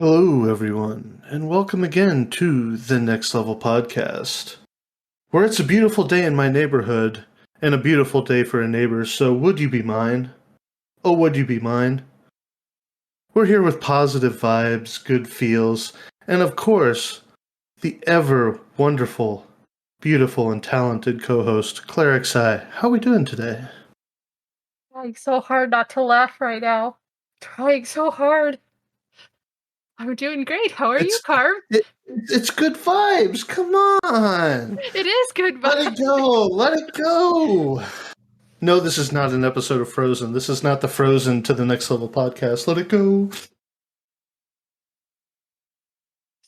Hello, everyone, and welcome again to the Next Level Podcast, where it's a beautiful day in my neighborhood and a beautiful day for a neighbor, so would you be mine? Oh, would you be mine? We're here with positive vibes, good feels, and of course, the ever wonderful, beautiful, and talented co host, Claire XI. How are we doing today? Trying so hard not to laugh right now. Trying so hard. I'm doing great. How are you, It's Carb? it's good vibes. Come on. It is good Let it vibes. go. Let it go. No, this is not an episode of Frozen. This is not the Frozen to the Next Level podcast. Let it go.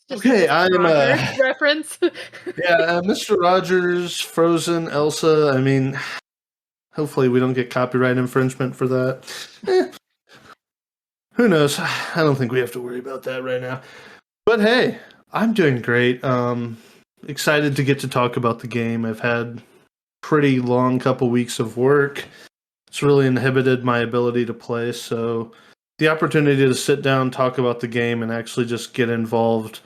Just a Okay, Mr. I'm Rogers reference. Mr. Rogers, Frozen, Elsa. I mean, hopefully we don't get copyright infringement for that. Who knows? I don't think we have to worry about that right now. But hey, I'm doing great. Excited to get to talk about the game. I've had pretty long couple weeks of work. It's really inhibited my ability to play, so the opportunity to sit down, talk about the game, and actually just get involved,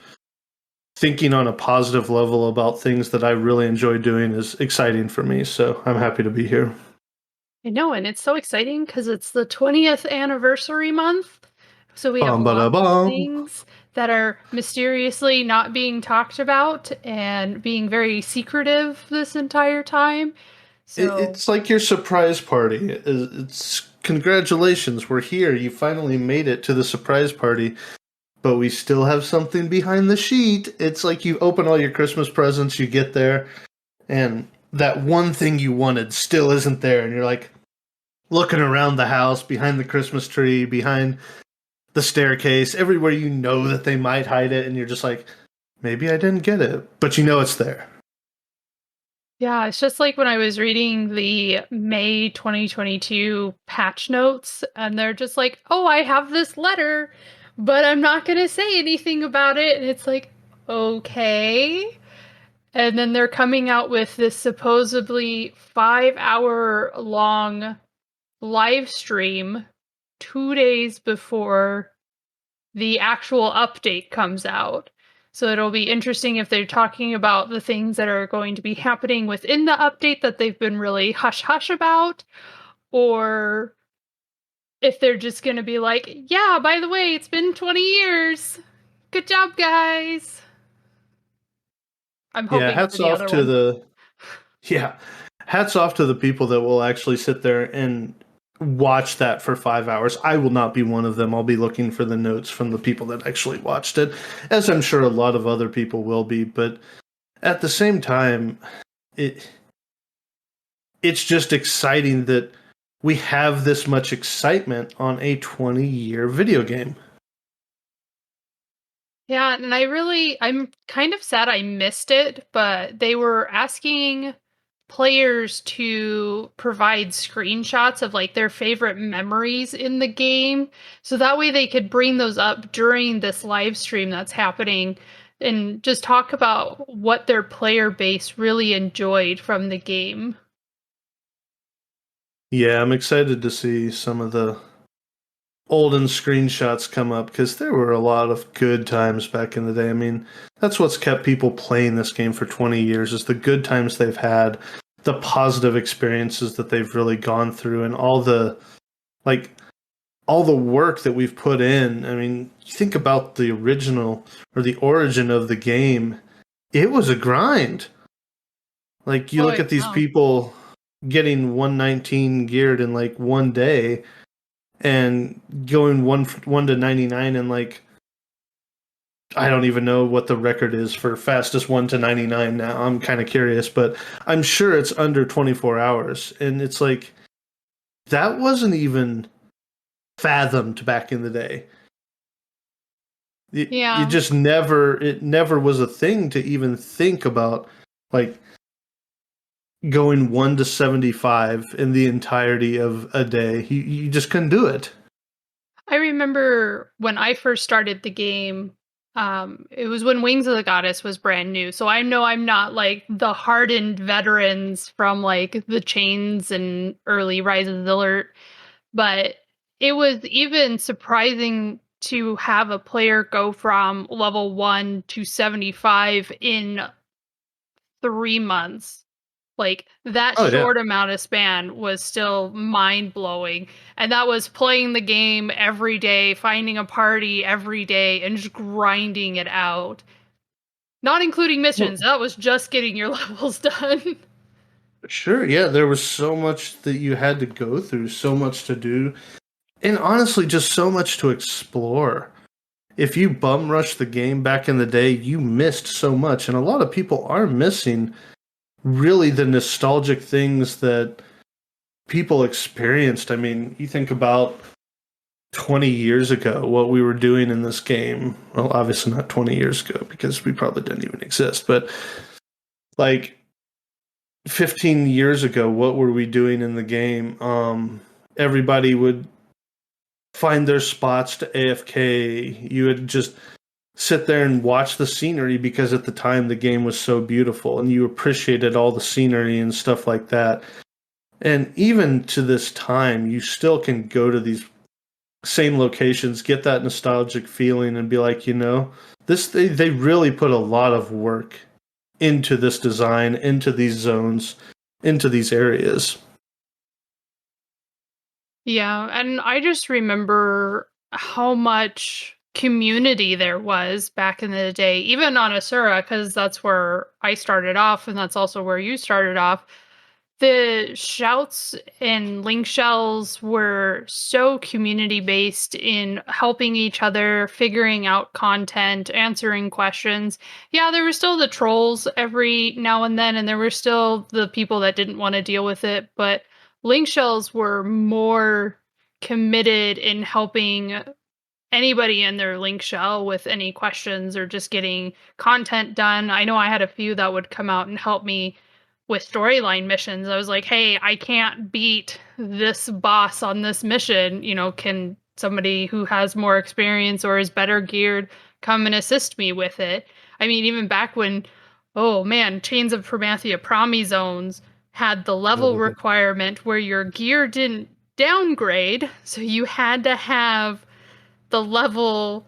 thinking on a positive level about things that I really enjoy doing is exciting for me, so I'm happy to be here. I know, and it's so exciting because it's the 20th anniversary month. So we have Bum ba da lots of bum. things that are mysteriously not being talked about and being very secretive this entire time. So It's like your surprise party. It's congratulations, we're here. You finally made it to the surprise party, but we still have something behind the sheet. It's like you open all your Christmas presents, you get there, and that one thing you wanted still isn't there, and you're like looking around the house, behind the Christmas tree, behind the staircase, everywhere you know that they might hide it, and you're just like, maybe I didn't get it, but you know it's there. yeah, it's just like when I was reading the May 2022 patch notes, and they're just like, oh, I have this letter, but I'm not going to say anything about it. And it's like, okay. And then they're coming out with this supposedly 5-hour long live stream 2 days before the actual update comes out. So it'll be interesting if they're talking about the things that are going to be happening within the update that they've been really hush hush about, or if they're just going to be like, yeah, by the way, it's been 20 years. Good job, guys. I'm Yeah, hoping for the other one. yeah, hats off to the people that will actually sit there and watch that for 5 hours. I will not be one of them. I'll be looking for the notes from the people that actually watched it, as I'm sure a lot of other people will be. But at the same time, it it's just exciting that we have this much excitement on a 20-year video game. Yeah, and I'm kind of sad I missed it, but they were asking players to provide screenshots of like their favorite memories in the game. So that way they could bring those up during this live stream that's happening and just talk about what their player base really enjoyed from the game. Yeah, I'm excited to see some of the olden screenshots come up because there were a lot of good times back in the day. I mean, that's what's kept people playing this game for 20 years is the good times they've had, the positive experiences that they've really gone through, and like all the work that we've put in. I mean, think about the original or the origin of the game. It was a grind. Like you Oh, look at these yeah. people getting 119 geared in like one day and going one to 99 in like I don't even know what the record is for fastest 1 to 99 now. I'm kind of curious, but I'm sure it's under 24 hours. And it's like, that wasn't even fathomed back in the day. You Yeah. just never, it never was a thing to even think about, like, going 1 to 75 in the entirety of a day. You just couldn't do it. I remember when I first started the game, it was when Wings of the Goddess was brand new. So I know I'm not like the hardened veterans from like the Chains and early Rises Alert, but it was even surprising to have a player go from level 1 to 75 in 3 months. Like, that Oh yeah. short amount of span was still mind-blowing, and that was playing the game every day, finding a party every day, and just grinding it out. Not including missions, Well, that was just getting your levels done. sure. Yeah, there was so much that you had to go through, so much to do, and honestly, just so much to explore. If you bum rushed the game back in the day, you missed so much, and a lot of people are missing really the nostalgic things that people experienced. I mean, you think about 20 years ago, what we were doing in this game. Well, obviously not 20 years ago because we probably didn't even exist, but like 15 years ago, what were we doing in the game? Everybody would find their spots to AFK. You would just sit there and watch the scenery because at the time the game was so beautiful and you appreciated all the scenery and stuff like that. And even to this time, you still can go to these same locations, get that nostalgic feeling, and be like, this they really put a lot of work into this design, into these zones, into these areas. Yeah, and I just remember how much community there was back in the day, even on Asura, because that's where I started off, and that's also where you started off. The shouts and link shells were so community based in helping each other, figuring out content, answering questions. Yeah, there were still the trolls every now and then, and there were still the people that didn't want to deal with it, but link shells were more committed in helping anybody in their link shell with any questions or just getting content done. I know I had a few that would come out and help me with storyline missions. I was like, "Hey, I can't beat this boss on this mission. Can somebody who has more experience or is better geared come and assist me with it?" I mean, even back when, oh man, Chains of Promathia Promi Zones had the level Oh, requirement where your gear didn't downgrade, so you had to have the level,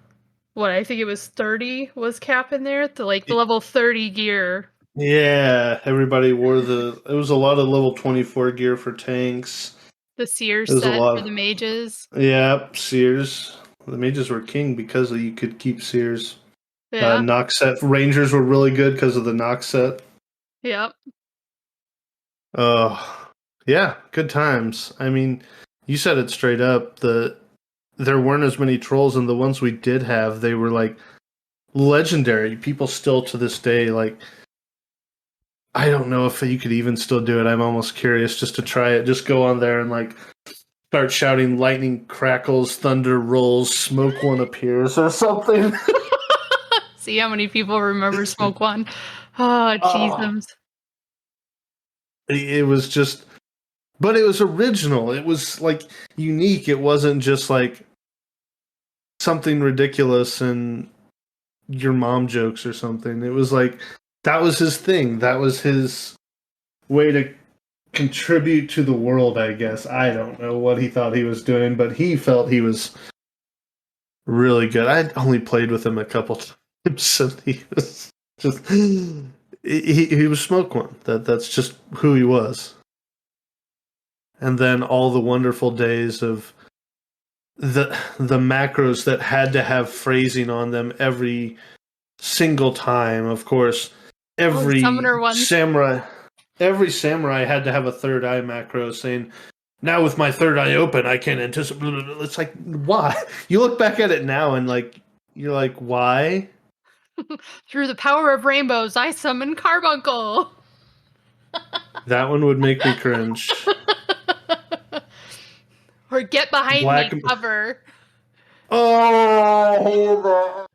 what, I think it was 30 was cap in there, the level 30 gear. yeah, everybody wore it was a lot of level 24 gear for tanks. The Sears It was a set lot for the mages. yeah, Sears. The mages were king because you could keep Sears. Yeah. Nox set Rangers were really good because of the Nox set. Yep. Yeah, good times. I mean, you said it straight up. There weren't as many trolls, and the ones we did have, they were like legendary. People still to this day, like, I don't know if you could even still do it. I'm almost curious just to try it. Just go on there and like start shouting lightning crackles, thunder rolls, smoke one appears or something. See how many people remember Smoke One. Oh, Oh, jeezums. it was just, but it was original. It was like unique. It wasn't just like something ridiculous and your mom jokes or something. It was like that was his thing. That was his way to contribute to the world, I guess. I don't know what he thought he was doing, but he felt he was really good. I only played with him a couple times, and he was just he was smoke one. That's just who he was. And then all the wonderful days of the macros that had to have phrasing on them every single time. Of course, Oh, the every summoner ones. samurai every samurai had to have a third eye macro saying, "Now with my third eye open, I can anticipate." It's like, why? You look back at it now and like you're like, why? Through the power of rainbows, I summon Carbuncle. That one would make me cringe. Or get behind Black. me, cover. Oh,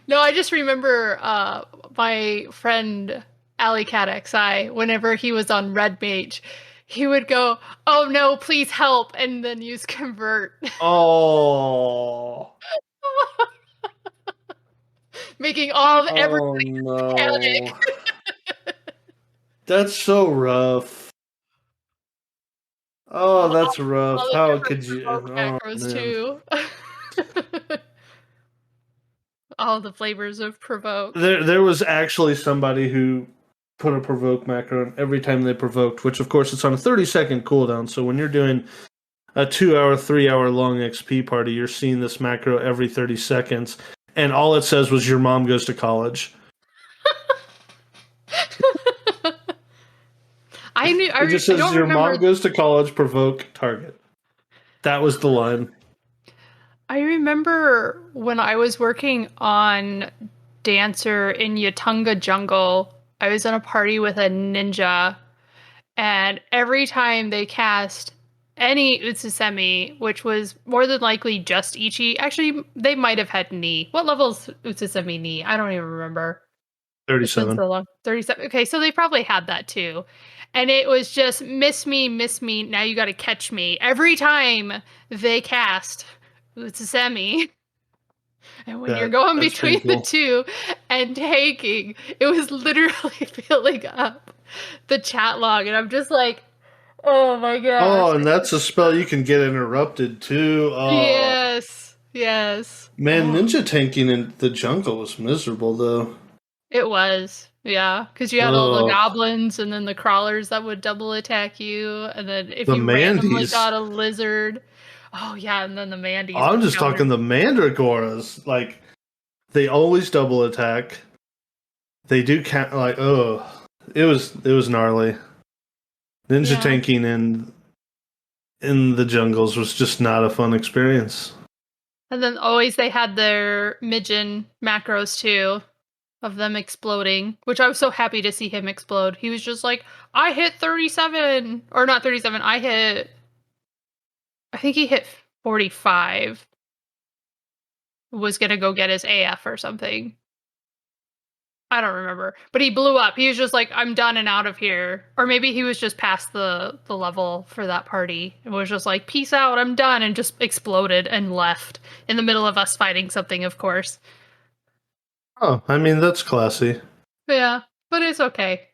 No, I just remember my friend Ali Cat XI, whenever he was on Red Mage, he would go, "Oh no, please help," and then use convert, oh, making all of oh everybody no. panic. That's so rough. Oh, Oh, that's rough. all the How different could you? provoke Oh macros man. too. All the flavors of provoke. There was actually somebody who put a provoke macro in every time they provoked, which of course it's on a 30-second cooldown. So when you're doing a 2 hour, 3 hour long XP party, you're seeing this macro every 30 seconds, and all it says was your mom goes to college. It just I says don't your remember. mom goes to college, provoke, target. That was the line. I remember when I was working on Dancer in Yatunga Jungle, I was in a party with a ninja, and every time they cast any Utsusemi, which was more than likely just Ichi, actually, they might have had Ni. What level is Utsusemi Ni? I don't even remember. It's been 37. so long. 37. Okay, so they probably had that too. And it was just miss me, now you gotta catch me. Every time they cast Utsusemi. And when you're going That's between the painful. two and taking, it was literally filling up the chat log. And I'm just like, oh my gosh. Oh, and that's a spell you can get interrupted too. Oh. Yes. Yes. Man, Oh, ninja tanking in the jungle was miserable though. it was. Yeah. Because you had all the Oh, goblins and then the crawlers that would double attack you. And then if the you randomly Mandies. got a lizard. Oh, yeah. And then the Mandies I'm would just counter. talking the Mandragoras. Like, they always double attack. They do count. Like, oh, it was gnarly. Ninja Yeah. tanking in the jungles was just not a fun experience. And then always they had their Mijin macros too, of them exploding, which I was so happy to see him explode. He was just like, I hit 37, or not 37, I think he hit 45, was gonna go get his AF or something. I don't remember, but he blew up. He was just like, I'm done and out of here. Or maybe he was just past the level for that party and was just like, peace out, I'm done, and just exploded and left in the middle of us fighting something, of course. Oh, I mean that's classy. Yeah, but it's okay.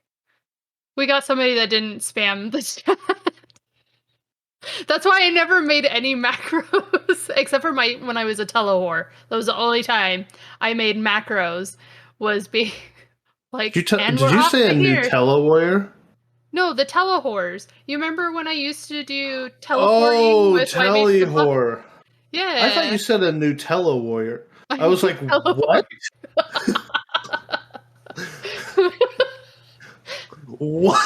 We got somebody that didn't spam the chat. That's why I never made any macros except for when I was a Telewar. That was the only time I made macros. Was being like, and Did we're you off say to a here. Nutella warrior? No, the Telehors. You remember when I used to do teleporting Oh, with my base Telehor. Yeah. I thought you said a Nutella warrior. I was like, Telehor. what? What?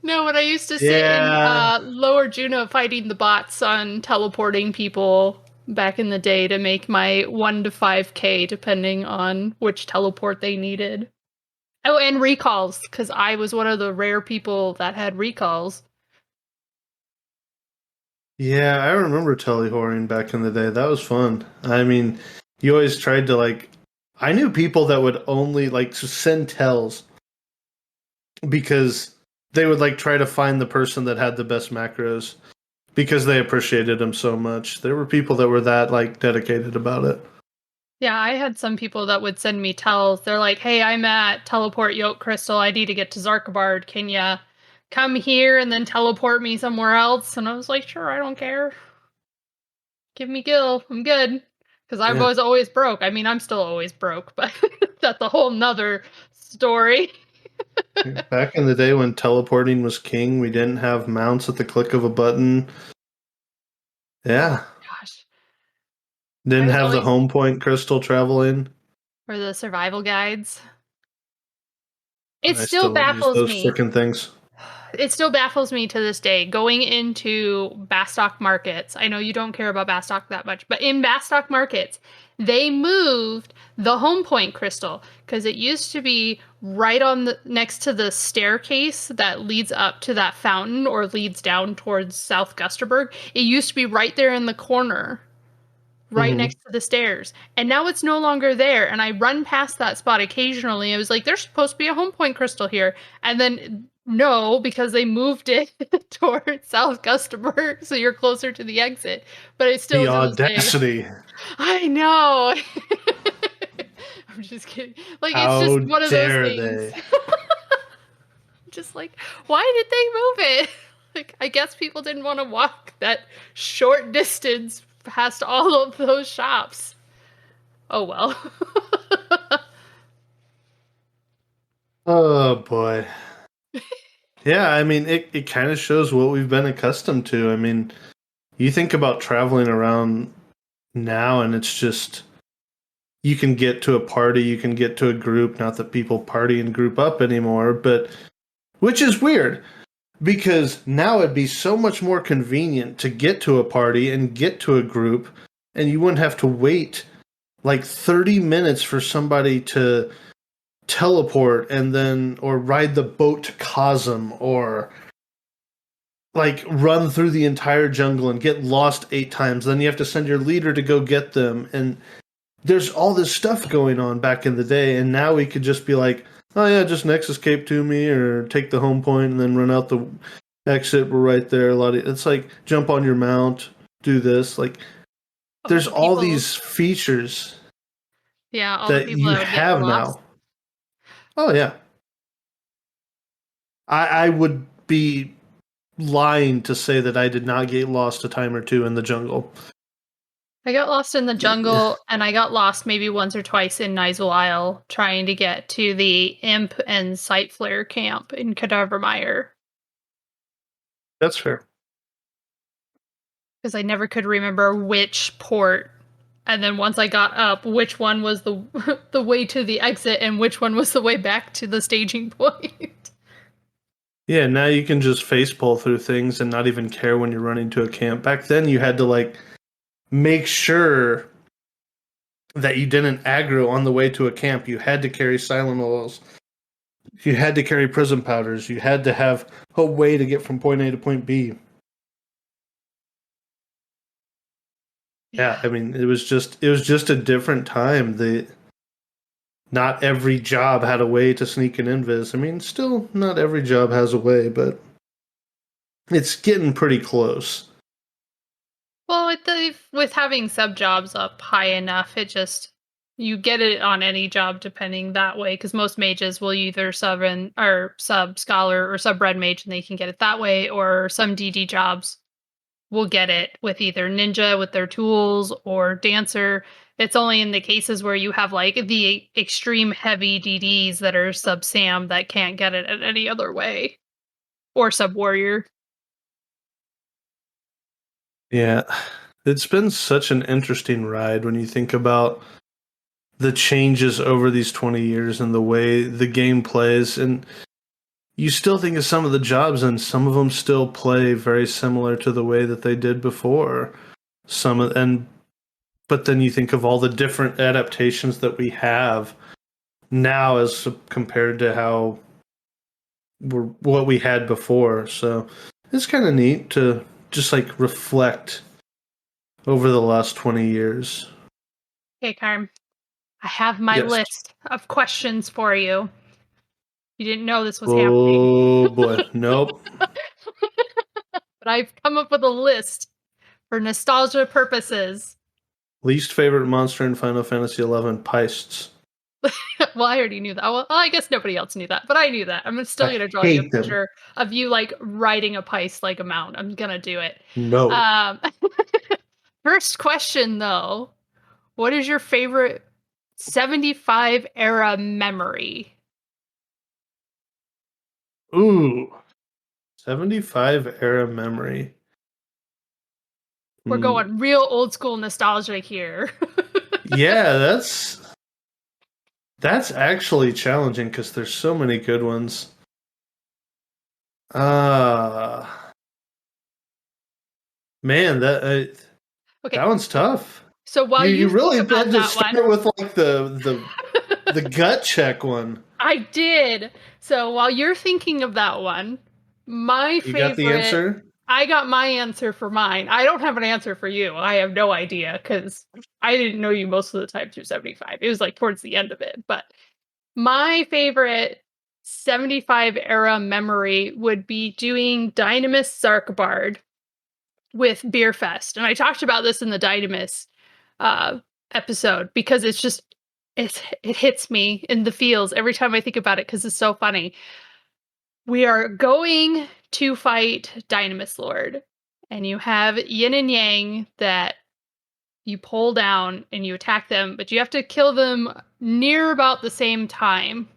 No, when I used to sit in Lower Juno fighting the bots on teleporting people back in the day to make my 1 to 5k depending on which teleport they needed. Oh, and recalls, because I was one of the rare people that had recalls. Yeah, I remember telehoring back in the day. That was fun. I mean, you always tried to like. I knew people that would only like send tells because they would like try to find the person that had the best macros because they appreciated them so much. There were people that were that like dedicated about it. Yeah, I had some people that would send me tells. They're like, hey, I'm at Teleport Yoke Crystal. I need to get to Zarkabard. Can ya come here and then teleport me somewhere else? And I was like, sure, I don't care. Give me Gil. I'm good. Because I was always broke. I mean, I'm still always broke, but that's a whole nother story. Back in the day when teleporting was king, we didn't have mounts at the click of a button. Yeah. Gosh. Didn't have the home point crystal traveling. Or the survival guides. It I still baffles those me. freaking things. It still baffles me to this day. Going into Bastock markets, I know you don't care about Bastock that much, but in Bastock markets, they moved the home point crystal because it used to be right on the next to the staircase that leads up to that fountain or leads down towards South Gusterberg. It used to be right there in the corner, right next to the stairs. And now it's no longer there. And I run past that spot occasionally. I was like, there's supposed to be a home point crystal here. And then no, because they moved it towards South Gusterberg, so you're closer to the exit. But it's still the audacity. I know. I'm just kidding. Like, How it's just one of those dare things. they? Just like, why did they move it? Like, I guess people didn't want to walk that short distance past all of those shops. Oh well. Oh boy. Yeah, I mean, it kind of shows what we've been accustomed to. I mean, you think about traveling around now, and it's just you can get to a party, you can get to a group. Not that people party and group up anymore, but which is weird because now it'd be so much more convenient to get to a party and get to a group, and you wouldn't have to wait like 30 minutes for somebody to teleport and then or ride the boat to Cosm or like run through the entire jungle and get lost 8 times. Then you have to send your leader to go get them. And there's all this stuff going on back in the day. And now we could just be like, oh yeah, just next escape to me or take the home point and then run out the exit. We're right there. It's like jump on your mount, do this. Like there's all these features that you have now. Oh yeah. I would be lying to say that I did not get lost a time or two in the jungle. I got lost in the jungle, and I got lost maybe once or twice in Nizal Isle trying to get to the Imp and Sight Flare camp in Cadavermire. That's fair. Because I never could remember which port, and then once I got up, which one was the the way to the exit and which one was the way back to the staging point. Yeah, now you can just face pull through things and not even care when you're running to a camp. Back then you had to like make sure that you didn't aggro on the way to a camp. You had to carry silent oils. You had to carry prism powders. You had to have a way to get from point A to point B. Yeah, I mean, it was just a different time. Not every job had a way to sneak an invis. I mean, still not every job has a way, but it's getting pretty close. Well, with having sub jobs up high enough, you get it on any job depending that way, because most mages will either sub scholar or sub red mage and they can get it that way, or some DD jobs will get it with either ninja with their tools or dancer. It's only in the cases where you have like the extreme heavy DDs that are sub Sam that can't get it in any other way, or sub warrior. Yeah, it's been such an interesting ride when you think about the changes over these 20 years and the way the game plays. And you still think of some of the jobs, and some of them still play very similar to the way that they did before. But then you think of all the different adaptations that we have now as compared to what we had before. So it's kind of neat to just like reflect over the last 20 years. Okay, Carm, I have my list of questions for you. You didn't know this was happening. Oh boy, nope. But I've come up with a list for nostalgia purposes. Least favorite monster in Final Fantasy XI, Peists. Well, I already knew that. Well, I guess nobody else knew that, but I knew that. I'm still going to draw you a picture of you like riding a Peist like a mount. I'm going to do it. No. First question though, what is your favorite 75 era memory? Ooh. 75 era memory. We're going real old school nostalgia here. Yeah, that's actually challenging because there's so many good ones. Man, that one's tough. So while you really had to start with like the gut check one. I did. So while you're thinking of that one, my favorite. You got the answer? I got my answer for mine. I don't have an answer for you. I have no idea because I didn't know you most of the time through 75. It was like towards the end of it. But my favorite 75 era memory would be doing Dynamis Sarkbard with Beerfest. And I talked about this in the Dynamis episode because it's just, it hits me in the feels every time I think about it because it's so funny. we are going to fight Dynamis Lord. And you have Yin and Yang that you pull down and you attack them, but you have to kill them near about the same time.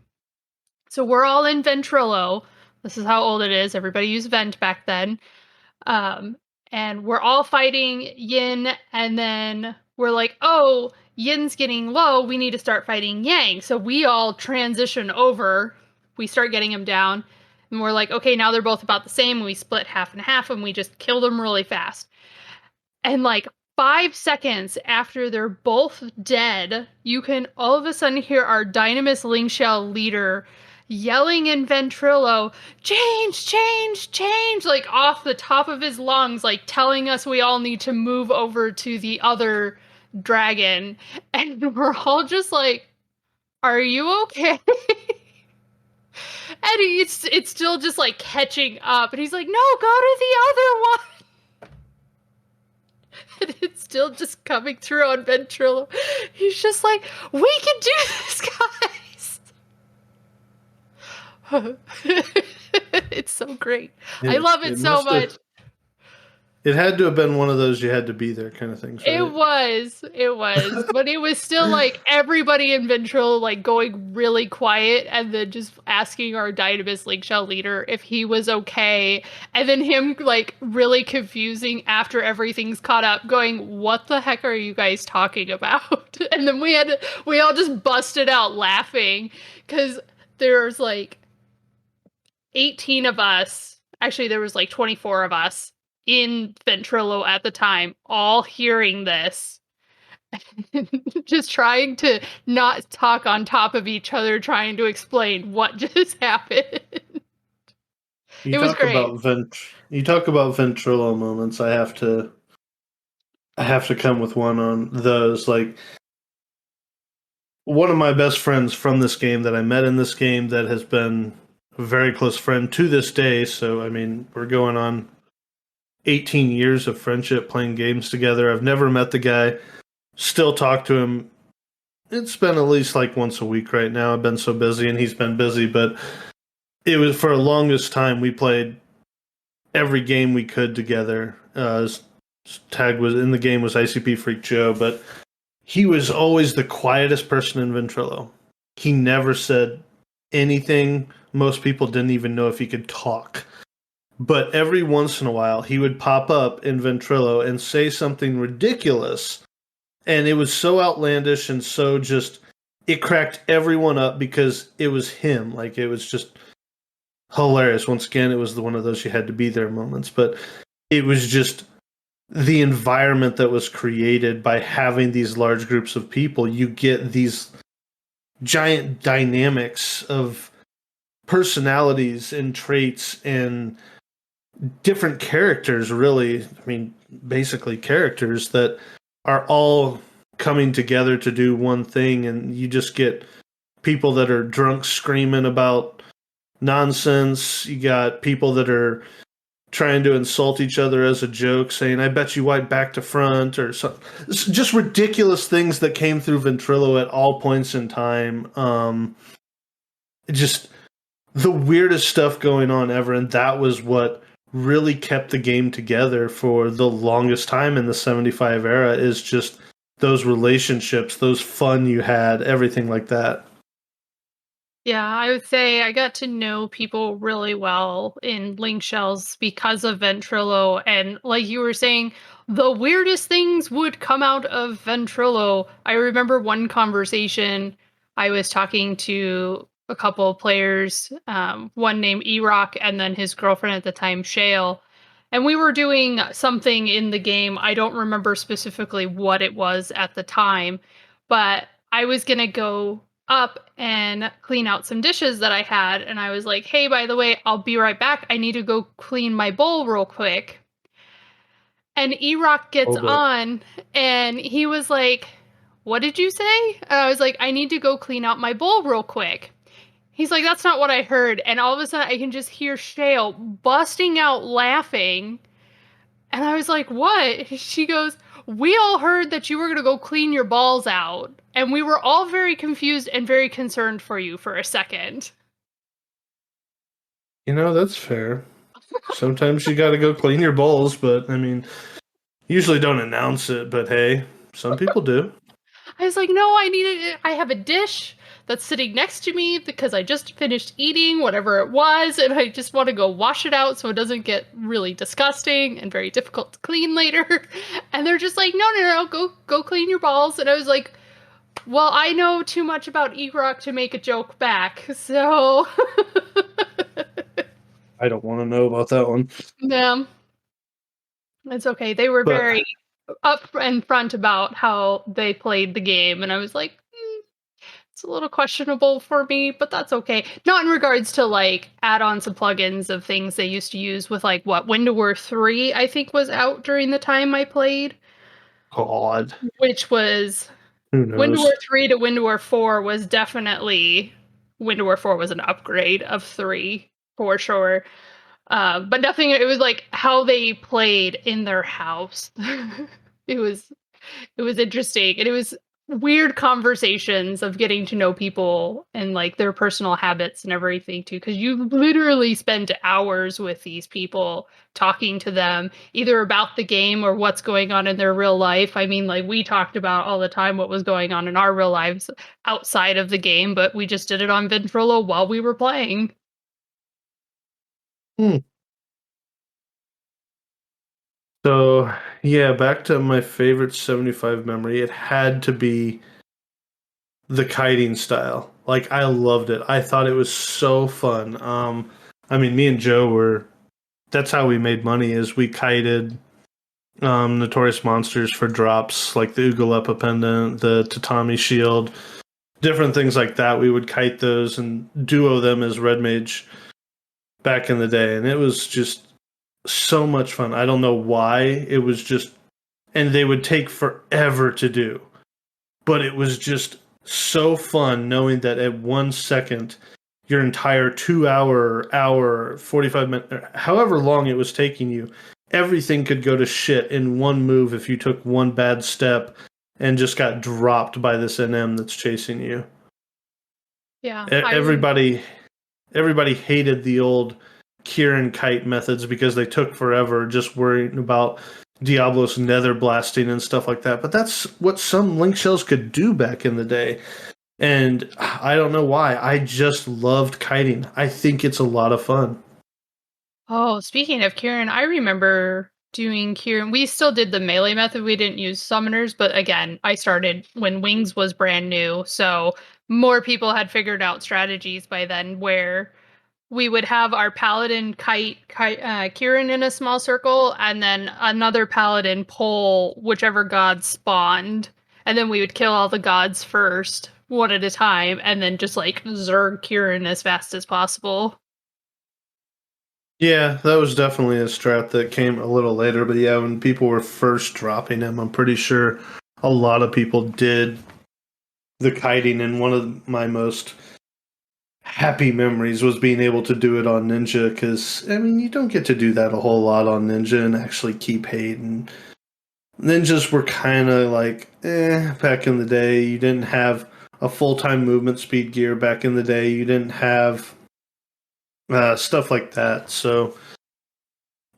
So we're all in Ventrilo. This is how old it is. Everybody used Vent back then. Um, and we're all fighting Yin, and then we're like, oh, Yin's getting low. We need to start fighting Yang. So we all transition over. We start getting him down. And we're like, okay, now they're both about the same. We split half and half, and we just kill them really fast. And like 5 seconds after they're both dead, you can all of a sudden hear our Dynamis Lingshell leader yelling in Ventrilo, change, change, change, like off the top of his lungs, like telling us we all need to move over to the other dragon. And we're all just like, are you okay? And it's still just like catching up. And he's like, no, go to the other one. And it's still just coming through on Ventrilo. He's just like, we can do this, guys. It's so great. I love it so much. It had to have been one of those you had to be there kind of things, right? It was. But it was still like everybody in Ventrilo like going really quiet and then just asking our Dynamis Lingshell leader if he was okay. And then him like really confusing after everything's caught up, going, what the heck are you guys talking about? And then we all just busted out laughing because there's like 18 of us. Actually, there was like 24 of us in Ventrilo at the time, all hearing this, just trying to not talk on top of each other, trying to explain what just happened. It was great. You talk about Ventrilo moments. I have to come with one on those. Like, one of my best friends from this game that I met in this game that has been a very close friend to this day. So, I mean, we're going on 18 years of friendship playing games together. I've never met the guy. Still talk to him. It's been at least like once a week right now. I've been so busy and he's been busy, but it was for the longest time we played every game we could together. His tag was in the game was ICP Freak Joe, but he was always the quietest person in Ventrilo. He never said anything. Most people didn't even know if he could talk. But every once in a while, he would pop up in Ventrilo and say something ridiculous. And it was so outlandish and so just, it cracked everyone up because it was him. Like, it was just hilarious. Once again, it was one of those you had to be there moments. But it was just the environment that was created by having these large groups of people. You get these giant dynamics of personalities and traits and different characters, really. I mean, basically characters that are all coming together to do one thing, and you just get people that are drunk screaming about nonsense. You got people that are trying to insult each other as a joke, saying, I bet you white back to front, or something. Just ridiculous things that came through Ventrilo at all points in time. Just the weirdest stuff going on ever, and that was what really kept the game together for the longest time in the 75 era, is just those relationships, those fun you had, everything like that. Yeah, I would say I got to know people really well in Linkshells because of Ventrilo. And like you were saying, the weirdest things would come out of Ventrilo. I remember one conversation I was talking to a couple of players, one named E-Rock and then his girlfriend at the time, Shale. And we were doing something in the game. I don't remember specifically what it was at the time, but I was going to go up and clean out some dishes that I had. And I was like, hey, by the way, I'll be right back. I need to go clean my bowl real quick. And E-Rock gets on and he was like, what did you say? And I was like, I need to go clean out my bowl real quick. He's like, that's not what I heard. And all of a sudden I can just hear Shale busting out laughing. And I was like, what? She goes, we all heard that you were going to go clean your balls out. And we were all very confused and very concerned for you for a second. That's fair. Sometimes you got to go clean your bowls, but I mean, usually don't announce it, but hey, some people do. I was like, no, I have a dish that's sitting next to me because I just finished eating whatever it was, and I just want to go wash it out so it doesn't get really disgusting and very difficult to clean later. And they're just like, no, go clean your balls. And I was like, well, I know too much about Egrok to make a joke back, so I don't want to know about that one. yeah, it's okay. They were But very up and front about how they played the game, and I was like, it's a little questionable for me, but that's okay. Not in regards to like add-ons and plugins of things they used to use with like what Windower 3 I think was out during the time I played, God, which was who Windower knows? 3 to Windower 4 was definitely Windower 4 was an upgrade of 3 for sure. But nothing it was like how they played in their house. it was it was interesting and it was weird conversations of getting to know people and like their personal habits and everything too because you literally spend hours with these people talking to them either about the game or what's going on in their real life. I mean, like we talked about all the time what was going on in our real lives outside of the game, but we just did it on Ventrilo while we were playing. Hmm. So, yeah, back to my favorite 75 memory. It had to be the kiting style. Like I loved it. I thought it was so fun. I mean, me and Joe were that's how we made money is we kited Notorious Monsters for drops like the Oogalepa pendant, the Tatami shield, different things like that. We would kite those and duo them as Red Mage back in the day, and it was just so much fun. I don't know why. It was just, and they would take forever to do, but it was just so fun knowing that at 1 second, your entire 2 hour, 45 minute, however long it was taking you, everything could go to shit in one move if you took one bad step and just got dropped by this NM that's chasing you. Yeah, Everybody hated the old Kieran kite methods because they took forever just worrying about Diablos nether blasting and stuff like that. But that's what some link shells could do back in the day. And I don't know why. I just loved kiting. I think it's a lot of fun. Oh, speaking of Kieran, I remember doing Kieran. We still did the melee method. We didn't use summoners, but again, I started when Wings was brand new. So more people had figured out strategies by then where we would have our paladin kite Kieran in a small circle, and then another paladin pull whichever god spawned. And then we would kill all the gods first, one at a time, and then just like Zerg Kieran as fast as possible. Yeah, that was definitely a strat that came a little later. But yeah, when people were first dropping him, I'm pretty sure a lot of people did the kiting. And one of my most happy memories was being able to do it on Ninja because, I mean, you don't get to do that a whole lot on Ninja and actually keep hating. Ninjas were kind of like, back in the day. You didn't have a full time movement speed gear back in the day. You didn't have stuff like that. So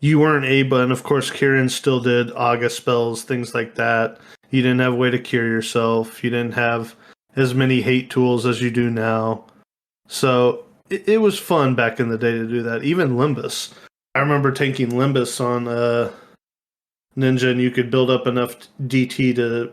you weren't able, and of course, Kieran still did Aga spells, things like that. You didn't have a way to cure yourself. You didn't have as many hate tools as you do now. So it was fun back in the day to do that. Even Limbus. I remember taking Limbus on Ninja, and you could build up enough DT to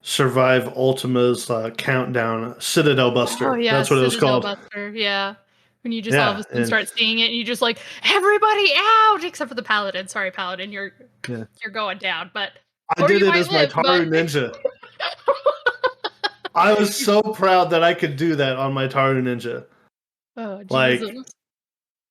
survive Ultima's countdown, Citadel Oh Buster. yeah, That's what it was Citadel called. Buster. Yeah. When you just all of Yeah, a sudden and start seeing it and you just like, everybody out except for the paladin. Sorry, paladin, yeah, you're going down, but I or did you it might as my live, but Taru Ninja. I was so proud that I could do that on my Taru Ninja. oh Like, Jesus.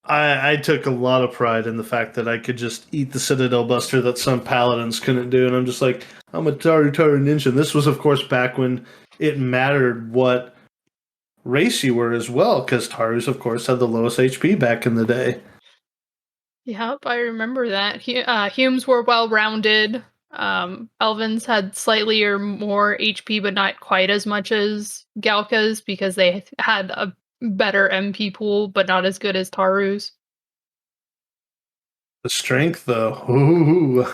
I took a lot of pride in the fact that I could just eat the Citadel Buster that some paladins couldn't do, and I'm just like, I'm a Taru Ninja. And this was, of course, back when it mattered what race you were as well, because Tarus, of course, had the lowest HP back in the day. Yep, I remember that. Humes were well rounded. Elvins had slightly or more HP, but not quite as much as Galkas because they had a better MP pool, but not as good as Taru's. The strength, though. Ooh.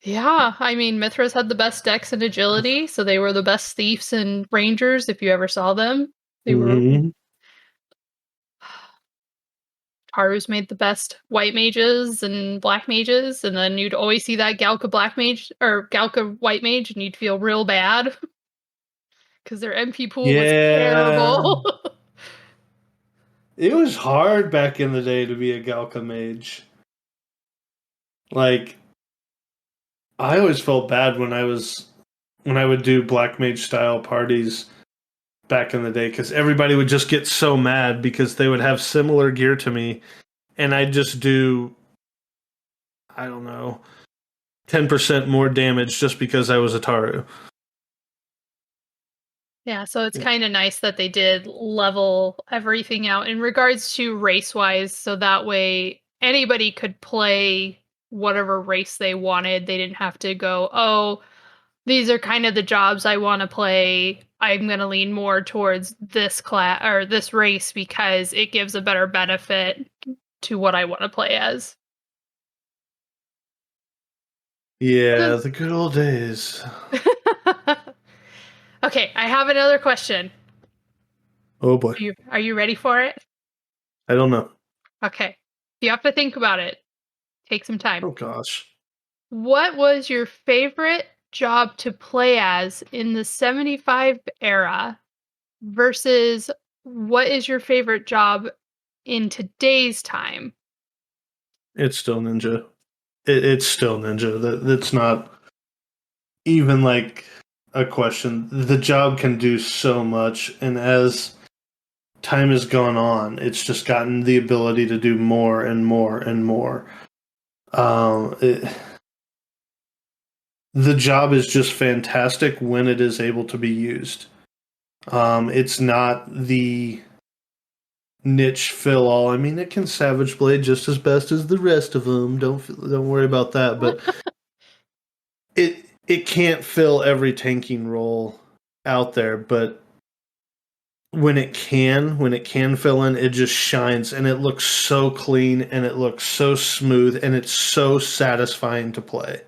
Yeah, I mean, Mithras had the best decks in agility, so they were the best thieves and rangers if you ever saw them. They were Hmm. Taru's made the best white mages and black mages, and then you'd always see that Galka black mage or Galka white mage, and you'd feel real bad because their MP pool was Yeah. terrible. It was hard back in the day to be a Galka mage. Like, I always felt bad when I would do black mage style parties back in the day because everybody would just get so mad because they would have similar gear to me and I'd just do, I don't know, 10% more damage just because I was a Taru. Yeah, so it's Yeah. kind of nice that they did level everything out in regards to race wise, so that way anybody could play whatever race they wanted. They didn't have to go, oh, these are kind of the jobs I want to play. I'm going to lean more towards this class or this race because it gives a better benefit to what I want to play as. Yeah, the good old days. Okay, I have another question. Oh boy. Are you ready for it? I don't know. Okay. You have to think about it. Take some time. Oh gosh. What was your favorite job to play as in the 75 era versus what is your favorite job in today's time? It's still Ninja. It's still Ninja. That's not even like a question. The job can do so much, and as time has gone on, it's just gotten the ability to do more and more and more. It, the job is just fantastic when it is able to be used. It's not the niche fill all. I mean, it can Savage Blade just as best as the rest of them. Don't worry about that. But it can't fill every tanking role out there. But when it can fill in, it just shines and it looks so clean and it looks so smooth and it's so satisfying to play.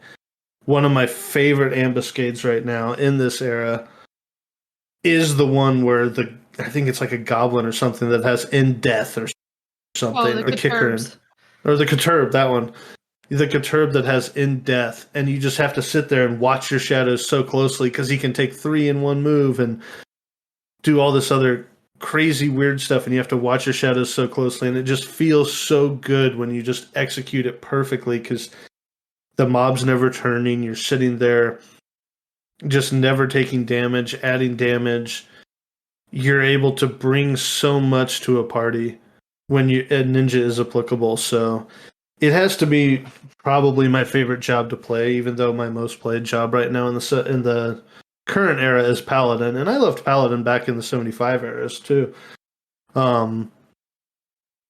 One of my favorite ambuscades right now in this era is the one where I think it's like a goblin or something that has in death or Oh, something the or kicker in, Caturbs. or the Caturb, that one. The Caturb that has in death, and you just have to sit there and watch your shadows so closely because he can take 3 in one move and do all this other crazy weird stuff, and you have to watch your shadows so closely, and it just feels so good when you just execute it perfectly because the mob's never turning. You're sitting there just never taking damage, adding damage. You're able to bring so much to a party when ninja is applicable. So it has to be probably my favorite job to play, even though my most played job right now in the current era is paladin, and I loved paladin back in the 75 eras too. Um,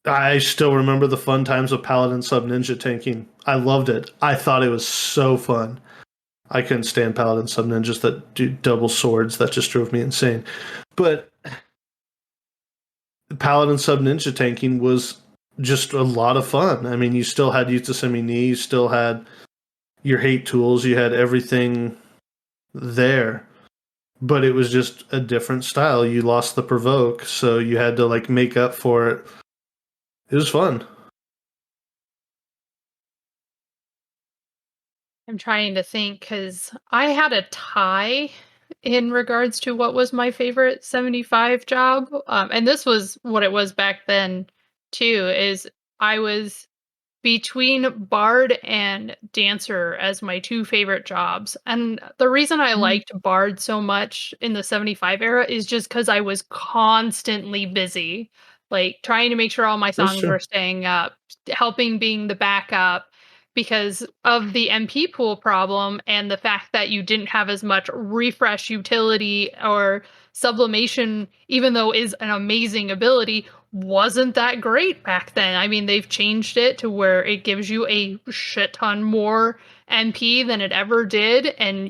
I still remember the fun times of paladin sub ninja tanking. I loved it. I thought it was so fun. I couldn't stand paladin sub ninjas that do double swords. That just drove me insane. But paladin sub ninja tanking was just a lot of fun. I mean, you still had Yutasemi Ni, you still had your hate tools, you had everything there, but it was just a different style. You lost the provoke, so you had to like make up for it. It was fun. I'm trying to think because I had a tie in regards to what was my favorite 75 job. And this was what it was back then, too, is I was between Bard and Dancer as my two favorite jobs. And the reason I liked Bard so much in the 75 era is just because I was constantly busy, like trying to make sure all my That's songs true. were staying up, helping being the backup because of the MP pool problem and the fact that you didn't have as much refresh utility or sublimation, even though is an amazing ability, wasn't that great back then. I mean, they've changed it to where it gives you a shit ton more NP than it ever did. And,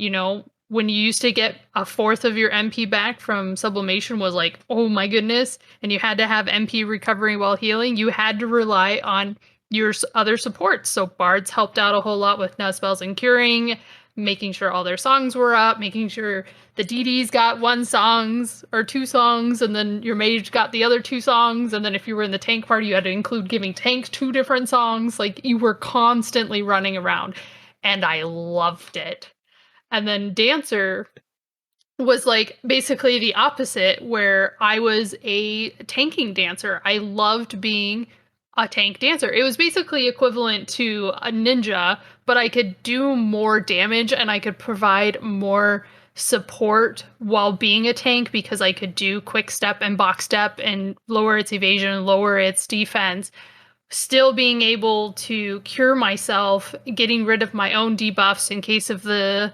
when you used to get a fourth of your MP back from sublimation was like, oh my goodness, and you had to have MP recovery while healing, you had to rely on your other supports. So bards helped out a whole lot with Nuzspells and curing, making sure all their songs were up, making sure the DDs got 1 songs or 2 songs, and then your mage got the other 2 songs, and then if you were in the tank party, you had to include giving tank 2 different songs. Like, you were constantly running around, and I loved it. And then Dancer was like basically the opposite, where I was a tanking dancer. I loved being a tank dancer. It was basically equivalent to a ninja, but I could do more damage and I could provide more support while being a tank because I could do quick step and box step and lower its evasion, lower its defense, still being able to cure myself, getting rid of my own debuffs in case of the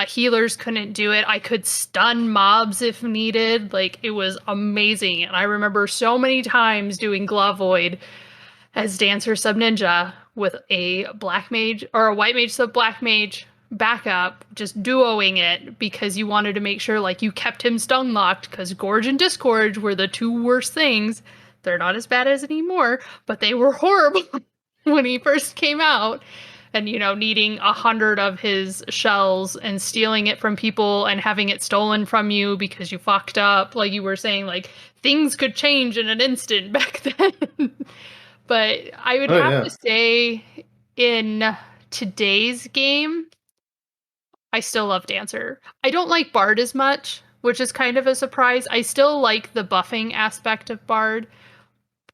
healers couldn't do it. I could stun mobs if needed. Like, it was amazing. And I remember so many times doing Glavoid as Dancer Sub Ninja with a black mage or a white mage sub black mage backup, just duoing it because you wanted to make sure like you kept him stun locked, because Gorge and Disgorge were the 2 worst things. They're not as bad as anymore, but they were horrible when he first came out. And, you know, needing 100 of his shells and stealing it from people and having it stolen from you because you fucked up. Like you were saying, like, things could change in an instant back then. But I would have to say, in today's game, I still love Dancer. I don't like Bard as much, which is kind of a surprise. I still like the buffing aspect of Bard,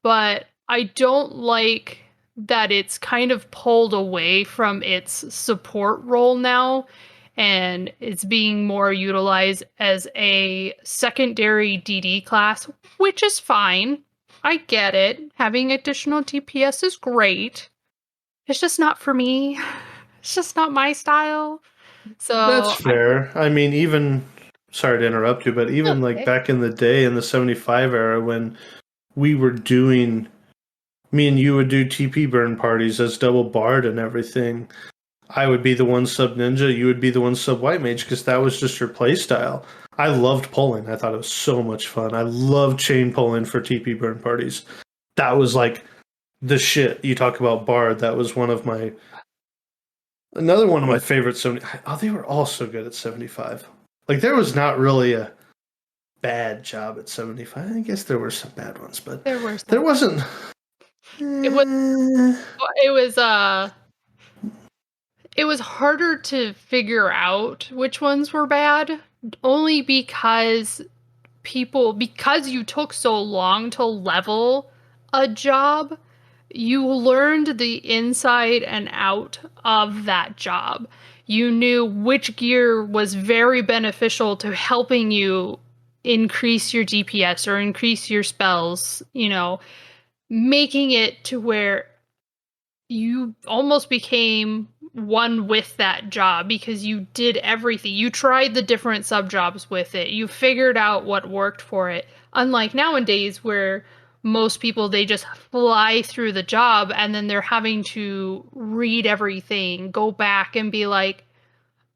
but I don't like that it's kind of pulled away from its support role now, and it's being more utilized as a secondary DD class, which is fine. I get it. Having additional DPS is great. It's just not for me. It's just not my style. So that's fair. I mean, even, sorry to interrupt you, but even like back in the day in the 75 era when we were doing, me and you would do TP burn parties as double bard and everything. I would be the one sub ninja, you would be the one sub white mage, because that was just your play style. I loved pulling. I thought it was so much fun. I loved chain pulling for TP burn parties. That was like the shit. You talk about bard, that was another one of my favorites. They were all so good at 75. Like, there was not really a bad job at 75. I guess there were some bad ones, but there wasn't. It was harder to figure out which ones were bad, only because you took so long to level a job, you learned the inside and out of that job. You knew which gear was very beneficial to helping you increase your DPS or increase your spells, you know, making it to where you almost became one with that job because you did everything. You tried the different sub jobs with it. You figured out what worked for it. Unlike nowadays where most people, they just fly through the job and then they're having to read everything, go back and be like,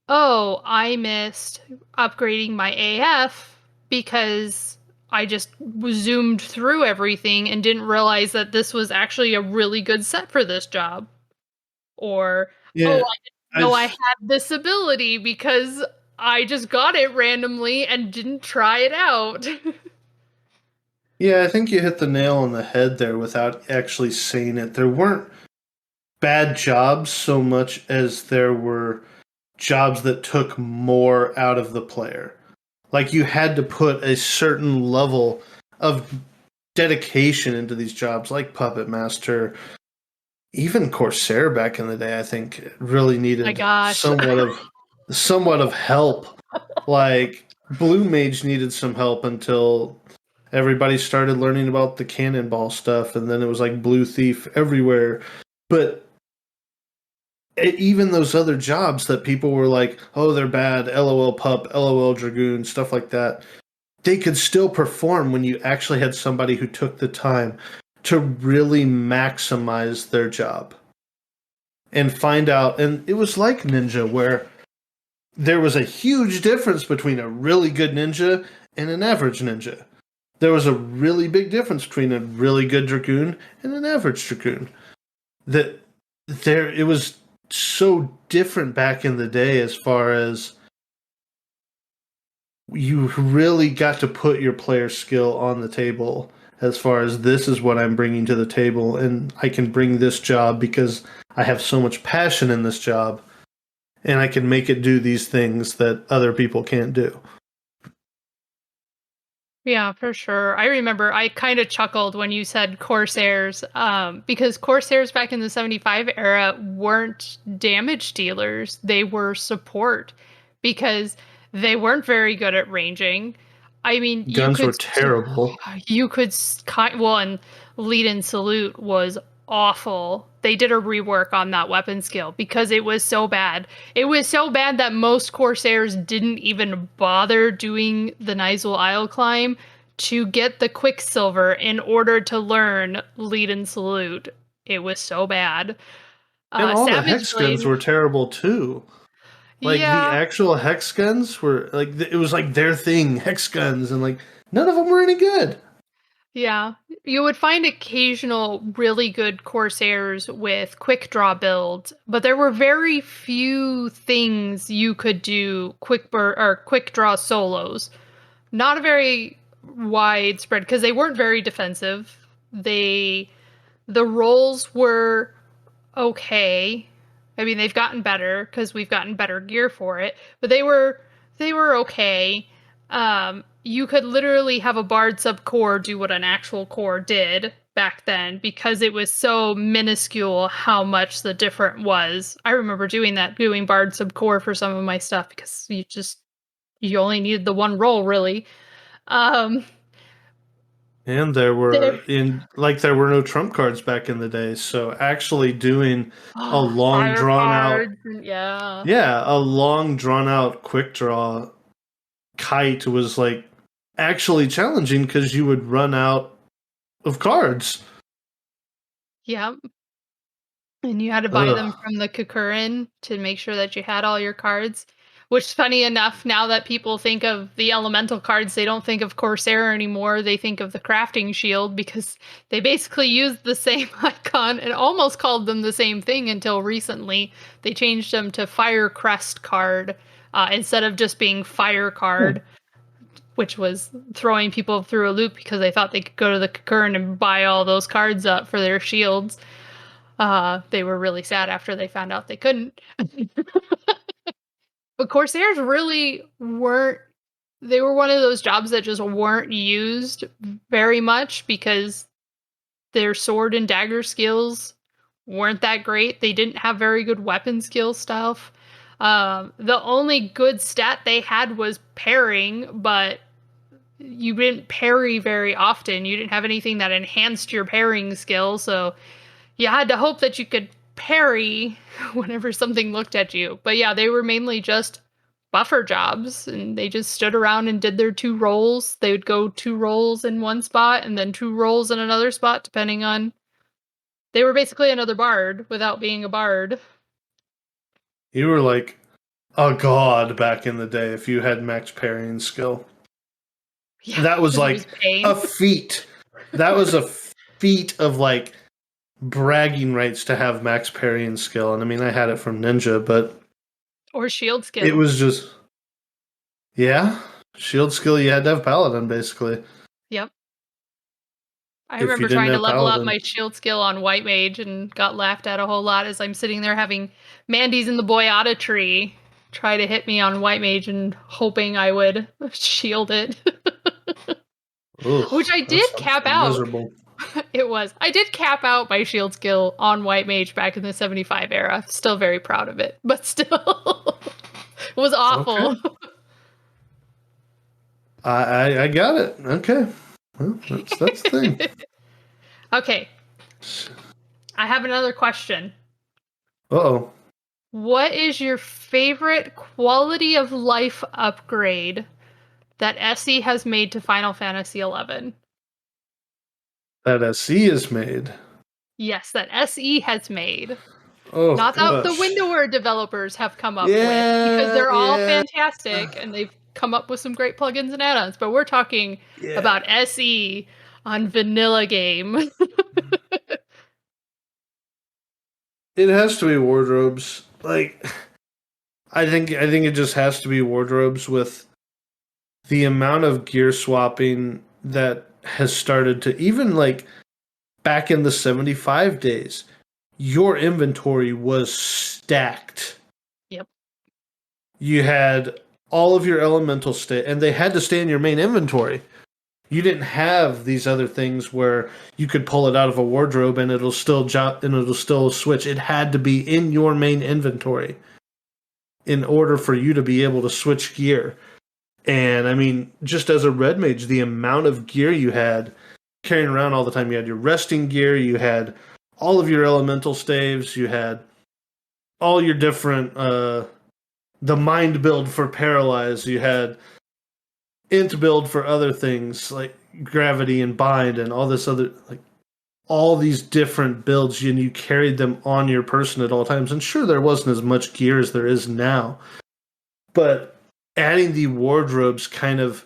oh, I missed upgrading my AF because I just zoomed through everything and didn't realize that this was actually a really good set for this job. Or, I didn't know I had this ability because I just got it randomly and didn't try it out. Yeah, I think you hit the nail on the head there without actually saying it. There weren't bad jobs so much as there were jobs that took more out of the player. Like, you had to put a certain level of dedication into these jobs, like Puppet Master. Even Corsair back in the day, I think, really needed somewhat of help. Like, Blue Mage needed some help until everybody started learning about the cannonball stuff, and then it was like Blue Thief everywhere. But even those other jobs that people were like, oh, they're bad, LOL Pup, LOL Dragoon, stuff like that, they could still perform when you actually had somebody who took the time to really maximize their job and find out. And it was like Ninja, where there was a huge difference between a really good ninja and an average ninja. There was a really big difference between a really good dragoon and an average dragoon. That it was so different back in the day as far as you really got to put your player skill on the table as far as this is what I'm bringing to the table and I can bring this job because I have so much passion in this job and I can make it do these things that other people can't do. Yeah, for sure. I remember I kind of chuckled when you said Corsairs, because Corsairs back in the 75 era weren't damage dealers. They were support because they weren't very good at ranging. I mean, Guns were terrible. well, and lead and salute was awful. They did a rework on that weapon skill because it was so bad. It was so bad that most Corsairs didn't even bother doing the Nyzul Isle climb to get the Quicksilver in order to learn lead and salute. It was so bad. And all the Savage hex Blade, guns were terrible too. Like the yeah, actual hex guns were like it was like their thing, hex guns, and like none of them were any good. yeah. You would find occasional really good Corsairs with quick draw builds, but there were very few things you could do quick draw solos. Not a very widespread because they weren't very defensive. The rolls were okay. I mean, they've gotten better because we've gotten better gear for it, but they were okay. You could literally have a bard sub core do what an actual core did back then because it was so minuscule how much the different was. I remember doing bard sub core for some of my stuff because you only needed the one roll really. Um, And there were no trump cards back in the day, so actually doing a long fire drawn out cards, yeah. yeah, a long drawn out quick draw kite was like actually challenging because you would run out of cards. Yep. And you had to buy them Ugh. from the Kukurin to make sure that you had all your cards. Which, funny enough, now that people think of the elemental cards, they don't think of Corsair anymore. They think of the crafting shield because they basically used the same icon and almost called them the same thing until recently. They changed them to Fire Crest card instead of just being Fire card, which was throwing people through a loop because they thought they could go to the Kukurin and buy all those cards up for their shields. They were really sad after they found out they couldn't. But Corsairs really weren't. They were one of those jobs that just weren't used very much because their sword and dagger skills weren't that great. They didn't have very good weapon skill stuff. The only good stat they had was parrying, but you didn't parry very often. You didn't have anything that enhanced your parrying skill, so you had to hope that you could parry whenever something looked at you. But yeah, they were mainly just buffer jobs and they just stood around and did their two rolls. They would go two rolls in one spot and then two rolls in another spot, depending on. They were basically another bard without being a bard. You were like a god back in the day if you had max parrying skill. Yeah, That was like a feat. That was a feat of like bragging rights to have max parrying skill. And I mean, I had it from Ninja, but or shield skill. it was just, yeah, shield skill. You had to have Paladin basically. Yep. I If you remember didn't trying to have level up Paladin. my shield skill on White Mage and got laughed at a whole lot as I'm sitting there having Mandy's in the Boyata tree try to hit me on White Mage and hoping I would shield it. Ugh, Which I that did sounds cap so out. miserable. It was. I did cap out my shield skill on White Mage back in the 75 era. Still very proud of it, but still it was awful. Okay. I got it. Okay. Well, that's the thing. Okay. I have another question. Uh-oh. What is your favorite quality of life upgrade that SE has made to Final Fantasy XI? That SE is made. Yes, that SE has made. Oh Not that the gosh. Windowware developers have come up with, because Yeah, they're all yeah, fantastic and they've come up with some great plugins and add-ons, but we're talking yeah. about SE on vanilla game. It has to be wardrobes. Like I think it just has to be wardrobes with the amount of gear swapping that has started to even like back in the 75 days, your inventory was stacked. Yep. You had all of your elemental stay and they had to stay in your main inventory. You didn't have these other things where you could pull it out of a wardrobe and it'll still and it'll still switch. It had to be in your main inventory in order for you to be able to switch gear. And I mean, just as a red mage, the amount of gear you had carrying around all the time. You had your resting gear, you had all of your elemental staves, you had all your different the mind build for paralyze, you had int build for other things like gravity and bind and all this other like all these different builds and you carried them on your person at all times. And sure there wasn't as much gear as there is now, but adding the wardrobes kind of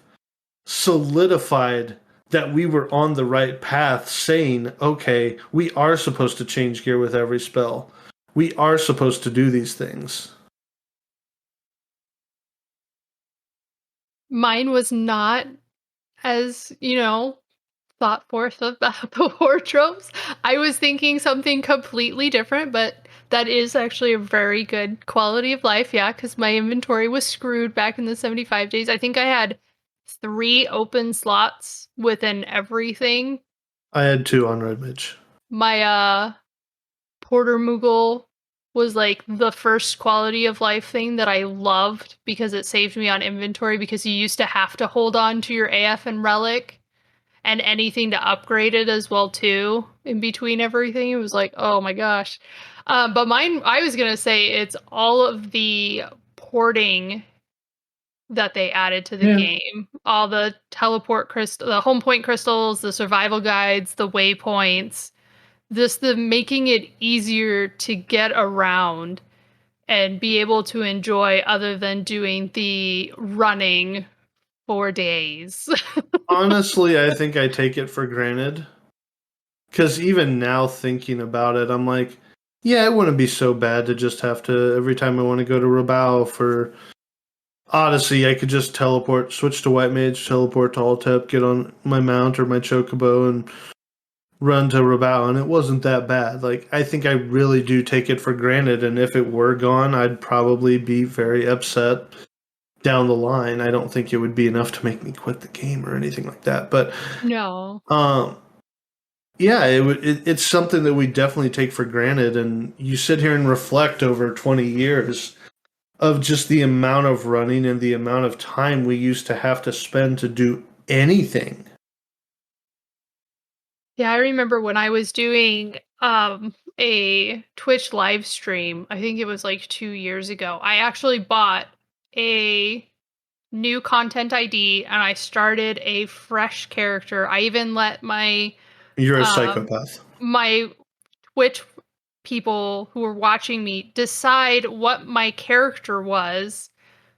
solidified that we were on the right path, saying, okay, we are supposed to change gear with every spell. We are supposed to do these things. Mine was not as, thought forth about the wardrobes. I was thinking something completely different, but that is actually a very good quality of life, yeah, because my inventory was screwed back in the 75 days. I think I had 3 open slots within everything. I had 2 on Red Mage. My Porter Moogle was like the first quality of life thing that I loved because it saved me on inventory, because you used to have to hold on to your AF and relic and anything to upgrade it as well too in between everything. It was like, oh my gosh. But mine, I was gonna say it's all of the porting that they added to the Yeah. game. All the teleport crystal, the home point crystals, the survival guides, the waypoints, this the making it easier to get around and be able to enjoy other than doing the running for days. Honestly, I think I take it for granted. Because even now, thinking about it, I'm like, yeah, it wouldn't be so bad to just have to, every time I want to go to Rabao for Odyssey, I could just teleport, switch to White Mage, teleport to Altep, get on my mount or my Chocobo, and run to Rabao, and it wasn't that bad. Like, I think I really do take it for granted, and if it were gone, I'd probably be very upset down the line. I don't think it would be enough to make me quit the game or anything like that. But No. yeah, it's something that we definitely take for granted, and you sit here and reflect over 20 years of just the amount of running and the amount of time we used to have to spend to do anything. Yeah, I remember when I was doing a Twitch live stream, I think it was like 2 years ago. I actually bought a new content ID and I started a fresh character. I even let You're a um psychopath. my Twitch people who were watching me decide what my character was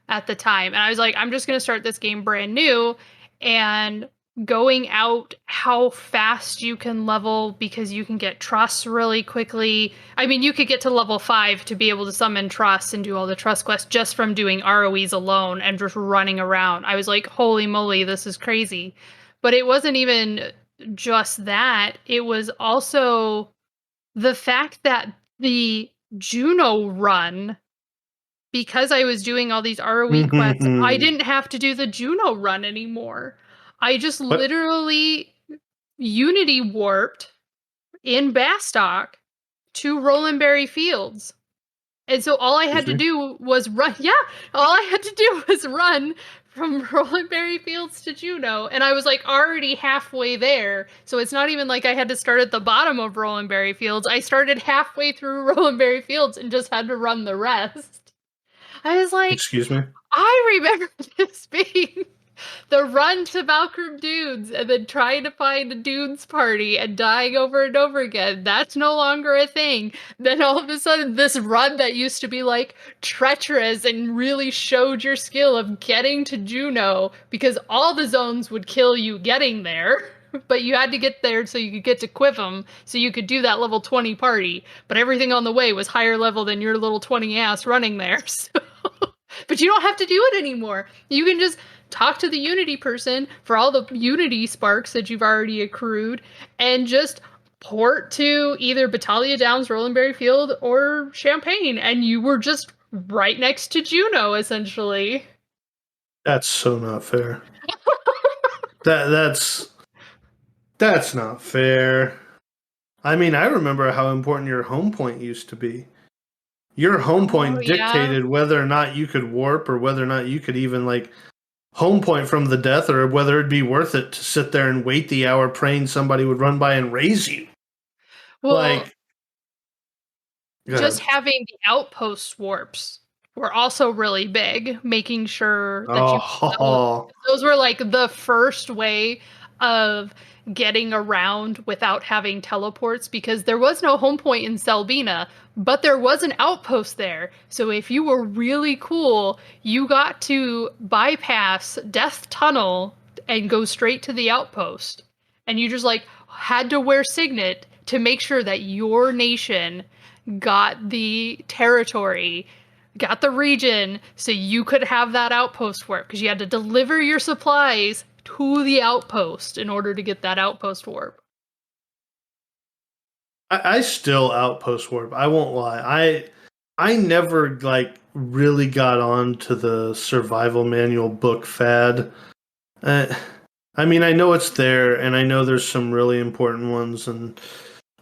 at the time. And I was like, I'm just going to start this game brand new, and going out how fast you can level because you can get trust really quickly. I mean, you could get to level 5 to be able to summon trust and do all the trust quests just from doing ROEs alone and just running around. I was like, holy moly, this is crazy. But it wasn't even just that. It was also the fact that the Juno run, because I was doing all these ROE quests, I didn't have to do the Juno run anymore. I just What? literally Unity warped in Bastock to Rolandberry Fields. And so all I had Excuse to me? do was run. Yeah, all I had to do was run from Rolandberry Fields to Juno, and I was like already halfway there. So it's not even like I had to start at the bottom of Rolandberry Fields. I started halfway through Rolandberry Fields and just had to run the rest. I was like, Excuse me? I remember this being The run to Malcolm Dunes and then trying to find a Dunes party and dying over and over again, that's no longer a thing. Then all of a sudden, this run that used to be like treacherous and really showed your skill of getting to Juno, because all the zones would kill you getting there. But you had to get there so you could get to Quivum, so you could do that level 20 party. But everything on the way was higher level than your little 20 ass running there. So. But you don't have to do it anymore. You can just talk to the Unity person for all the Unity sparks that you've already accrued and just port to either Battaglia Downs, Rolandberry Field, or Champagne, and you were just right next to Juno, essentially. That's so not fair. that's not fair. I mean, I remember how important your home point used to be. Your home point dictated whether or not you could warp or whether or not you could even like home point from the death, or whether it'd be worth it to sit there and wait the hour praying somebody would run by and raise you. Well, like, just having the outpost warps were also really big, making sure that those were like the first way of getting around without having teleports, because there was no home point in Selbina, but there was an outpost there. So if you were really cool, you got to bypass Death Tunnel and go straight to the outpost. And you just like had to wear Signet to make sure that your nation got the territory, got the region, so you could have that outpost warp, because you had to deliver your supplies to the outpost in order to get that outpost warp. I still outpost warp. I won't lie. I never like really got on to the survival manual book fad. I mean, I know it's there, and I know there's some really important ones, and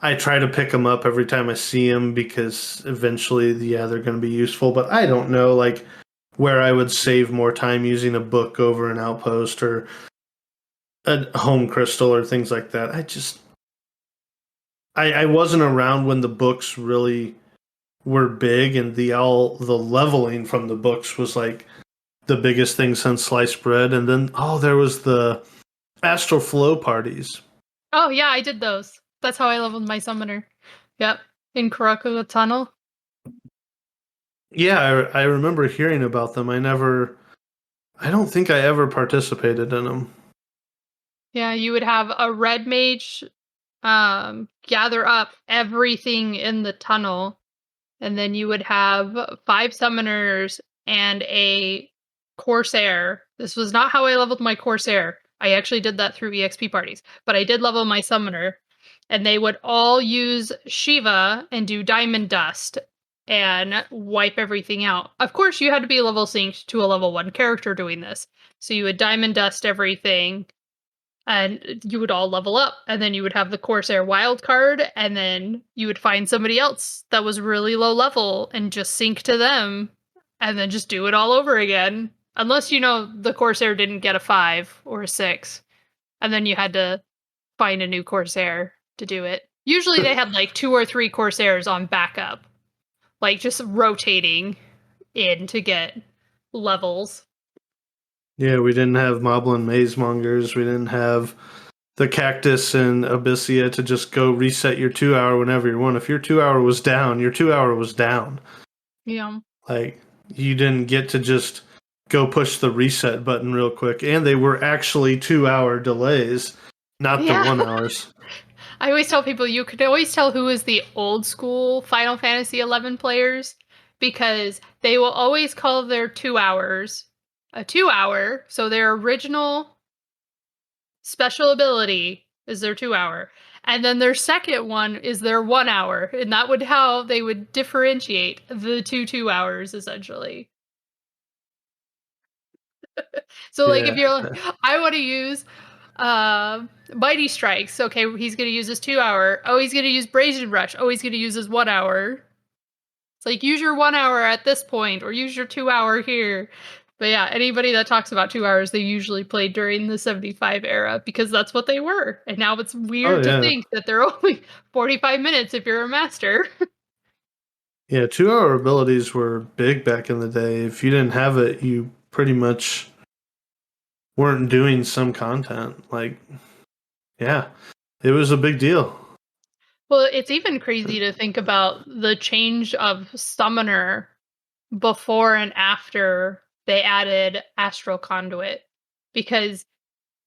I try to pick them up every time I see them because eventually, yeah, they're going to be useful. But I don't know, like, where I would save more time using a book over an outpost or a home crystal or things like that. I wasn't around when the books really were big, and the leveling from the books was like the biggest thing since sliced bread. And then there was the Astral Flow parties. Oh yeah, I did those. That's how I leveled my summoner. Yep, in Karakura Tunnel. Yeah, I remember hearing about them. I don't think I ever participated in them. Yeah, you would have a red mage gather up everything in the tunnel, and then you would have 5 summoners and a Corsair. This was not how I leveled my Corsair. I actually did that through EXP parties, but I did level my summoner, and they would all use Shiva and do Diamond Dust and wipe everything out. Of course, you had to be level synced to a level 1 character doing this. So you would Diamond Dust everything, and you would all level up, and then you would have the Corsair wild card, and then you would find somebody else that was really low level and just sync to them, and then just do it all over again. Unless, the Corsair didn't get a 5 or a 6, and then you had to find a new Corsair to do it. Usually they had like 2 or 3 Corsairs on backup, like just rotating in to get levels. Yeah, we didn't have Moblin Maze Mongers. We didn't have the Cactus and Abyssia to just go reset your 2 hour whenever you want. If your 2 hour was down, your 2 hour was down. Yeah. Like, you didn't get to just go push the reset button real quick. And they were actually 2 hour delays, not the 1 hours. I always tell people you could always tell who is the old school Final Fantasy XI players, because they will always call their 2 hours a 2 hour. So their original special ability is their 2 hour. And then their second one is their 1 hour. And that would how they would differentiate the 2 hours, essentially. So like if you're like, I want to use Mighty Strikes, okay, he's gonna use his 2 hour. Oh, he's gonna use Brazen Rush. Oh, he's gonna use his 1 hour. It's like, use your 1 hour at this point, or use your 2 hour here. But yeah, anybody that talks about 2 hours, they usually played during the 75 era, because that's what they were. And now it's weird to think that they're only 45 minutes if you're a master. Yeah, 2 hour abilities were big back in the day. If you didn't have it, you pretty much weren't doing some content. Like, yeah, it was a big deal. Well, it's even crazy to think about the change of Summoner before and after they added Astral Conduit. Because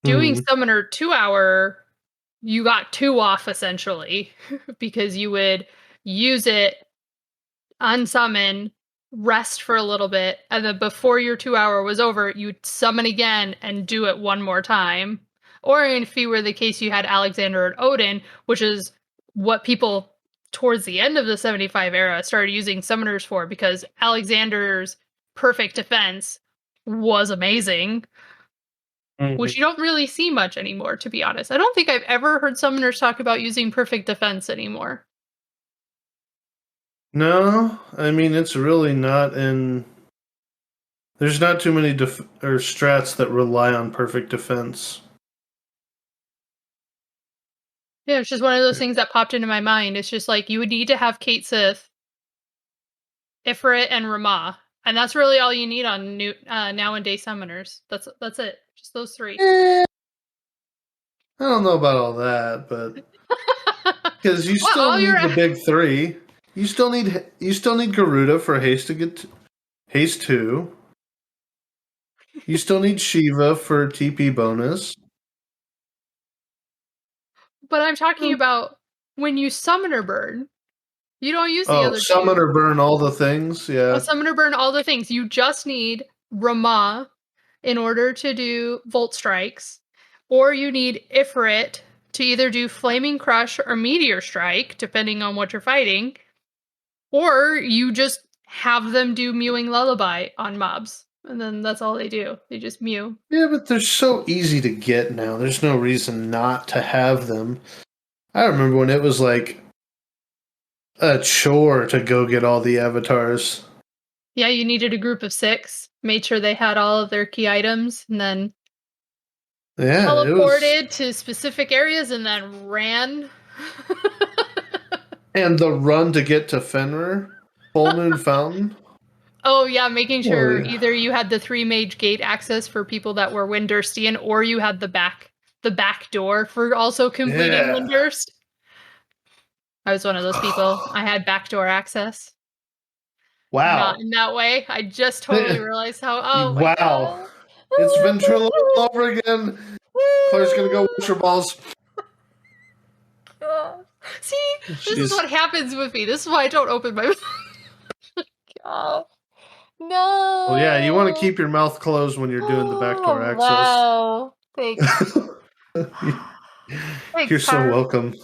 doing Hmm. Summoner 2-hour, you got 2 off essentially. Because you would use it, unsummon, rest for a little bit, and then before your 2-hour was over, you'd summon again and do it one more time. Or if you were the case, you had Alexander and Odin, which is what people towards the end of the 75 era started using summoners for, because Alexander's perfect defense was amazing, which you don't really see much anymore, to be honest. I don't think I've ever heard summoners talk about using perfect defense anymore. No, I mean it's really not in. There's not too many or strats that rely on perfect defense. Yeah, it's just one of those things that popped into my mind. It's just like you would need to have Kate Sith, Ifrit, and Ramah, and that's really all you need on new now and day summoners. That's it. Just those 3. I don't know about all that, but because you Well, still all need your the big 3. You still need Garuda for haste to get haste 2. You still need Shiva for TP bonus. but I'm talking about when you summoner burn, you don't use the Oh, other summon 2. or burn all the things. A Yeah. summoner burn all the things. You just need Ramah in order to do Volt Strikes, or you need Ifrit to either do Flaming Crush or Meteor Strike, depending on what you're fighting, or you just have them do Mewing Lullaby on mobs, and then that's all they do. They just mew. Yeah, but they're so easy to get now. There's no reason not to have them. I remember when it was like a chore to go get all the avatars. Yeah, you needed a group of 6, made sure they had all of their key items, and then Yeah, it was. teleported to specific areas and then ran. And the run to get to Fenrir, Full Moon Fountain. Oh yeah, making Oh sure yeah. either you had the 3 mage gate access for people that were Windurstian, or you had the back door for also completing Yeah. Windurst. I was one of those people. I had backdoor access. Not Wow. in that way. I just totally realized how. Oh my Wow. god. It's Ventrilo all over again. Claire's gonna go wash her balls. See, this is She's what happens with me. This is why I don't open my mouth. Oh, no. well, yeah. You want to keep your mouth closed when you're doing the backdoor Oh, access. wow. Thanks. You're Thanks, so Carm. welcome.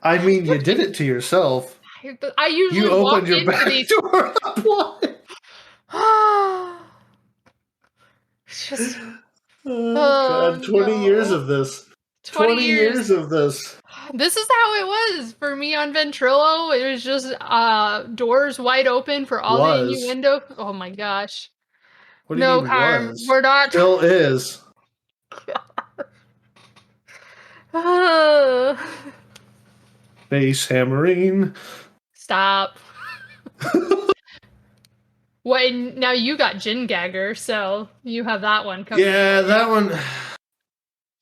I mean, you did it to yourself. I usually You walk opened your into back these. door up wide. It's just Oh oh God! 20 years no. of this. 20 20 years. years of this. This is how it was for me on Ventrilo. It was just doors wide open for all the Was. innuendo. Oh my gosh. What do you No, mean Carm, was? we're not. Still is. Face hammering. Stop. Well, and now you got Jin Gagger, so you have that one coming. Yeah, that one.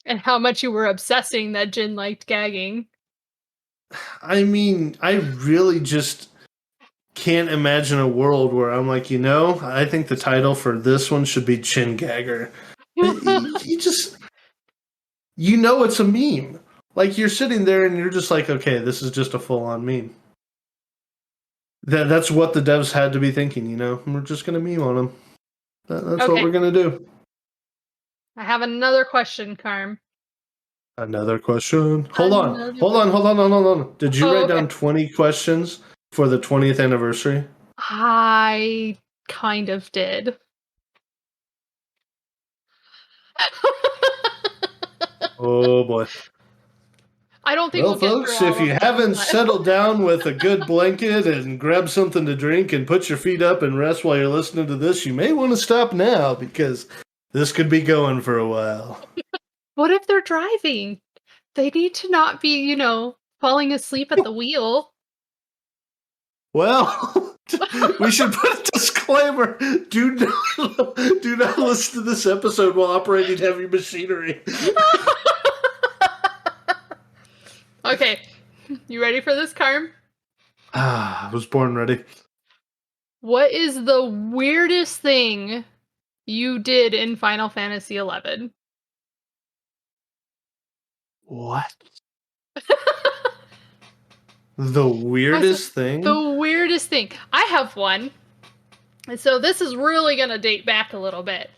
And how much you were obsessing that Jin liked gagging. I mean, I really just can't imagine a world where I'm like, I think the title for this one should be Chin Gagger. You just, it's a meme. Like you're sitting there and you're just like, okay, this is just a full-on meme. That's what the devs had to be thinking. We're just gonna meme on them. That's what we're gonna do. I have another question, Carm. Another question. Hold on. Did you write down 20 questions for the 20th anniversary? I kind of did. Oh boy. I don't think Well, we'll get folks, through all if you of them, haven't but- settled down with a good blanket and grab something to drink and put your feet up and rest while you're listening to this, you may want to stop now because this could be going for a while. What if they're driving? They need to not be, falling asleep at the wheel. Well, we should put a disclaimer. Do not listen to this episode while operating heavy machinery. Okay, you ready for this, Carm? I was born ready. What is the weirdest thing you did in Final Fantasy XI? What? The weirdest thing? The weirdest thing. I have one. And so this is really going to date back a little bit.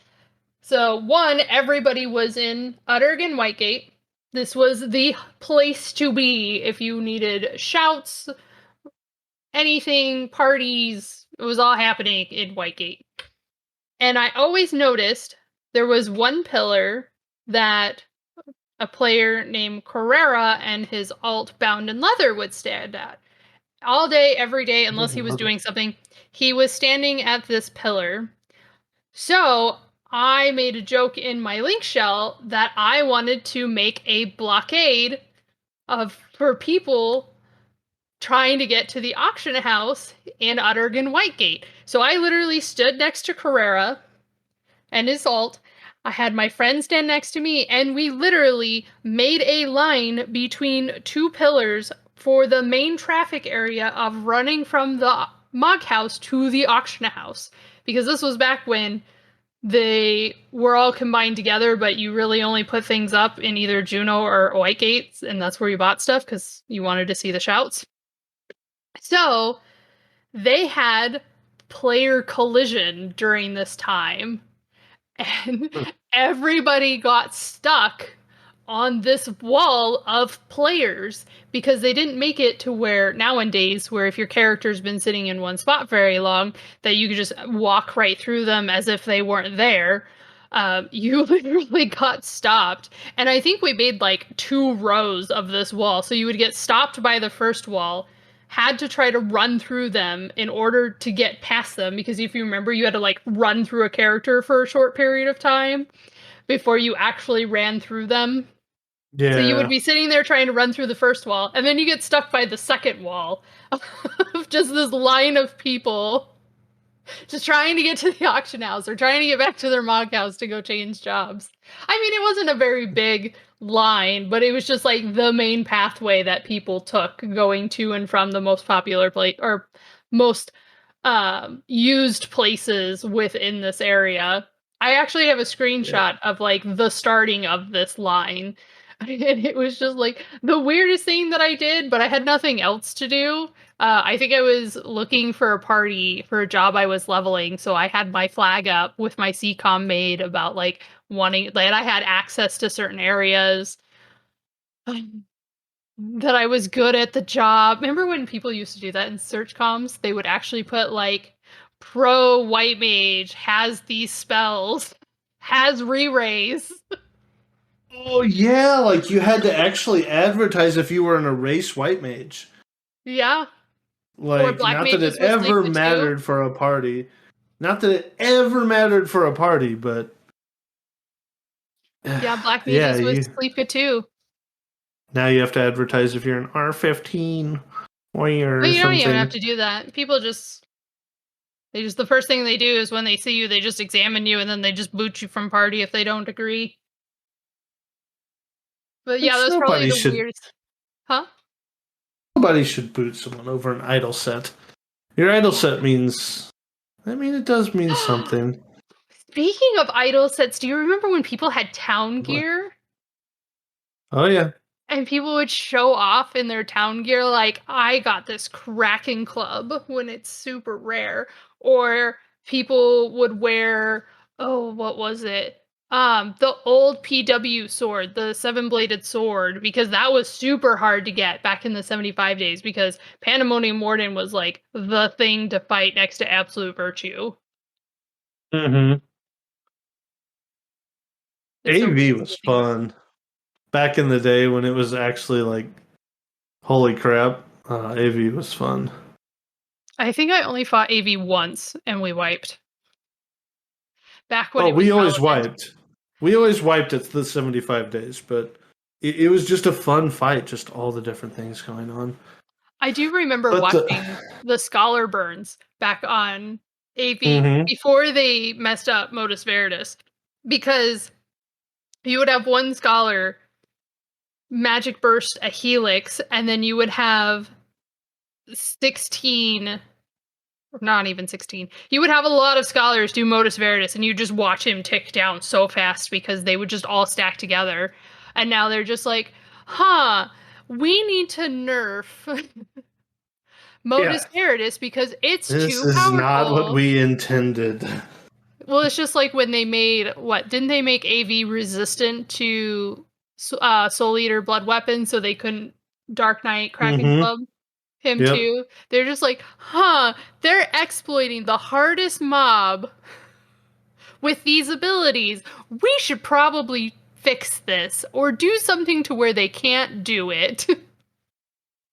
So, one, everybody was in Uttergan Whitegate. This was the place to be if you needed shouts, anything, parties. It was all happening in Whitegate. And I always noticed there was one pillar that a player named Carrera and his alt Bound in Leather would stand at. All day, every day, unless he was doing something, he was standing at this pillar. So I made a joke in my link shell that I wanted to make a blockade for people trying to get to the auction house in Uttergan Whitegate. So I literally stood next to Carrera and his alt. I had my friend stand next to me, and we literally made a line between two pillars for the main traffic area of running from the Mog House to the auction house. Because this was back when they were all combined together, but you really only put things up in either Juno or Whitegate, and that's where you bought stuff because you wanted to see the shouts. So they had player collision during this time, and everybody got stuck on this wall of players because they didn't make it to where nowadays, where if your character's been sitting in one spot very long, that you could just walk right through them as if they weren't there. You literally got stopped. And I think we made like 2 rows of this wall. So you would get stopped by the first wall, had to try to run through them in order to get past them, because if you remember, you had to like run through a character for a short period of time before you actually ran through them. Yeah. So you would be sitting there trying to run through the first wall, and then you get stuck by the second wall of just this line of people just trying to get to the auction house or trying to get back to their Mog House to go change jobs. I mean, it wasn't a very big line, but it was just like the main pathway that people took going to and from the most popular place or most used places within this area. I actually have a screenshot of like the starting of this line. And it was just like the weirdest thing that I did, but I had nothing else to do. I think I was looking for a party for a job I was leveling, so I had my flag up with my CCOM made about like wanting that I had access to certain areas, that I was good at the job. Remember when people used to do that in search comms? They would actually put like pro white mage has these spells, has re-raise. Oh yeah, like you had to actually advertise if you were in a race white mage. Yeah. Like, Black not that mages it with ever Sleep mattered for a party. Not that it ever mattered for a party, but yeah, Black mages with Sleepka too. Now you have to advertise if you're an R15 warrior or But you don't something. even have to do that. People just the first thing they do is when they see you, they just examine you and then they just boot you from party if they don't agree. But yeah, that's probably the weirdest. Huh? Nobody should boot someone over an idol set. Your idol set means, I mean, it does mean something. Speaking of idol sets, do you remember when people had town gear? Oh yeah. And people would show off in their town gear like, I got this Kraken club when it's super rare. Or people would wear, oh, what was it? The old PW sword, the 7-bladed sword, because that was super hard to get back in the 75 days because Pandemonium Warden was like the thing to fight next to Absolute Virtue. Mm-hmm. AV was fun. Back in the day when it was actually like, holy crap, AV was fun. I think I only fought AV once and we wiped. Back when we always wiped. We always wiped at the 75 days, but it was just a fun fight, just all the different things going on. I do remember But watching the Scholar Burns back on AV mhm. before they messed up Modus Veritas, because you would have one scholar magic burst a helix, and then you would have 16, or not even 16. You would have a lot of scholars do Modus Veritas, and you just watch him tick down so fast because they would just all stack together. And now they're just like, huh, we need to nerf Yeah, Modus Veritas because it's this too is not what powerful. we intended. Well, it's just like when they made what? Didn't they make AV resistant to Soul Eater blood weapon, so they couldn't Dark Knight Kraken Mm-hmm. Club him Yep. too? They're just like, huh? They're exploiting the hardest mob with these abilities. We should probably fix this or do something to where they can't do it.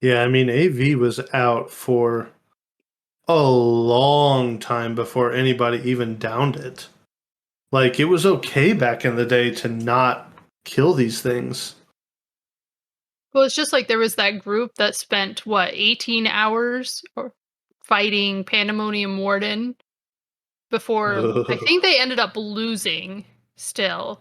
Yeah, I mean, AV was out for a long time before anybody even downed it. Like, it was okay back in the day to not kill these things. Well, it's just like there was that group that spent what 18 hours fighting Pandemonium Warden before I Ugh. think they ended up losing still.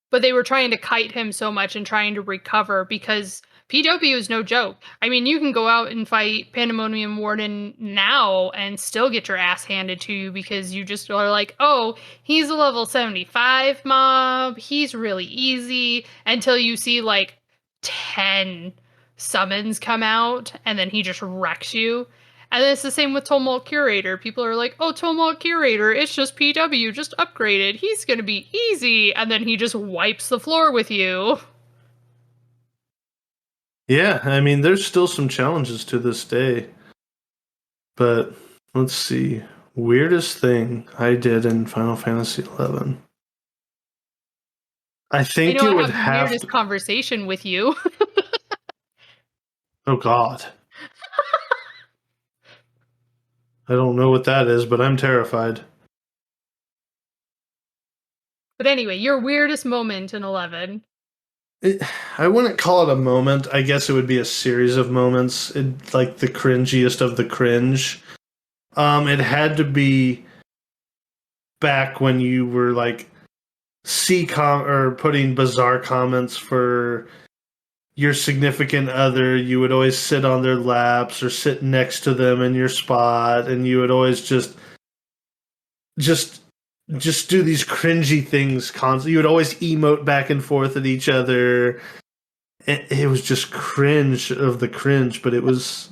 But they were trying to kite him so much and trying to recover because PW is no joke. I mean, you can go out and fight Pandemonium Warden now and still get your ass handed to you because you just are like, oh, he's a level 75 mob. He's really easy until you see like 10 summons come out and then he just wrecks you. And then it's the same with Tumult Curator. People are like, oh, Tumult Curator, it's just PW, just upgraded. He's gonna be easy. And then he just wipes the floor with you. Yeah, I mean, there's still some challenges to this day. But let's see. Weirdest thing I did in Final Fantasy XI. I I think know it I would have the have weirdest to. conversation with you. Oh, God. I don't know what that is, but I'm terrified. But anyway, your weirdest moment in 11. I wouldn't call it a moment. I guess it would be a series of moments. Like the cringiest of the cringe. It had to be back when you were like or putting bizarre comments for your significant other. You would always sit on their laps or sit next to them in your spot, and you would always just just do these cringy things constantly. You would always emote back and forth at each other. It was just cringe of the cringe, but it was,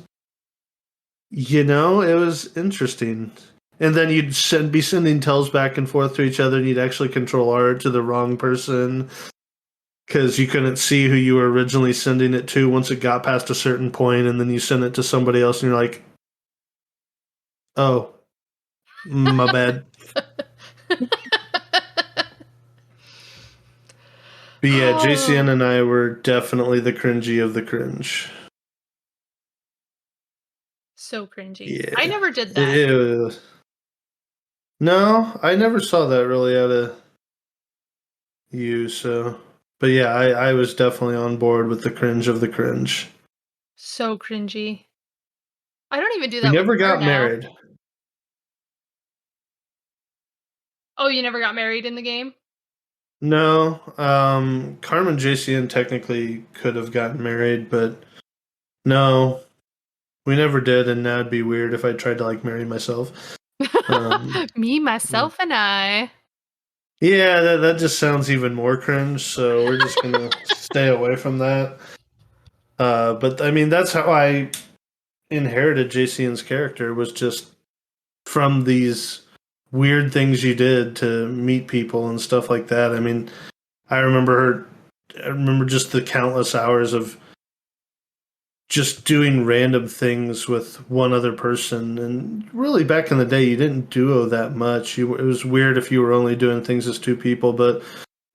it was interesting. And then you'd be sending tells back and forth to each other, and you'd actually control art to the wrong person because you couldn't see who you were originally sending it to once it got past a certain point, and then you send it to somebody else, and you're like, "Oh, my bad." But yeah, JCN Oh, and I were definitely the cringy of the cringe. so cringy. I Yeah. never did that. Ew. No, I never saw that really out of you, so. But yeah, I was definitely on board with the cringe of the cringe. So cringy. I don't even do We that with never her got now. married. Oh, you never got married in the game? No, Carmen JCN technically could have gotten married, but no, we never did, and that'd be weird if I tried to like marry myself. Me, myself, and I. Yeah, that just sounds even more cringe, so we're just gonna stay away from that. But I mean, that's how I inherited JCN's character, was just from these weird things you did to meet people and stuff like that. I mean, I remember just the countless hours of just doing random things with one other person. And really, back in the day, you didn't duo that much. It was weird if you were only doing things as two people, but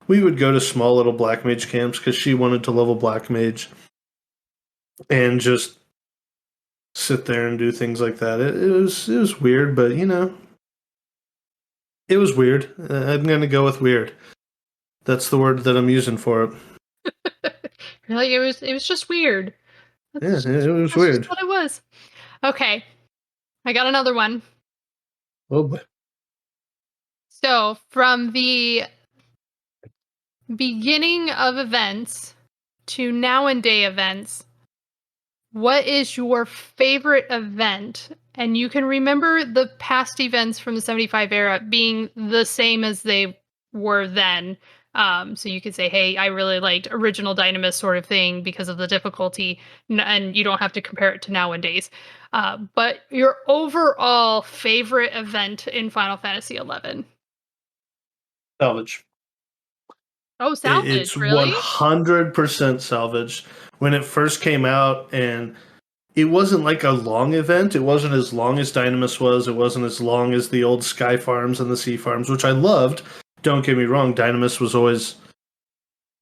we would go to small little black mage camps because she wanted to level black mage and just sit there and do things like that. It was weird, but it was weird. I'm gonna go with weird. That's the word that I'm using for it. Like it was just weird. Yeah, it was That's just weird. what it was. Okay, I got another one. Oh boy. So, from the beginning of events to now and day events, what is your favorite event? And you can remember the past events from the 75 era being the same as they were then. So you could say, hey, I really liked original Dynamis sort of thing because of the difficulty, and you don't have to compare it to nowadays. But your overall favorite event in Final Fantasy 11? Salvage. Oh, It's salvage, really? 100% salvage. When it first came out, and it wasn't like a long event. It wasn't as long as Dynamis was. It wasn't as long as the old Sky Farms and the Sea Farms, which I loved. Don't get me wrong. Dynamis was always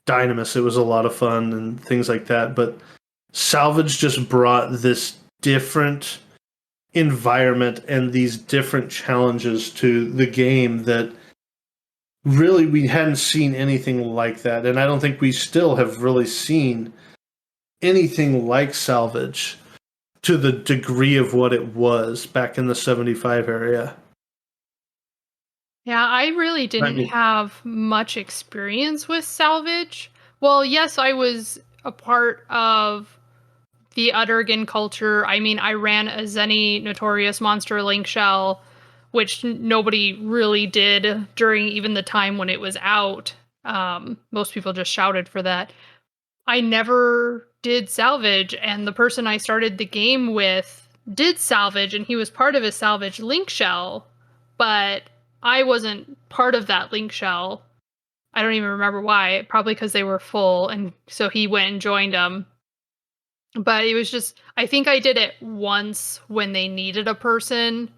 Dynamis. It was a lot of fun and things like that. But Salvage just brought this different environment and these different challenges to the game that really we hadn't seen anything like that. And I don't think we still have really seen anything like Salvage to the degree of what it was back in the 75 area. Yeah, I really I didn't mean, have much experience with salvage. Well, yes, I was a part of the Uttergan culture. I mean, I ran a Zenny Notorious Monster Link Shell, which nobody really did during even the time when it was out. Most people just shouted for that. I never did salvage, and the person I started the game with did salvage, and he was part of a salvage link shell, but I wasn't part of that link shell. I don't even remember why. Probably because they were full, and so he went and joined them. But it was just, I think I did it once when they needed a person,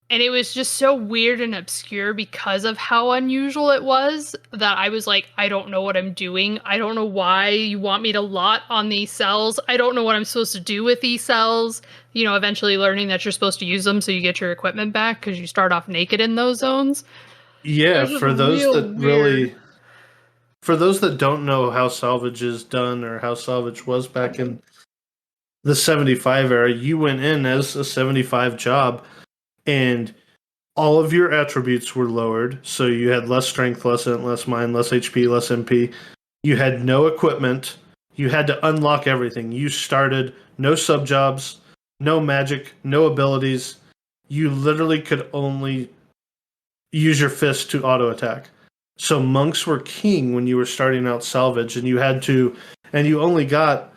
and it was just so weird and obscure because of how unusual it was that I was like, I don't know what I'm doing. I don't know why you want me to lot on these cells. I don't know what I'm supposed to do with these cells. You know, eventually learning that you're supposed to use them so you get your equipment back because you start off naked in those zones. It yeah, was just real weird. for those that don't know how salvage is done or how salvage was back in the 75 era, you went in as a 75 job and all of your attributes were lowered. So you had less strength, less int, less mind, less HP, less MP. You had no equipment. You had to unlock everything. You started no sub jobs, no magic, no abilities. You literally could only use your fist to auto attack. So monks were king when you were starting out salvage, and you only got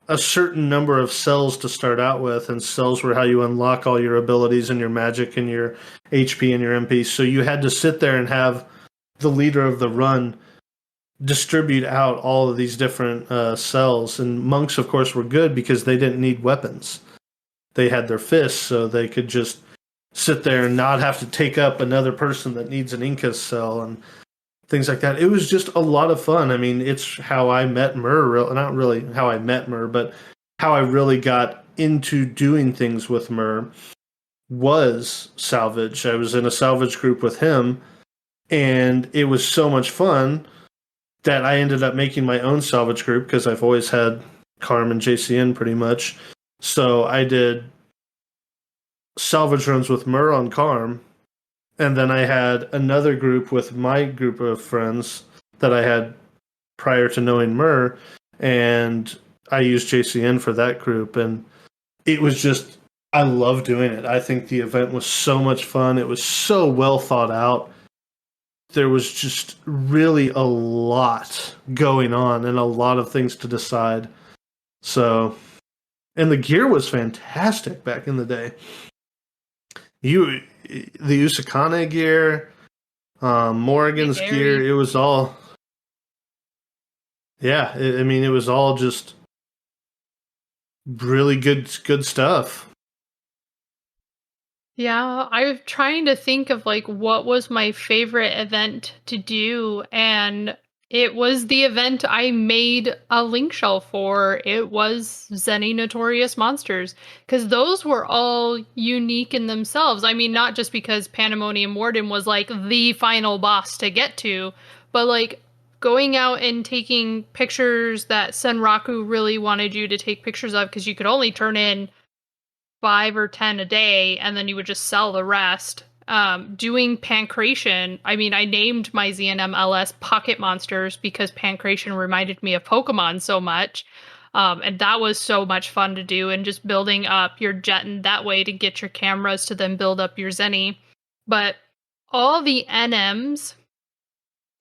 a certain number of cells to start out with, and cells were how you unlock all your abilities and your magic and your HP and your MP. So you had to sit there and have the leader of the run distribute out all of these different cells. And monks, of course, were good because they didn't need weapons. They had their fists, so they could just sit there and not have to take up another person that needs an Inca cell and things like that. It was just a lot of fun. I mean, it's how I met Mur. Not really how I met Mur, but how I really got into doing things with Mur was salvage. I was in a salvage group with him, and it was so much fun that I ended up making my own salvage group because I've always had Carm and JCN pretty much. So I did salvage runs with Mur on Carm, and then I had another group with my group of friends that I had prior to knowing Mur, and I used JCN for that group, and it was just I love doing it. I think the event was so much fun. It was so well thought out. There was just really a lot going on and a lot of things to decide. So, and the gear was fantastic back in the day. The Usakane gear, Morrigan's gear, it was all, yeah. I mean, it was all just really good stuff. Yeah, I was trying to think of like what was my favorite event to do, and it was the event I made a link shell for. It was Zenny Notorious Monsters, because those were all unique in themselves. I mean, not just because Pandemonium Warden was like the final boss to get to, but like going out and taking pictures that Senraku really wanted you to take pictures of, because you could only turn in 5 or 10 a day, and then you would just sell the rest. Doing Pancration, I mean, I named my ZNM LS Pocket Monsters because Pancration reminded me of Pokemon so much. And that was so much fun to do, and just building up your Jeton that way to get your cameras to then build up your Zenny. But all the NMs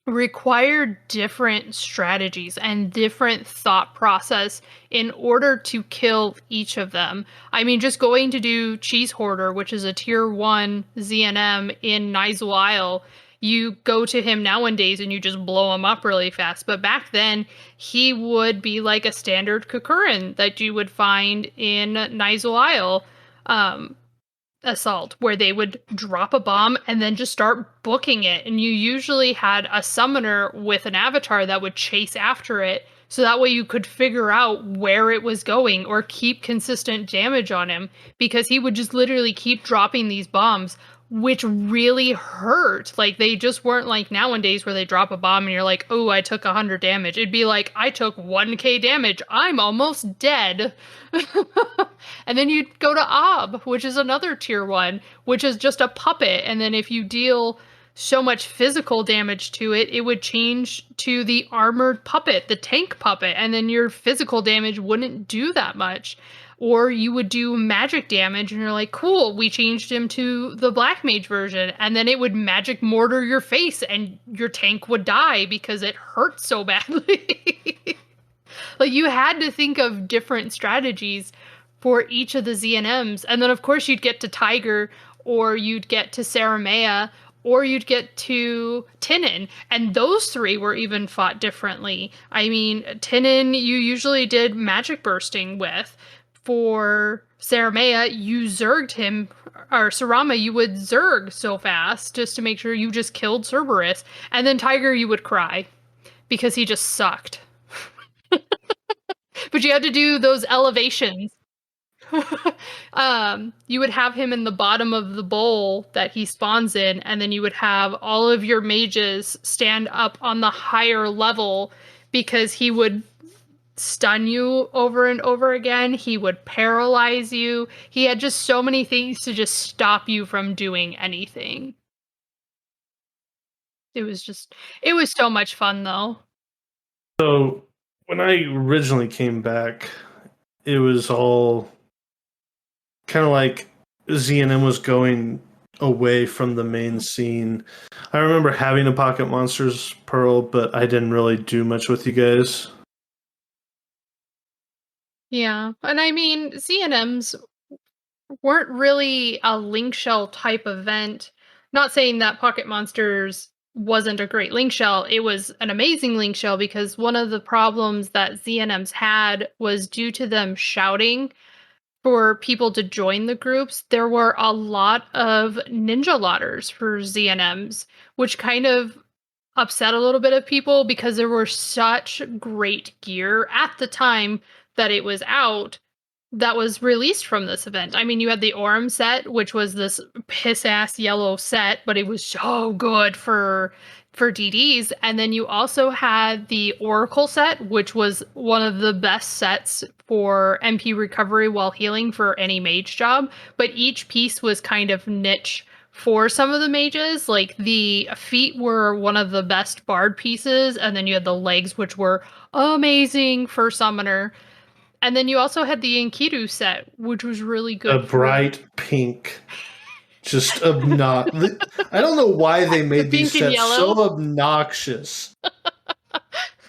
require different strategies and different thought process in order to kill each of them. I mean, just going to do Cheese Hoarder, which is a tier 1 ZNM in Nizal Isle, you go to him nowadays and you just blow him up really fast. But back then, he would be like a standard Kakurin that you would find in Nizal Isle. Assault, where they would drop a bomb and then just start booking it, and you usually had a summoner with an avatar that would chase after it, so that way you could figure out where it was going or keep consistent damage on him, because he would just literally keep dropping these bombs, which really hurt. Like, they just weren't like nowadays where they drop a bomb and you're like, oh, I took 100 damage. It'd be like, I took 1k damage, I'm almost dead. And then you'd go to Ob, which is another tier 1, which is just a puppet. And then if you deal so much physical damage to it, it would change to the armored puppet, the tank puppet. And then your physical damage wouldn't do that much. Or you would do magic damage and you're like, cool, we changed him to the Black Mage version. And then it would magic mortar your face and your tank would die because it hurt so badly. Like, you had to think of different strategies for each of the ZNMs. And then, of course, you'd get to Tiger, or you'd get to Saramea, or you'd get to Tinin. And those 3 were even fought differently. I mean, Tinin, you usually did magic bursting with. For Saramea, you zerged him, or Sarama, you would zerg so fast just to make sure you just killed Cerberus. And then Tiger, you would cry because he just sucked. But you had to do those elevations. You would have him in the bottom of the bowl that he spawns in, and then you would have all of your mages stand up on the higher level because he would stun you over and over again. He would paralyze you. He had just so many things to just stop you from doing anything. It was so much fun, though. So when I originally came back, it was all kind of like ZNM was going away from the main scene. I remember having a Pocket Monsters Pearl, but I didn't really do much with you guys. Yeah, and I mean, ZNMs weren't really a link shell type event. Not saying that Pocket Monsters wasn't a great link shell. It was an amazing link shell, because one of the problems that ZNMs had was due to them shouting for people to join the groups. There were a lot of ninja lotters for ZNMs, which kind of upset a little bit of people, because there were such great gear at the time that it was out that was released from this event. I mean, you had the Orem set, which was this piss-ass yellow set, but it was so good for DDs. And then you also had the Oracle set, which was one of the best sets for MP recovery while healing for any mage job. But each piece was kind of niche for some of the mages. Like, the feet were one of the best bard pieces, and then you had the legs, which were amazing for summoner. And then you also had the Enkidu set, which was really good. A bright pink. Just obnoxious. I don't know why they made these sets so obnoxious.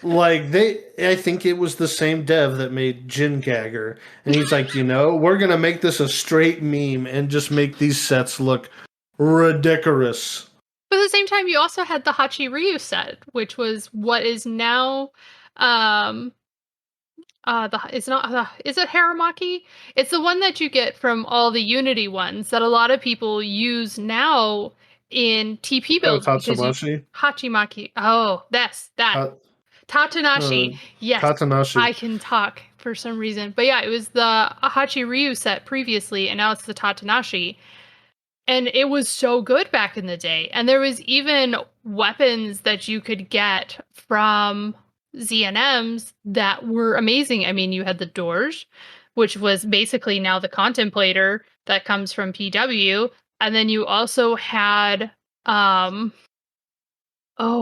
Like, I think it was the same dev that made Jin Gagger. And he's like, we're going to make this a straight meme and just make these sets look ridiculous. But at the same time, you also had the Hachi Ryu set, which was what is now, is it Haramaki? It's the one that you get from all the Unity ones that a lot of people use now in TP builds. Hachimaki. Oh, that's that. Tatanashi. Yes. Tatanashi. I can talk for some reason. But yeah, it was the Hachi Ryu set previously, and now it's the Tatanashi. And it was so good back in the day. And there was even weapons that you could get from ZNMs that were amazing. I mean, you had the Dorge, which was basically now the Contemplator that comes from PW. And then you also had oh,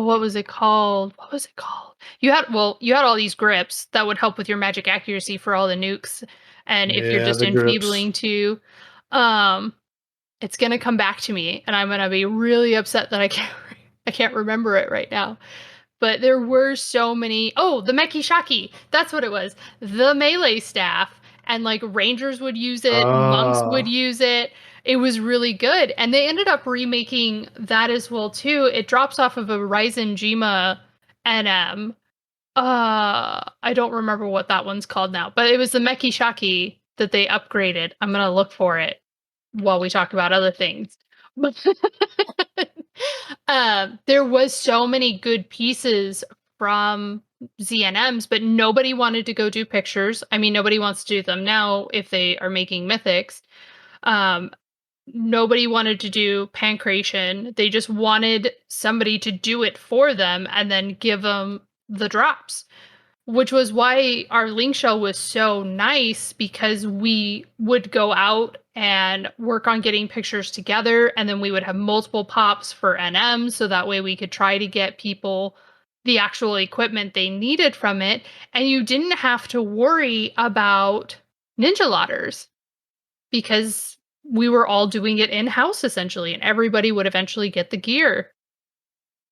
what was it called? What was it called? You had all these grips that would help with your magic accuracy for all the nukes. And if you're Yeah, just the grips. enfeebling too, um, it's gonna come back to me, and I'm gonna be really upset that I can't remember it right now. But there were so many. Oh, the Meki Shaki. That's what it was. The melee staff, and like rangers would use it, monks would Ah, use it. It was really good, and they ended up remaking that as well too. It drops off of a Ryzen Jima NM. I don't remember what that one's called now, but it was the Meki Shaki that they upgraded. I'm gonna look for it while we talk about other things. But there was so many good pieces from ZNMs, but nobody wanted to go do pictures. I mean, nobody wants to do them now if they are making mythics. Um, Nobody wanted to do pancration. They just wanted somebody to do it for them and then give them the drops, which was why our link shell was so nice, because we would go out and work on getting pictures together, and then we would have multiple pops for NM, so that way we could try to get people the actual equipment they needed from it, and you didn't have to worry about ninja lotters because we were all doing it in-house essentially, and everybody would eventually get the gear.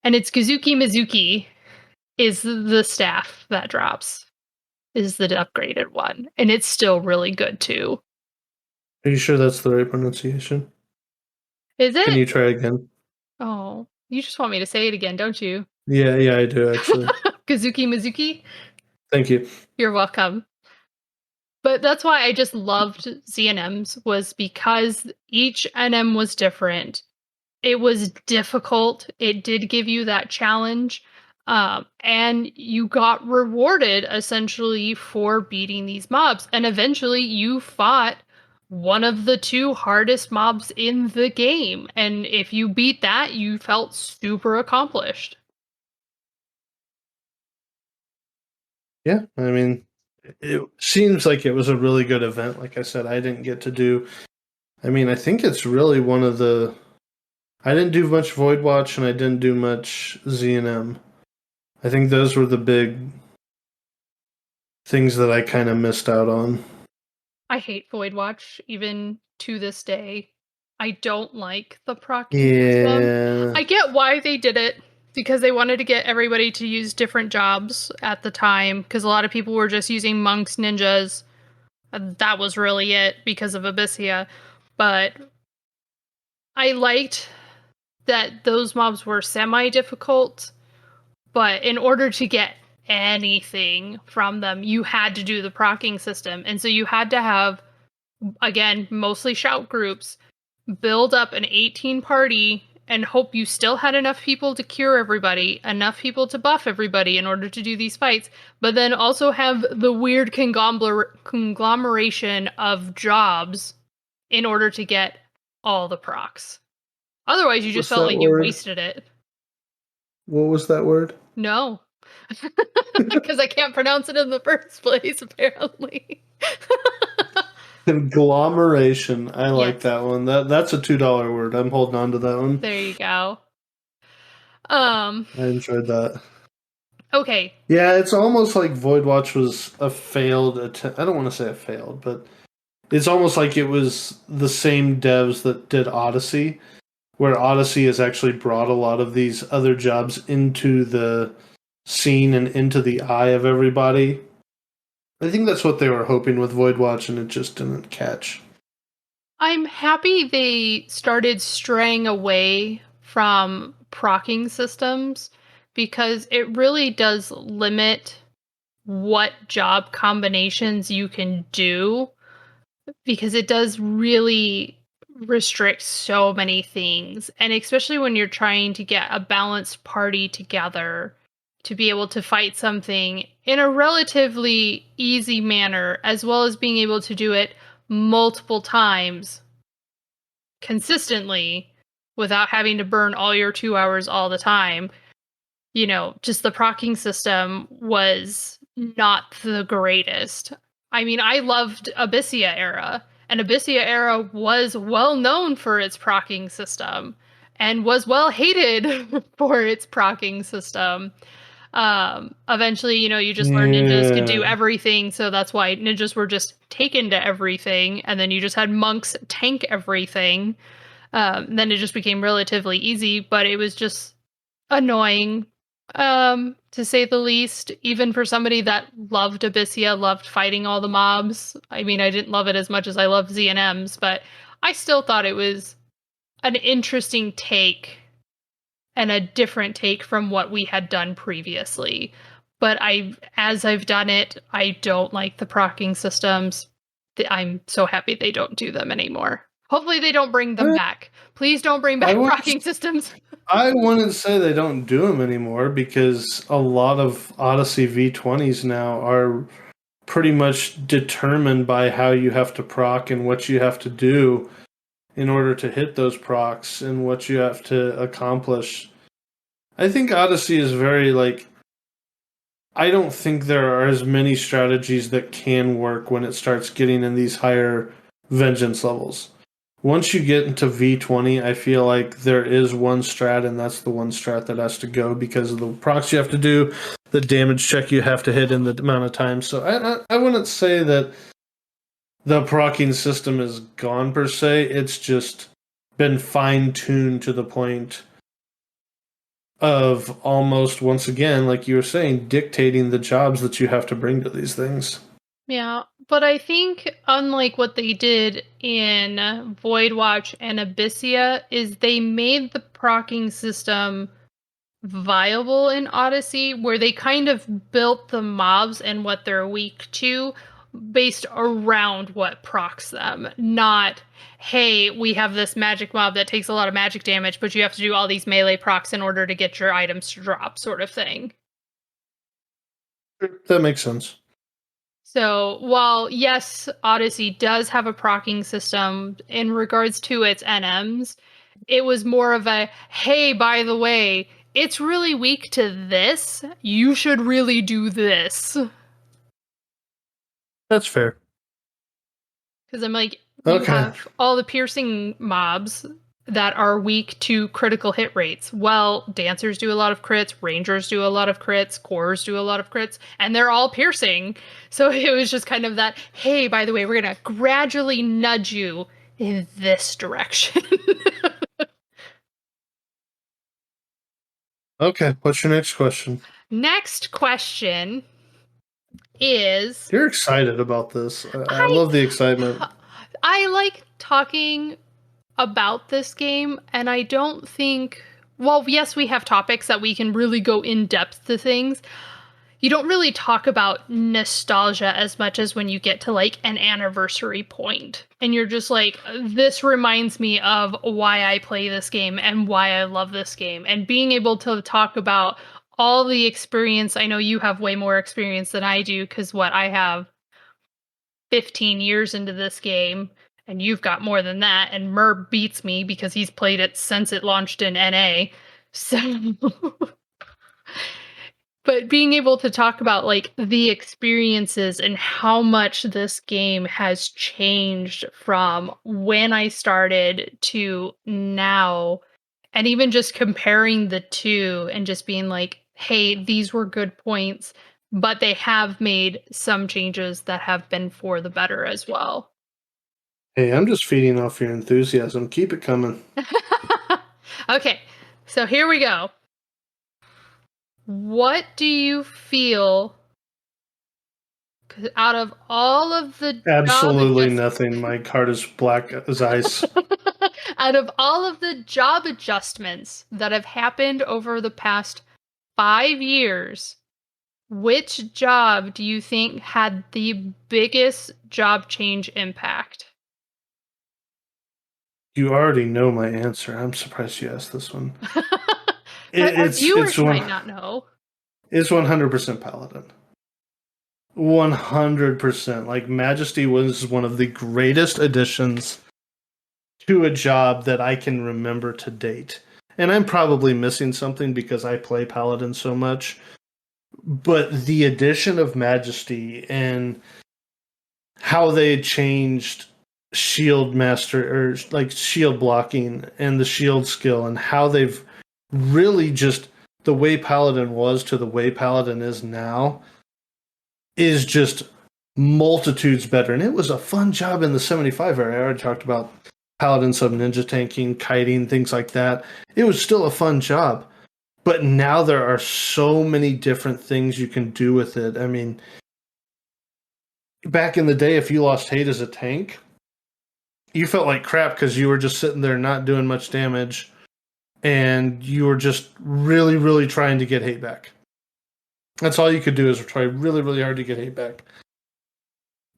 And it's Kazuki Mizuki is the staff that drops, is the upgraded one, and it's still really good too. are you sure that's the right pronunciation? Is Can it? you try again? Oh, you just want me to say it again, don't you? Yeah, yeah, I do actually. Kazuki Mizuki, Thank you. you're welcome. But that's why I just loved ZNMs, was because each NM was different. It was difficult. It did give you that challenge. And you got rewarded essentially for beating these mobs. And eventually you fought one of the two hardest mobs in the game. And if you beat that, you felt super accomplished. Yeah, I mean, it seems like it was a really good event. Like I said, I didn't get to do. I mean, I think it's really one of the. I didn't do much Void Watch, and I didn't do much ZNM. I think those were the big things that I kind of missed out on. I hate Void Watch, even to this day. I don't like the proccing system. Yeah, I get why they did it, because they wanted to get everybody to use different jobs at the time, because a lot of people were just using monks, ninjas. And that was really it because of Abyssia. But I liked that those mobs were semi difficult, but in order to get anything from them, you had to do the proccing system. And so you had to have, again, mostly shout groups, build up an 18 party and hope you still had enough people to cure everybody, enough people to buff everybody in order to do these fights, but then also have the weird conglomeration of jobs in order to get all the procs. Otherwise, you just what's felt that like you word? wasted it. What was that word? No. Because I can't pronounce it in the first place, apparently. Conglomeration. I like Yes, that one. That's a $2 word. I'm holding on to that one. there you go. Um, I enjoyed that. okay. Yeah, it's almost like Void Watch was a failed attempt. I don't want to say it failed, but it's almost like it was the same devs that did Odyssey, where Odyssey has actually brought a lot of these other jobs into the scene and into the eye of everybody. I think that's what they were hoping with Void Watch, and it just didn't catch. I'm happy they started straying away from procking systems, because it really does limit what job combinations you can do, because it does really restrict so many things. And especially when you're trying to get a balanced party together to be able to fight something in a relatively easy manner, as well as being able to do it multiple times, consistently without having to burn all your 2 hours all the time, just the procking system was not the greatest. I mean, I loved Abyssea era, and Abyssea era was well known for its procking system and was well hated for its procking system. Eventually, you just learned ninjas could do Yeah. everything, so that's why ninjas were just taken to everything, and then you just had monks tank everything. Then it just became relatively easy, but it was just annoying, to say the least, even for somebody that loved Abyssea, loved fighting all the mobs. I mean, I didn't love it as much as I loved ZNMs, but I still thought it was an interesting take and a different take from what we had done previously. But as I've done it, I don't like the procking systems. I'm so happy they don't do them anymore. Hopefully they don't bring them back. Please don't bring back procking systems. I wouldn't say they don't do them anymore because a lot of Odyssey V20s now are pretty much determined by how you have to proc and what you have to do in order to hit those procs and what you have to accomplish. I think Odyssey is very I don't think there are as many strategies that can work when it starts getting in these higher vengeance levels. Once you get into V20, I feel like there is one strat, and that's the one strat that has to go because of the procs you have to do, the damage check you have to hit in the amount of time. So I wouldn't say that the procking system is gone per se. It's just been fine-tuned to the point of almost, once again, like you were saying, dictating the jobs that you have to bring to these things. Yeah, but I think unlike what they did in Voidwatch and Abyssea, is they made the procking system viable in Odyssey, where they kind of built the mobs and what they're weak to based around what procs them, not, hey, we have this magic mob that takes a lot of magic damage, but you have to do all these melee procs in order to get your items to drop, sort of thing. That makes sense. So while yes, Odyssey does have a procking system in regards to its NMs, it was more of a, hey, by the way, it's really weak to this. You should really do this. That's fair. Because I'm like, you have all the piercing mobs that are weak to critical hit rates. Well, dancers do a lot of crits, rangers do a lot of crits, cores do a lot of crits, and they're all piercing. So it was just kind of that, hey, by the way, we're going to gradually nudge you in this direction. Okay, what's your next question? Next question is... You're excited about this. I love the excitement. I like talking about this game, and I don't think... Well, yes, we have topics that we can really go in depth to things. You don't really talk about nostalgia as much as when you get to like an anniversary point and you're just like, this reminds me of why I play this game and why I love this game. And being able to talk about all the experience. I know you have way more experience than I do, because I have 15 years into this game and you've got more than that, and Merb beats me because he's played it since it launched in NA. So but being able to talk about like the experiences and how much this game has changed from when I started to now, and even just comparing the two and just being like, hey, these were good points, but they have made some changes that have been for the better as well. Hey, I'm just feeding off your enthusiasm. Keep it coming. Okay, so here we go. What do you feel, out of all of the Absolutely nothing. My card is black as ice. out of all of the job adjustments that have happened over the past 5 years, which job do you think had the biggest job change impact? You already know my answer. I'm surprised you asked this one. Viewers might not know. It's 100% Paladin. 100%. Like, Majesty was one of the greatest additions to a job that I can remember to date. And I'm probably missing something because I play Paladin so much. But the addition of Majesty and how they changed shield master or like shield blocking and the shield skill and how they've really just the way Paladin was to the way Paladin is now is just multitudes better. And it was a fun job in the 75 era. I already talked about Paladin sub ninja tanking, kiting, things like that. It was still a fun job. But now there are so many different things you can do with it. I mean, back in the day, if you lost hate as a tank, you felt like crap because you were just sitting there not doing much damage and you were just really, really trying to get hate back. That's all you could do is try really, really hard to get hate back.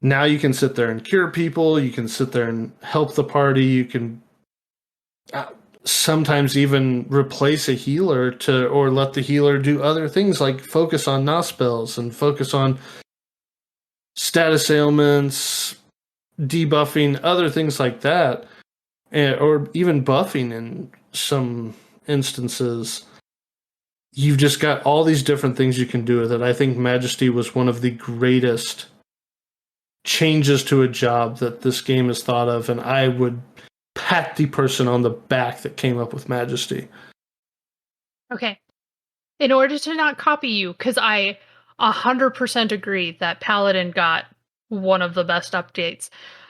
Now you can sit there and cure people. You can sit there and help the party. You can sometimes even replace a healer or let the healer do other things like focus on NOS spells and focus on status ailments, debuffing, other things like that, or even buffing in some instances. You've just got all these different things you can do with it. I think Majesty was one of the greatest changes to a job that this game has thought of, and I would pat the person on the back that came up with Majesty. Okay. In order to not copy you, because I 100% agree that Paladin got one of the best updates.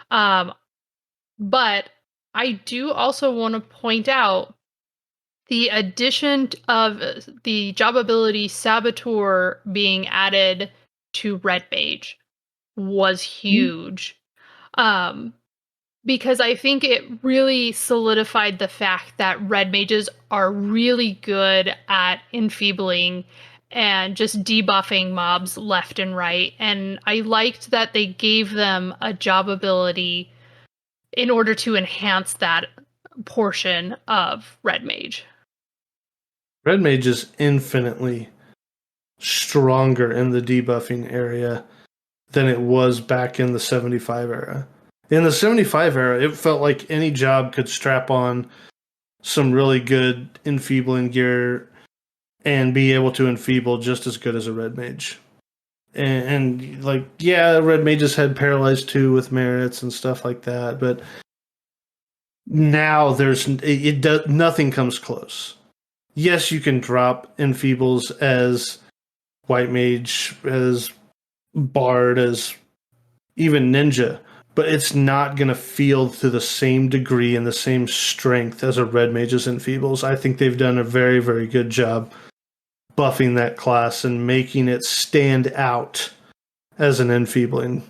But I do also want to point out the addition of the job ability Saboteur being added to Red Mage was huge. Because I think it really solidified the fact that Red Mages are really good at enfeebling and just debuffing mobs left and right. And I liked that they gave them a job ability in order to enhance that portion of Red Mage. Red Mage is infinitely stronger in the debuffing area than it was back in the 75 era. In the 75 era, it felt like any job could strap on some really good enfeebling gear and be able to enfeeble just as good as a Red Mage. And like, yeah, Red Mages had Paralyzed too with merits and stuff like that, but now nothing comes close. Yes, you can drop enfeebles as White Mage, as Bard, as even Ninja, but it's not going to feel to the same degree and the same strength as a Red Mage's enfeebles. I think they've done a very, very good job buffing that class and making it stand out as an enfeebling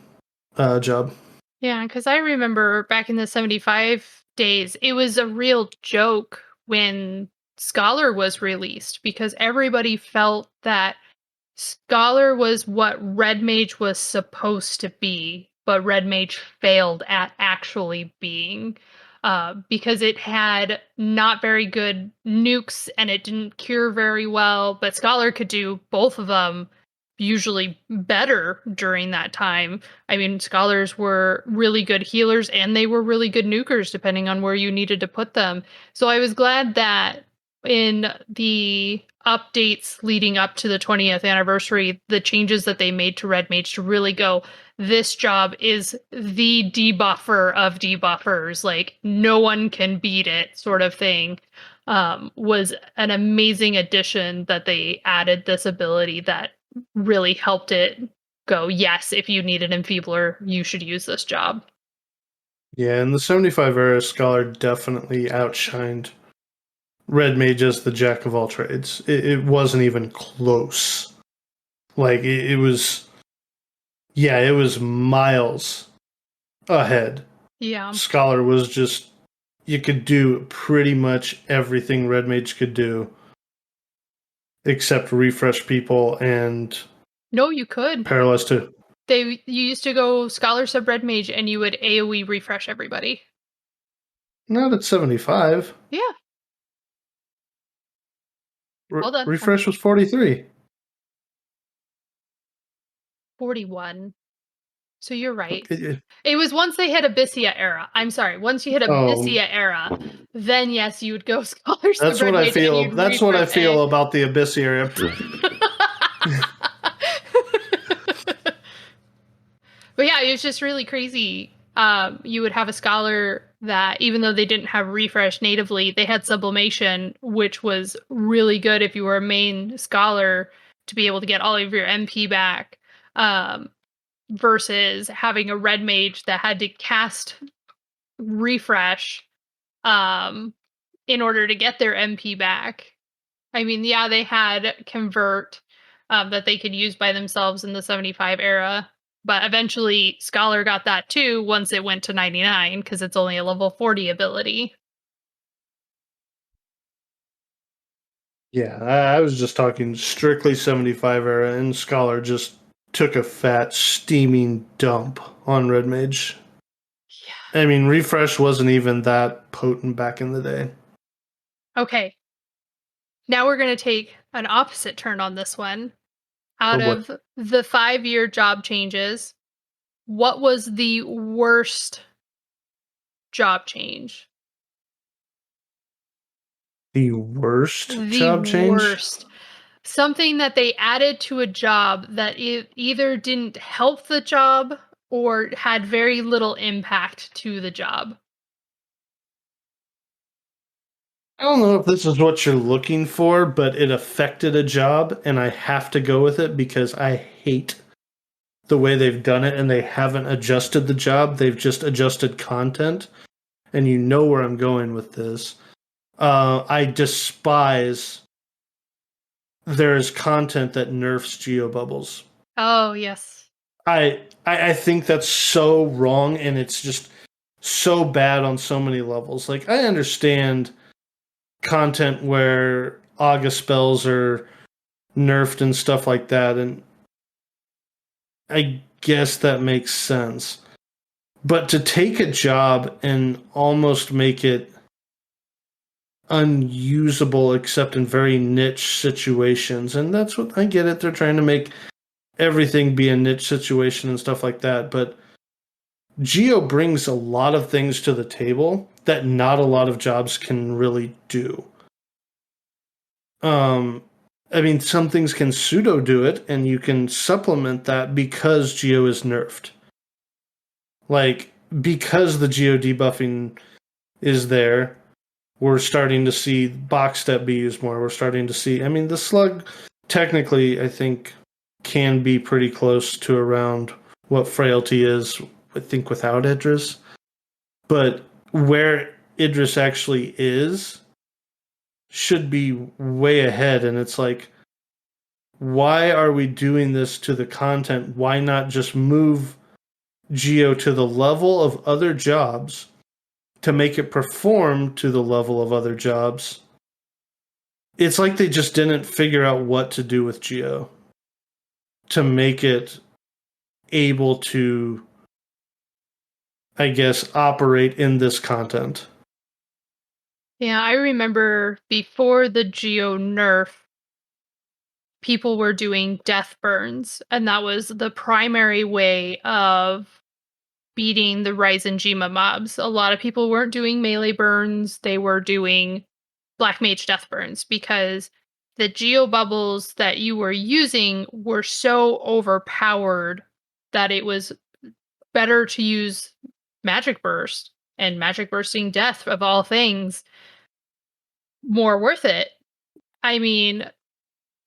job. Yeah, because I remember back in the 75 days, it was a real joke when Scholar was released because everybody felt that Scholar was what Red Mage was supposed to be, but Red Mage failed at actually being. Because it had not very good nukes and it didn't cure very well, but Scholar could do both of them usually better during that time. I mean, Scholars were really good healers and they were really good nukers depending on where you needed to put them. So I was glad that in the updates leading up to the 20th anniversary, the changes that they made to Red Mage to really go, this job is the debuffer of debuffers, like no one can beat it sort of thing, was an amazing addition that they added this ability that really helped it go, yes, if you need an enfeebler, you should use this job. Yeah, in the 75 era, Scholar definitely outshined Red Mage as the jack of all trades. It wasn't even close. Like, it was... Yeah, it was miles ahead. Yeah. Scholar was just... You could do pretty much everything Red Mage could do. Except refresh people and... No, you could. Paralyze too. You used to go Scholar sub Red Mage and you would AoE refresh everybody. Not at 75. Yeah. Hold on. Refresh was 43. 41. So you're right. It- It was once they hit Abyssea era. I'm sorry. Once you hit oh, Abyssea era, then yes, you would go Scholars of that's what Red I Mage and feel. you'd That's what I refresh A. feel about the Abyss area. But yeah, it was just really crazy. You would have a scholar that, even though they didn't have refresh natively, they had sublimation, which was really good if you were a main scholar to be able to get all of your MP back. Versus having a red mage that had to cast refresh in order to get their MP back. I mean, yeah, they had convert that they could use by themselves in the 75 era, but eventually Scholar got that too once it went to 99 because it's only a level 40 ability. Yeah, I was just talking strictly 75 era, and Scholar just took a fat, steaming dump on Red Mage. Yeah. I mean, refresh wasn't even that potent back in the day. Okay. Now we're going to take an opposite turn on this one. Oh Out boy. of the 5-year job changes, what was the worst job change? The worst The job change? worst. Something that they added to a job that either didn't help the job or had very little impact to the job. I don't know if this is what you're looking for, but it affected a job, and I have to go with it because I hate the way they've done it, and they haven't adjusted the job. They've just adjusted content, and you know where I'm going with this. I despise there's content that nerfs geobubbles. Oh, yes. I think that's so wrong, and it's just so bad on so many levels. Like, I understand content where August spells are nerfed and stuff like that, and I guess that makes sense. But to take a job and almost make it unusable except in very niche situations, and that's what I get it. They're trying to make everything be a niche situation and stuff like that, but Geo brings a lot of things to the table that not a lot of jobs can really do. Um, I mean, some things can pseudo do it, and you can supplement that because Geo is nerfed. Like, because the Geo debuffing is there, we're starting to see box step be used more. We're starting to see, I mean, the slug technically, I think, can be pretty close to around what frailty is, I think, without Idris. But where Idris actually is should be way ahead. And it's like, why are we doing this to the content? Why not just move Geo to the level of other jobs to make it perform to the level of other jobs? It's like they just didn't figure out what to do with Geo to make it able to, I guess, operate in this content. Yeah, I remember before the Geo nerf, people were doing death burns, and that was the primary way of beating the Ryzen Jima mobs. A lot of people weren't doing melee burns, they were doing Black Mage death burns because the geo bubbles that you were using were so overpowered that it was better to use Magic Burst and Magic Bursting Death of all things more worth it. I mean,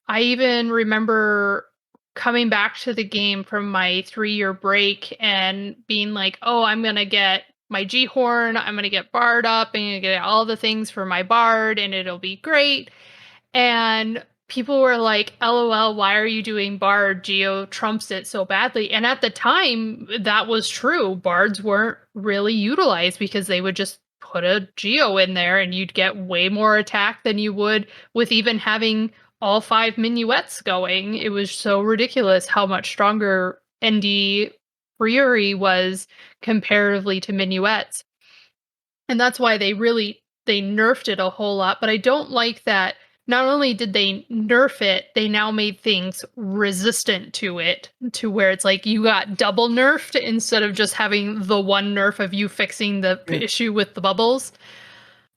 I even remember coming back to the game from my 3-year break and being like, oh, I'm going to get my G Horn, I'm going to get Bard up, and I'm going to get all the things for my Bard, and it'll be great. And people were like, LOL, why are you doing Bard? Geo trumps it so badly. And at the time, that was true. Bards weren't really utilized because they would just put a Geo in there and you'd get way more attack than you would with even having all 5 minuets going. It was so ridiculous how much stronger ND Friori was comparatively to minuets. And that's why they nerfed it a whole lot. But I don't like that not only did they nerf it, they now made things resistant to it, to where it's like you got double nerfed instead of just having the one nerf of you fixing the Yeah. issue with the bubbles.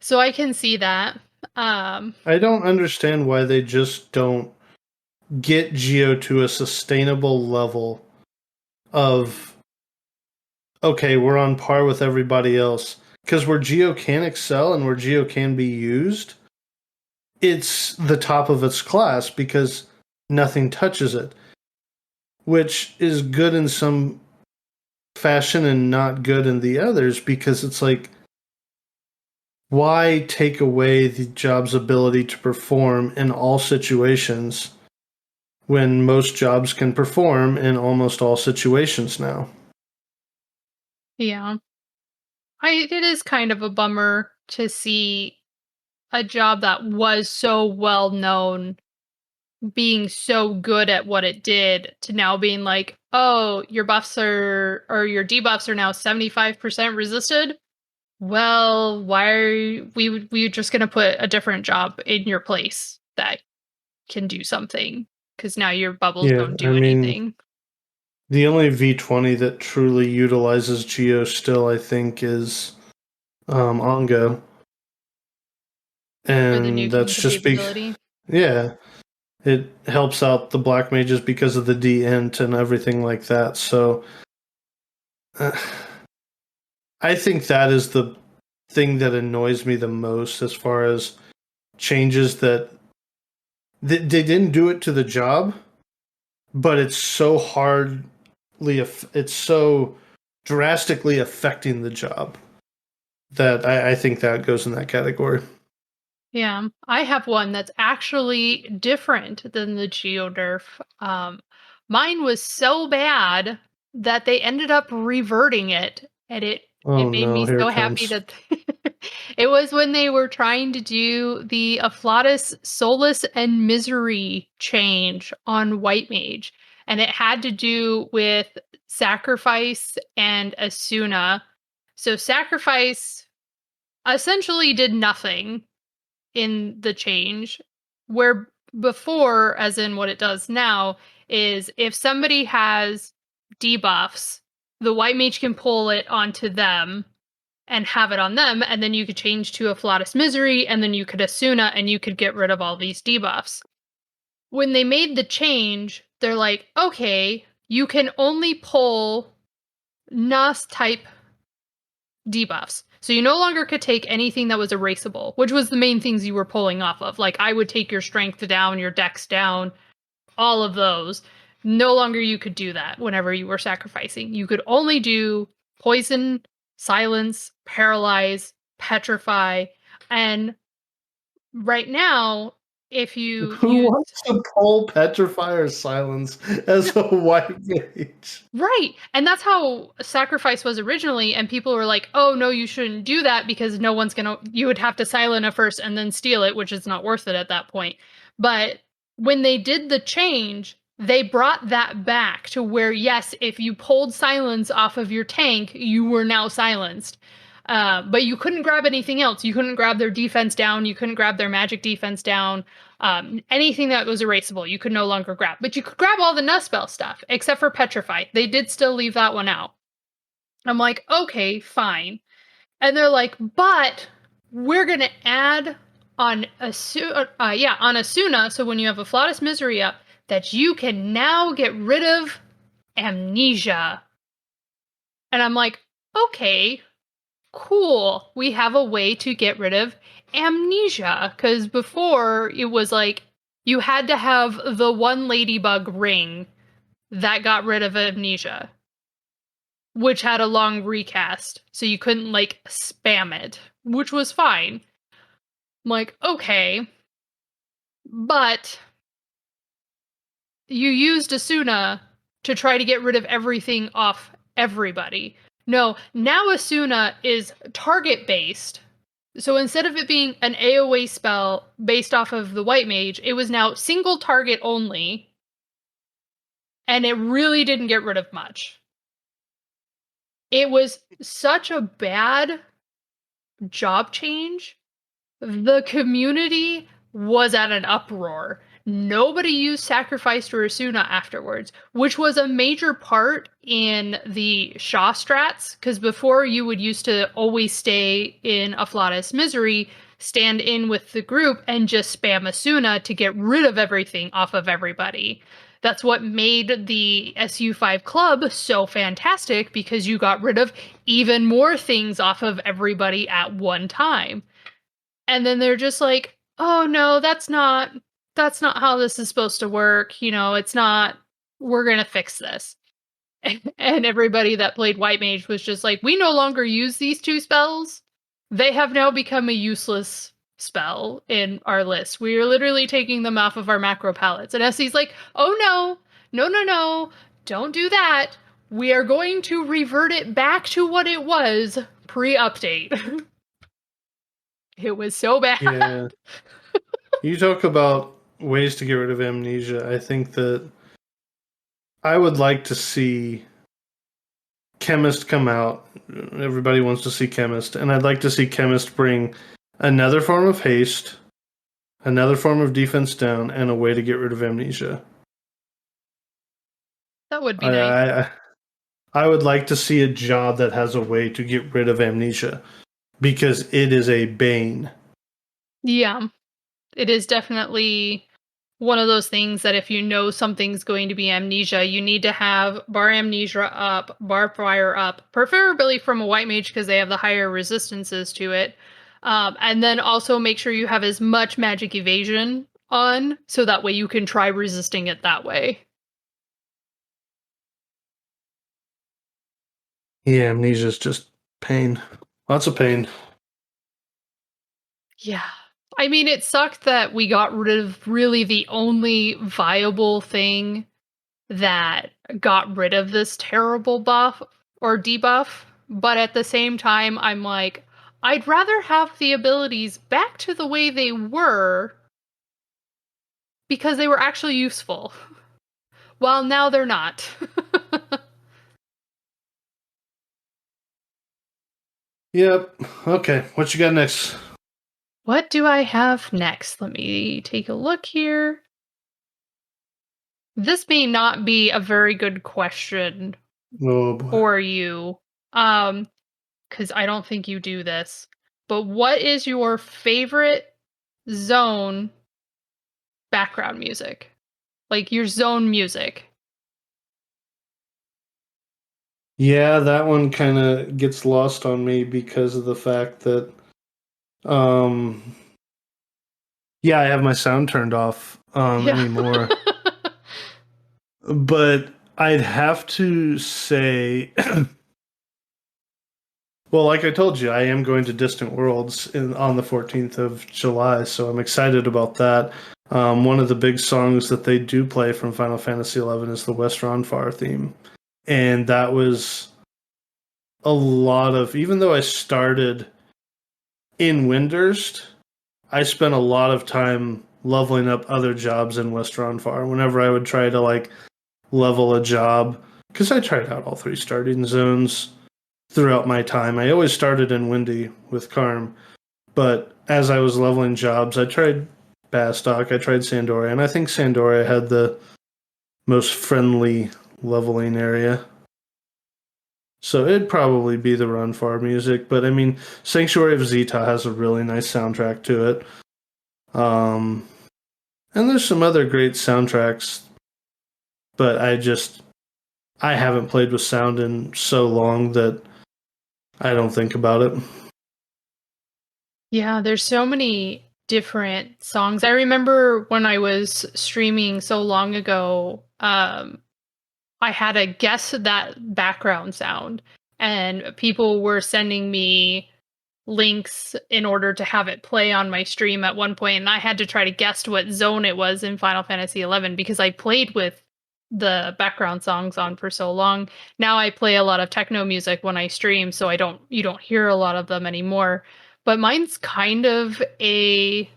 So I can see that. I don't understand why they just don't get Geo to a sustainable level of, okay, we're on par with everybody else. Because where Geo can excel and where Geo can be used, it's the top of its class because nothing touches it, which is good in some fashion and not good in the others, because it's like, why take away the job's ability to perform in all situations when most jobs can perform in almost all situations now? Yeah. It is kind of a bummer to see a job that was so well known being so good at what it did to now being like, oh, your buffs are or your debuffs are now 75% resisted. Well, why are we just gonna put a different job in your place that can do something? Because now your bubbles Yeah, don't I do mean, anything. the only V20 that truly utilizes Geo still, I think, is Ongo. For the And nuking that's just big. capability. Yeah, it helps out the black mages because of the D-int and everything like that. So uh, I think that is the thing that annoys me the most as far as changes that they didn't do it to the job, but it's so it's so drastically affecting the job that I think that goes in that category. Yeah, I have one that's actually different than the Geoderf. Mine was so bad that they ended up reverting it, and it Oh made no, me here so it happy comes. that it was when they were trying to do the Afflatus Solus and Misery change on White Mage, and it had to do with Sacrifice and Asuna. So Sacrifice essentially did nothing in the change, where before, as in what it does now, is if somebody has debuffs, the white mage can pull it onto them and have it on them, and then you could change to Afflatus Misery, and then you could Asuna, and you could get rid of all these debuffs. When they made the change, they're like, okay, you can only pull NAS type debuffs. So you no longer could take anything that was erasable, which was the main things you were pulling off of. Like I would take your strength down, your dex down, all of those. No longer you could do that whenever you were sacrificing. You could only do poison, silence, paralyze, petrify, and right now, if you Who use wants to pull Petrify or Silence as a white mage? right. And that's how sacrifice was originally. And people were like, oh, no, you shouldn't do that because no one's going to, you would have to silent it first and then steal it, which is not worth it at that point. But when they did the change, they brought that back to where, yes, if you pulled silence off of your tank, you were now silenced. But you couldn't grab anything else. You couldn't grab their defense down. You couldn't grab their magic defense down. Anything that was erasable, you could no longer grab. But you could grab all the Nuspell stuff, except for Petrify. They did still leave that one out. I'm like, okay, fine. And they're like, but we're gonna add on on Asuna, so when you have Afflatus Misery up, that you can now get rid of amnesia. And I'm like, okay, cool. We have a way to get rid of amnesia. Because before it was like you had to have the one ladybug ring that got rid of amnesia, which had a long recast. So you couldn't like spam it, which was fine. I'm like, okay. But you used Asuna to try to get rid of everything off everybody. No, now Asuna is target based. So instead of it being an AoE spell based off of the white mage, it was now single target only. And it really didn't get rid of much. It was such a bad job change. The community was at an uproar. Nobody used Sacrifice to Rasuna afterwards, which was a major part in the Shaw strats, because before you would used to always stay in Afflatus Misery, stand in with the group, and just spam Asuna to get rid of everything off of everybody. That's what made the SU5 club so fantastic, because you got rid of even more things off of everybody at one time. And then they're just like, oh no, that's not how this is supposed to work. You know, it's not, we're going to fix this. And everybody that played White Mage was just like, we no longer use these two spells. They have now become a useless spell in our list. We are literally taking them off of our macro palettes. And Essie's like, oh no, don't do that. We are going to revert it back to what it was pre-update. It was so bad. Yeah. You talk about ways to get rid of amnesia. I think that I would like to see Chemist come out. Everybody wants to see Chemist, and I'd like to see Chemist bring another form of haste, another form of defense down, and a way to get rid of amnesia. That would be nice. I would like to see a job that has a way to get rid of amnesia, because it is a bane. Yeah. It is definitely one of those things that if you know something's going to be amnesia, you need to have bar amnesia up, bar fire up, preferably from a white mage because they have the higher resistances to it. And then also make sure you have as much magic evasion on, so that way you can try resisting it that way. Yeah, amnesia is just pain. Lots of pain. Yeah. I mean, it sucked that we got rid of really the only viable thing that got rid of this terrible buff or debuff. But at the same time, I'm like, I'd rather have the abilities back to the way they were, because they were actually useful. Well, now they're not. Yep. Okay. What you got next? What do I have next? Let me take a look here. This may not be a very good question Oh boy. for you, because I don't think you do this. But what is your favorite zone background music? Like your zone music? Yeah, that one kind of gets lost on me because of the fact that, um, yeah, I have my sound turned off anymore. But I'd have to say, well, like I told you, I am going to Distant Worlds on the 14th of July, so I'm excited about that. One of the big songs that they do play from Final Fantasy XI is the West Ronfar theme. And that was a lot of, even though I started in Windurst, I spent a lot of time leveling up other jobs in West Ronfar. Whenever I would try to like level a job, because I tried out all three starting zones throughout my time. I always started in Windy with Karm, but as I was leveling jobs, I tried Bastok, I tried Sandoria, and I think Sandoria had the most friendly leveling area. So it'd probably be the Ronfar music, but I mean, Sanctuary of Zeta has a really nice soundtrack to it. And there's some other great soundtracks, but I haven't played with sound in so long that I don't think about it. Yeah, there's so many different songs. I remember when I was streaming so long ago, I had to guess that background sound, and people were sending me links in order to have it play on my stream at one point, and I had to try to guess what zone it was in Final Fantasy XI because I played with the background songs on for so long. Now I play a lot of techno music when I stream, so you don't hear a lot of them anymore. But mine's kind of a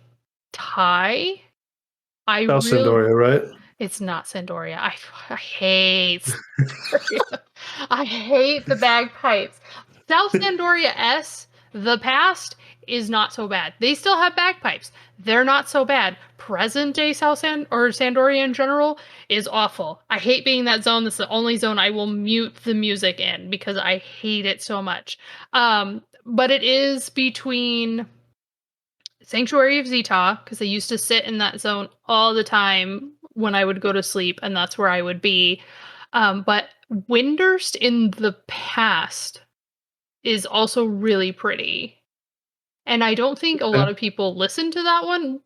tie. Sandoria, right? It's not Sandoria. I hate Sandoria. I hate the bagpipes. South Sandoria S, the past, is not so bad. They still have bagpipes. They're not so bad. Present day Sandoria in general is awful. I hate being that zone. That's the only zone I will mute the music in because I hate it so much. But it is between Sanctuary of Zeta, because I used to sit in that zone all the time when I would go to sleep, and that's where I would be. But Windurst in the past is also really pretty. And I don't think a lot of people listen to that one.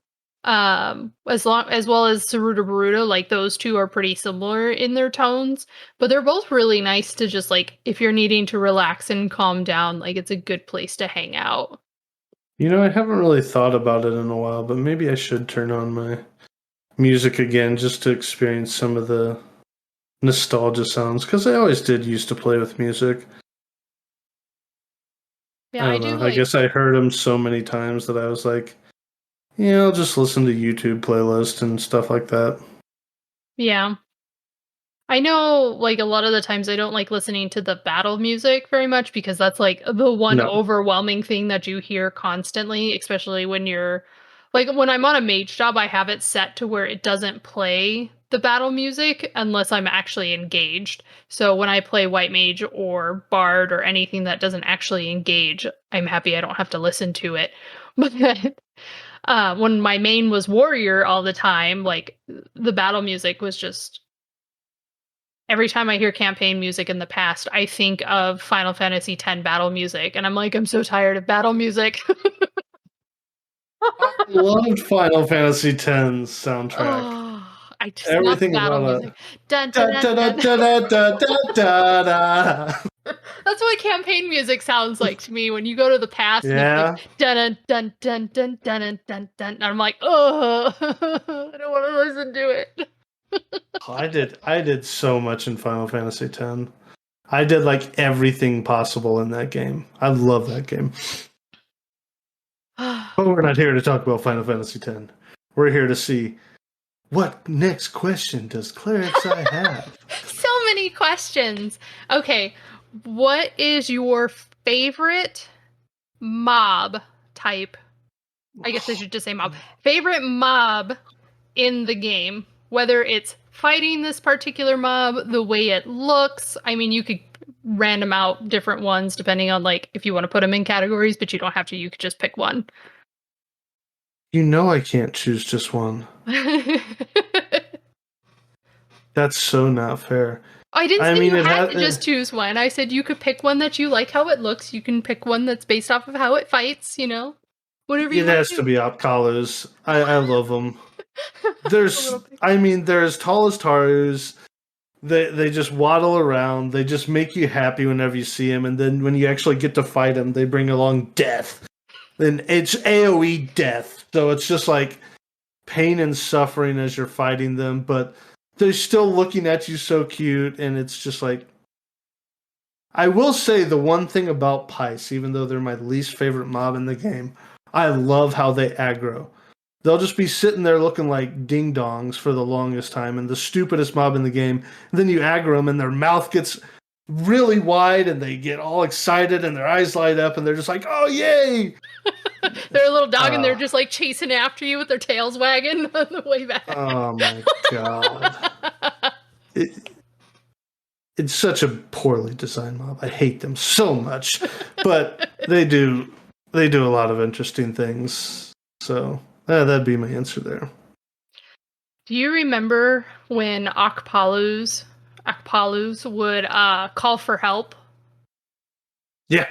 As well as Saruta Baruta, like those two are pretty similar in their tones, but they're both really nice to just like if you're needing to relax and calm down, like it's a good place to hang out. You know, I haven't really thought about it in a while, but maybe I should turn on my music again just to experience some of the nostalgia sounds, because I always did used to play with music. Yeah, I do. I guess I heard them so many times that I was like, yeah, I'll just listen to YouTube playlist and stuff like that. Yeah. I know, like, a lot of the times I don't like listening to the battle music very much because that's, like, the one overwhelming thing that you hear constantly, especially when you're like, when I'm on a mage job, I have it set to where it doesn't play the battle music unless I'm actually engaged. So when I play white mage or bard or anything that doesn't actually engage, I'm happy I don't have to listen to it. But when my main was warrior all the time, like, the battle music was just every time I hear campaign music in the past, I think of Final Fantasy X battle music, and I'm like, I'm so tired of battle music. I loved Final Fantasy X's soundtrack. Oh, I just Everything love battle about music. Dun, dun, dun, dun. That's what campaign music sounds like to me when you go to the past. Yeah. And it's like, dun dun dun dun dun dun dun dun. And I'm like, oh, I don't want to listen to it. I did so much in Final Fantasy X. I did like everything possible in that game. I love that game. But we're not here to talk about Final Fantasy X. We're here to see what next question does Clericsai have? So many questions. Okay, what is your favorite mob type? I guess I should just say mob. Favorite mob in the game, whether it's fighting this particular mob, the way it looks. I mean, you could random out different ones depending on like if you want to put them in categories, but you don't have to. You could just pick one. You know I can't choose just one. That's so not fair. I didn't say you had to just choose one. I said you could pick one that you like how it looks. You can pick one that's based off of how it fights, you know? Whatever you It has to be Opkalos. I love them. There's they're as tall as Tarus. They just waddle around. They just make you happy whenever you see them. And then when you actually get to fight them, they bring along death. Then it's AoE death. So it's just like pain and suffering as you're fighting them. But they're still looking at you so cute. And it's just like... I will say the one thing about Pice, even though they're my least favorite mob in the game, I love how they aggro. They'll just be sitting there looking like ding-dongs for the longest time and the stupidest mob in the game. And then you aggro them and their mouth gets really wide and they get all excited and their eyes light up and they're just like, oh, yay! They're a little dog and they're just like chasing after you with their tails wagging on the way back. Oh my god. It's such a poorly designed mob. I hate them so much. But they do a lot of interesting things. So... that'd be my answer there. Do you remember when Akpalus would call for help? Yeah.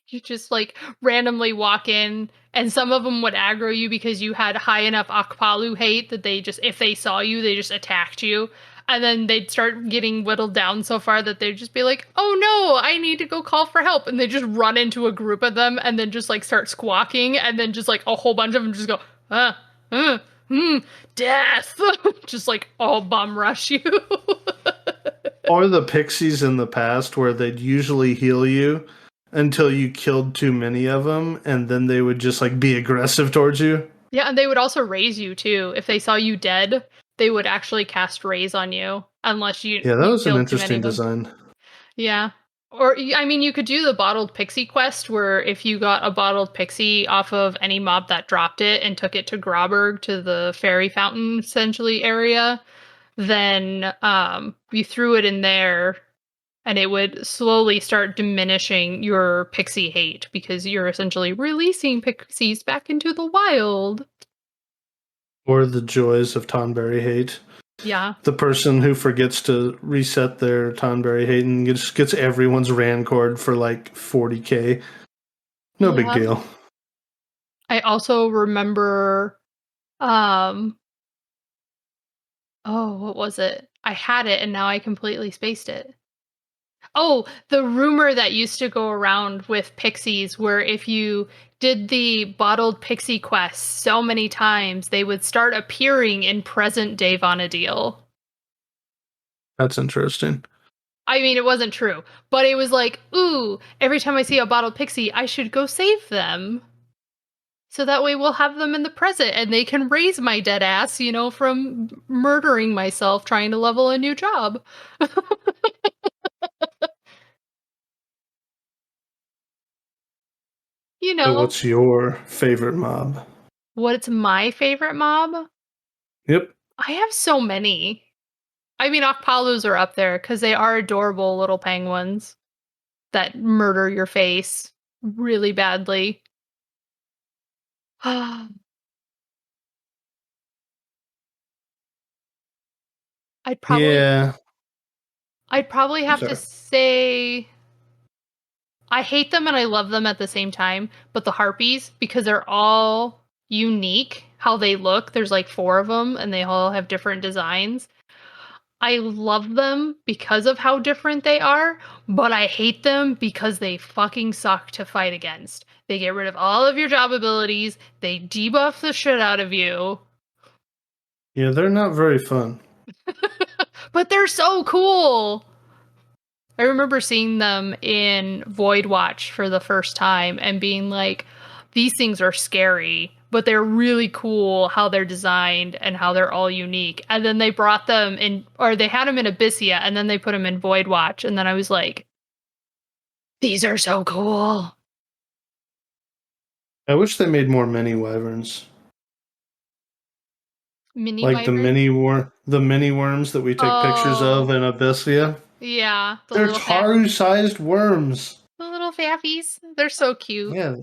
You just like randomly walk in, and some of them would aggro you because you had high enough Akpalu hate that they just, if they saw you, they just attacked you. And then they'd start getting whittled down so far that they'd just be like, oh no, I need to go call for help. And they just run into a group of them and then just like start squawking. And then just like a whole bunch of them just go, death. Just like all bum rush you. Or the pixies in the past where they'd usually heal you until you killed too many of them. And then they would just like be aggressive towards you. Yeah, and they would also raise you too. If they saw you dead, they would actually cast raise on you unless you... Yeah, that was an interesting design. Yeah. I mean, you could do the bottled pixie quest where if you got a bottled pixie off of any mob that dropped it and took it to Grauberg to the fairy fountain essentially area, then you threw it in there and it would slowly start diminishing your pixie hate because you're essentially releasing pixies back into the wild. Or the joys of Tonberry hate. Yeah. The person who forgets to reset their Tonberry hate and gets everyone's Rancord for like 40k. No big Yep. deal. I also remember oh, what was it? I had it and now I completely spaced it. Oh, the rumor that used to go around with pixies where if you did the bottled pixie quest so many times, they would start appearing in present day Vana'diel. That's interesting. I mean, it wasn't true, but it was like, ooh, every time I see a bottled pixie, I should go save them. So that way we'll have them in the present and they can raise my dead ass, from murdering myself trying to level a new job. You So know, what's your favorite mob? what's my favorite mob? Yep. I have so many. I mean, Okpalus are up there because they are adorable little penguins that murder your face really badly. I'd probably Yeah. I'd probably I'm have to sorry. say I hate them and I love them at the same time, but the harpies, because they're all unique how they look. There's like four of them and they all have different designs. I love them because of how different they are, but I hate them because they fucking suck to fight against. They get rid of all of your job abilities, they debuff the shit out of you. Yeah, they're not very fun. But they're so cool. I remember seeing them in Void Watch for the first time and being like, these things are scary, but they're really cool how they're designed and how they're all unique. And then they brought them in, or they had them in Abyssia, and then they put them in Void Watch. And then I was like, these are so cool. I wish they made more mini wyverns. Mini Like Wyvern? the mini worms that we take pictures of Oh, in Abyssia. yeah. They're Taru-sized worms. The little faffies. They're so cute. Yeah,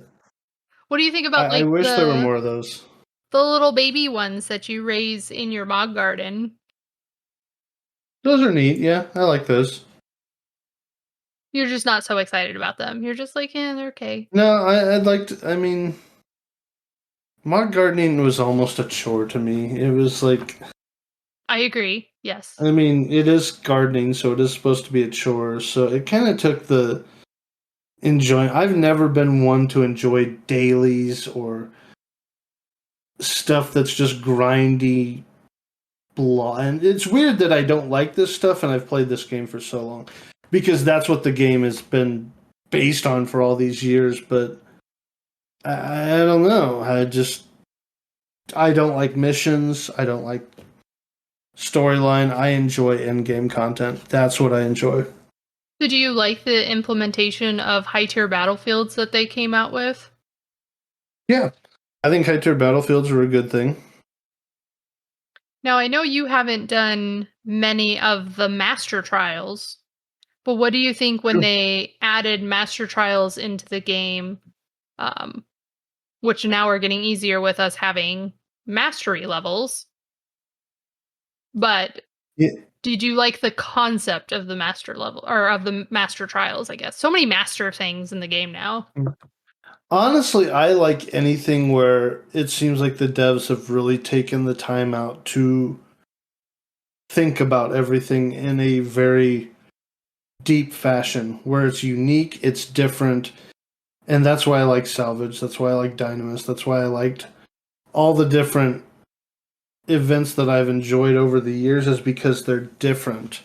What do you think about I like wish there were the more of those. the little baby ones that you raise in your Mog garden? Those are neat. Yeah, I like those. You're just not so excited about them. You're just like, yeah, they're okay. No, I'd like to. I mean, mock gardening was almost a chore to me. It was like, I agree. Yes. I mean, it is gardening, so it is supposed to be a chore. So it kind of took the enjoy. I've never been one to enjoy dailies or stuff that's just grindy blah. And it's weird that I don't like this stuff, and I've played this game for so long because that's what the game has been based on for all these years. But I don't know. I don't like missions. I don't like storyline. I enjoy in-game content. That's what I enjoy. So do you like the implementation of high tier battlefields that they came out with? Yeah, I think high-tier battlefields are a good thing. Now I know you haven't done many of the master trials, but what do you think when they added master trials into the game, um, which now are getting easier with us having mastery levels? But Yeah. did you like the concept of the master level or of the master trials, I guess? So many master things in the game now. Honestly, I like anything where it seems like the devs have really taken the time out to think about everything in a very deep fashion, where it's unique, it's different, and that's why I like Salvage. That's why I like Dynamis. That's why I liked all the different events that I've enjoyed over the years, is because they're different.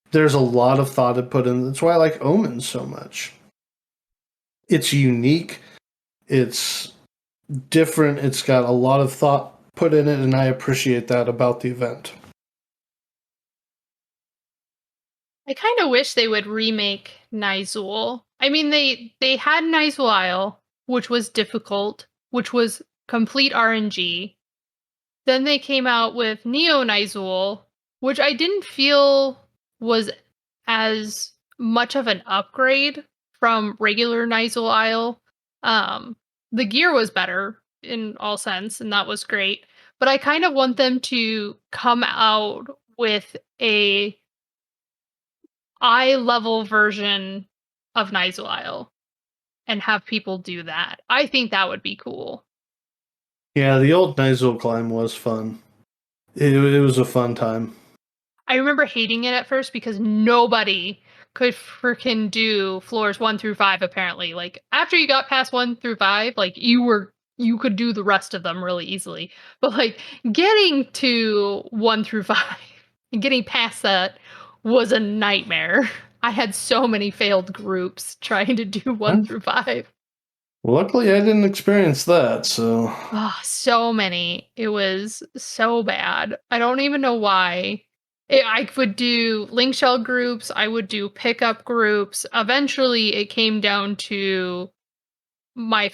There's a lot of thought to put in. That's why I like Omens so much. It's unique. It's different. It's got a lot of thought put in it, and I appreciate that about the event. I kind of wish they would remake Nizul. I mean, they had Nizul Isle, which was difficult, which was complete RNG. Then they came out with Neo Nizul, which I didn't feel was as much of an upgrade from regular Nizul Isle. The gear was better in all sense, and that was great. But I kind of want them to come out with a eye level version of Nizul Isle and have people do that. I think that would be cool. Yeah, the old Nizul climb was fun. It was a fun time. I remember hating it at first because nobody could freaking do floors 1 through 5 apparently. Like after you got past 1 through 5, like you could do the rest of them really easily. But like getting to 1 through 5 and getting past that was a nightmare. I had so many failed groups trying to do 1 through 5. Luckily, I didn't experience that, so. Oh, so many. It was so bad. I don't even know why. I would do link shell groups, I would do pickup groups. Eventually, it came down to my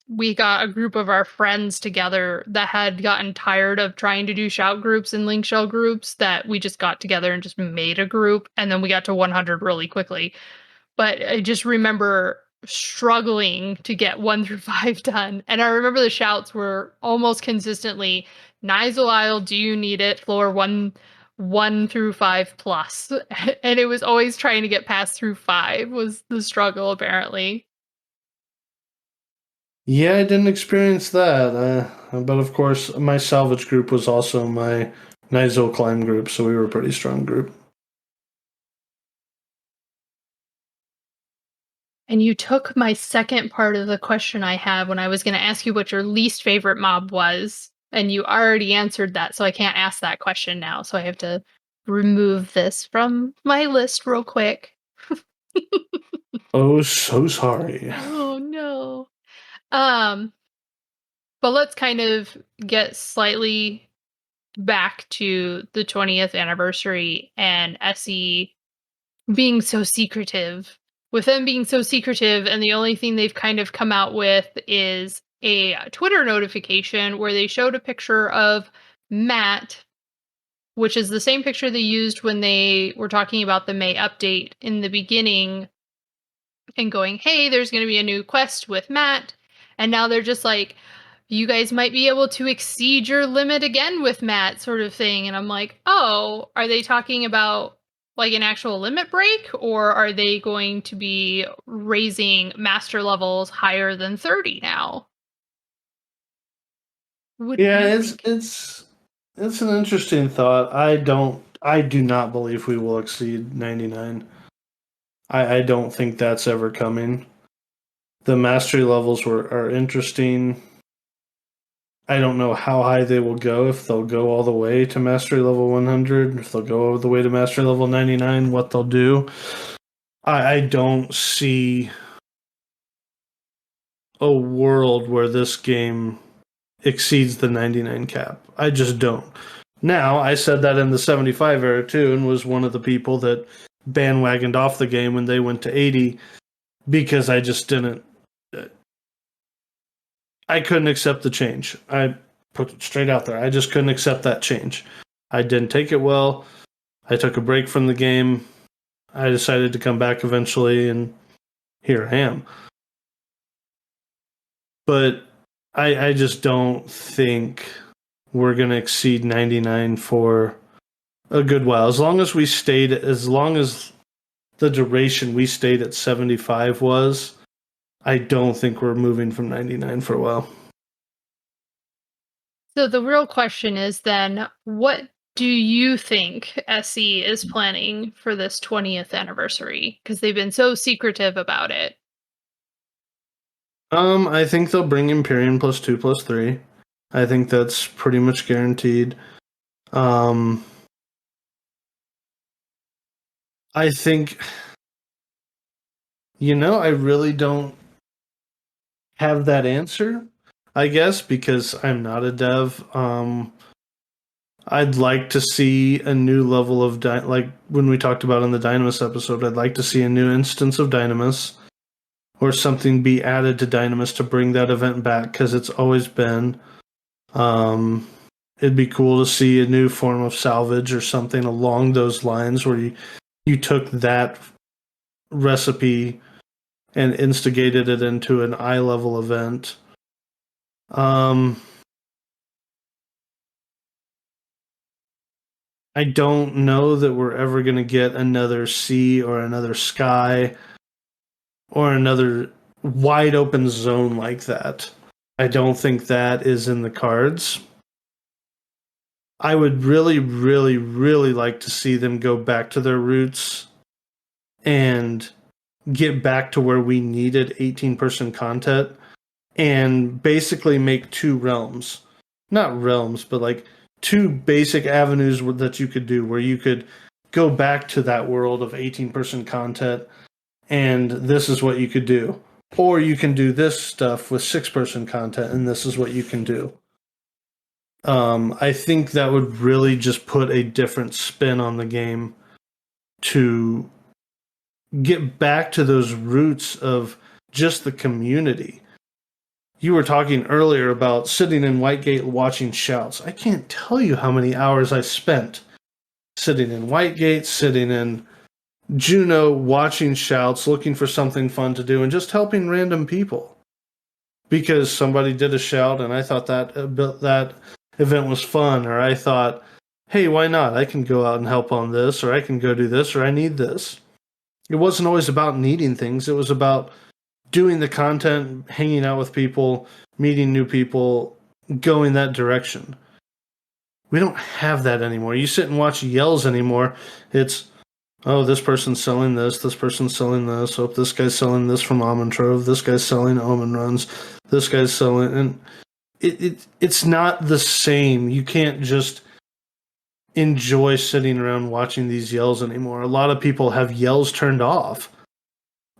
we got a group of our friends together that had gotten tired of trying to do shout groups and link shell groups, that we just got together and just made a group, and then we got to 100 really quickly. But I just remember struggling to get 1 through 5 done, and I remember the shouts were almost consistently, "Nizul Isle, do you need it? Floor 1 through 5 plus." And it was always trying to get past through 5 was the struggle, apparently. Yeah, I didn't experience that. But of course, my salvage group was also my Nizul climb group, so we were a pretty strong group. And you took my second part of the question I had when I was gonna ask you what your least favorite mob was, and you already answered that, so I can't ask that question now, so I have to remove this from my list real quick. Oh, so sorry. Oh, no. Um, but let's kind of get slightly back to the 20th anniversary and SE being so secretive. With them being so secretive, and the only thing they've kind of come out with is a Twitter notification where they showed a picture of Matt, which is the same picture they used when they were talking about the May update in the beginning and going, hey, there's going to be a new quest with Matt. And now they're just like, you guys might be able to exceed your limit again with Matt, sort of thing. And I'm like, oh, are they talking about like an actual limit break, or are they going to be raising master levels higher than 30 now? What do Yeah, you it's think? it's it's an interesting thought. I do not believe we will exceed 99. I don't think that's ever coming. The mastery levels are interesting. I don't know how high they will go, if they'll go all the way to mastery level 100, if they'll go all the way to mastery level 99, what they'll do. I don't see a world where this game exceeds the 99 cap. I just don't. Now, I said that in the 75 era too, and was one of the people that bandwagoned off the game when they went to 80 because I just didn't. I couldn't accept the change. I put it straight out there. I just couldn't accept that change. I didn't take it well. I took a break from the game. I decided to come back eventually, and here I am. But I just don't think we're going to exceed 99 for a good while. As long as the duration we stayed at 75 was, I don't think we're moving from 99 for a while. So the real question is then, what do you think SE is planning for this 20th anniversary? Because they've been so secretive about it. I think they'll bring Imperium +2 +3. I think that's pretty much guaranteed. I think, I really don't have that answer, I guess, because I'm not a dev. I'd like to see a new level of like when we talked about in the Dynamis episode. I'd like to see a new instance of Dynamis or something be added to Dynamis to bring that event back because it's always been. It'd be cool to see a new form of salvage or something along those lines where you took that recipe and instigated it into an eye level event. I don't know that we're ever going to get another sea or another sky or another wide open zone like that. I don't think that is in the cards. I would really, really, really like to see them go back to their roots and get back to where we needed 18-person content and basically make two realms. Not realms, but like two basic avenues that you could do where you could go back to that world of 18-person content and this is what you could do. Or you can do this stuff with 6-person content and this is what you can do. I think that would really just put a different spin on the game to get back to those roots of just the community. You were talking earlier about sitting in Whitegate watching shouts. I can't tell you how many hours I spent sitting in Whitegate, sitting in Juno, watching shouts, looking for something fun to do, and just helping random people. Because somebody did a shout and I thought that event was fun, or I thought, hey, why not? I can go out and help on this, or I can go do this, or I need this. It wasn't always about needing things. It was about doing the content, hanging out with people, meeting new people, going that direction. We don't have that anymore. You sit and watch yells anymore. It's, oh, this person's selling this person's selling this, oh, this guy's selling this from Almond Trove, this guy's selling Omen Runs, this guy's selling, and it's not the same. You can't just enjoy sitting around watching these yells anymore. A lot of people have yells turned off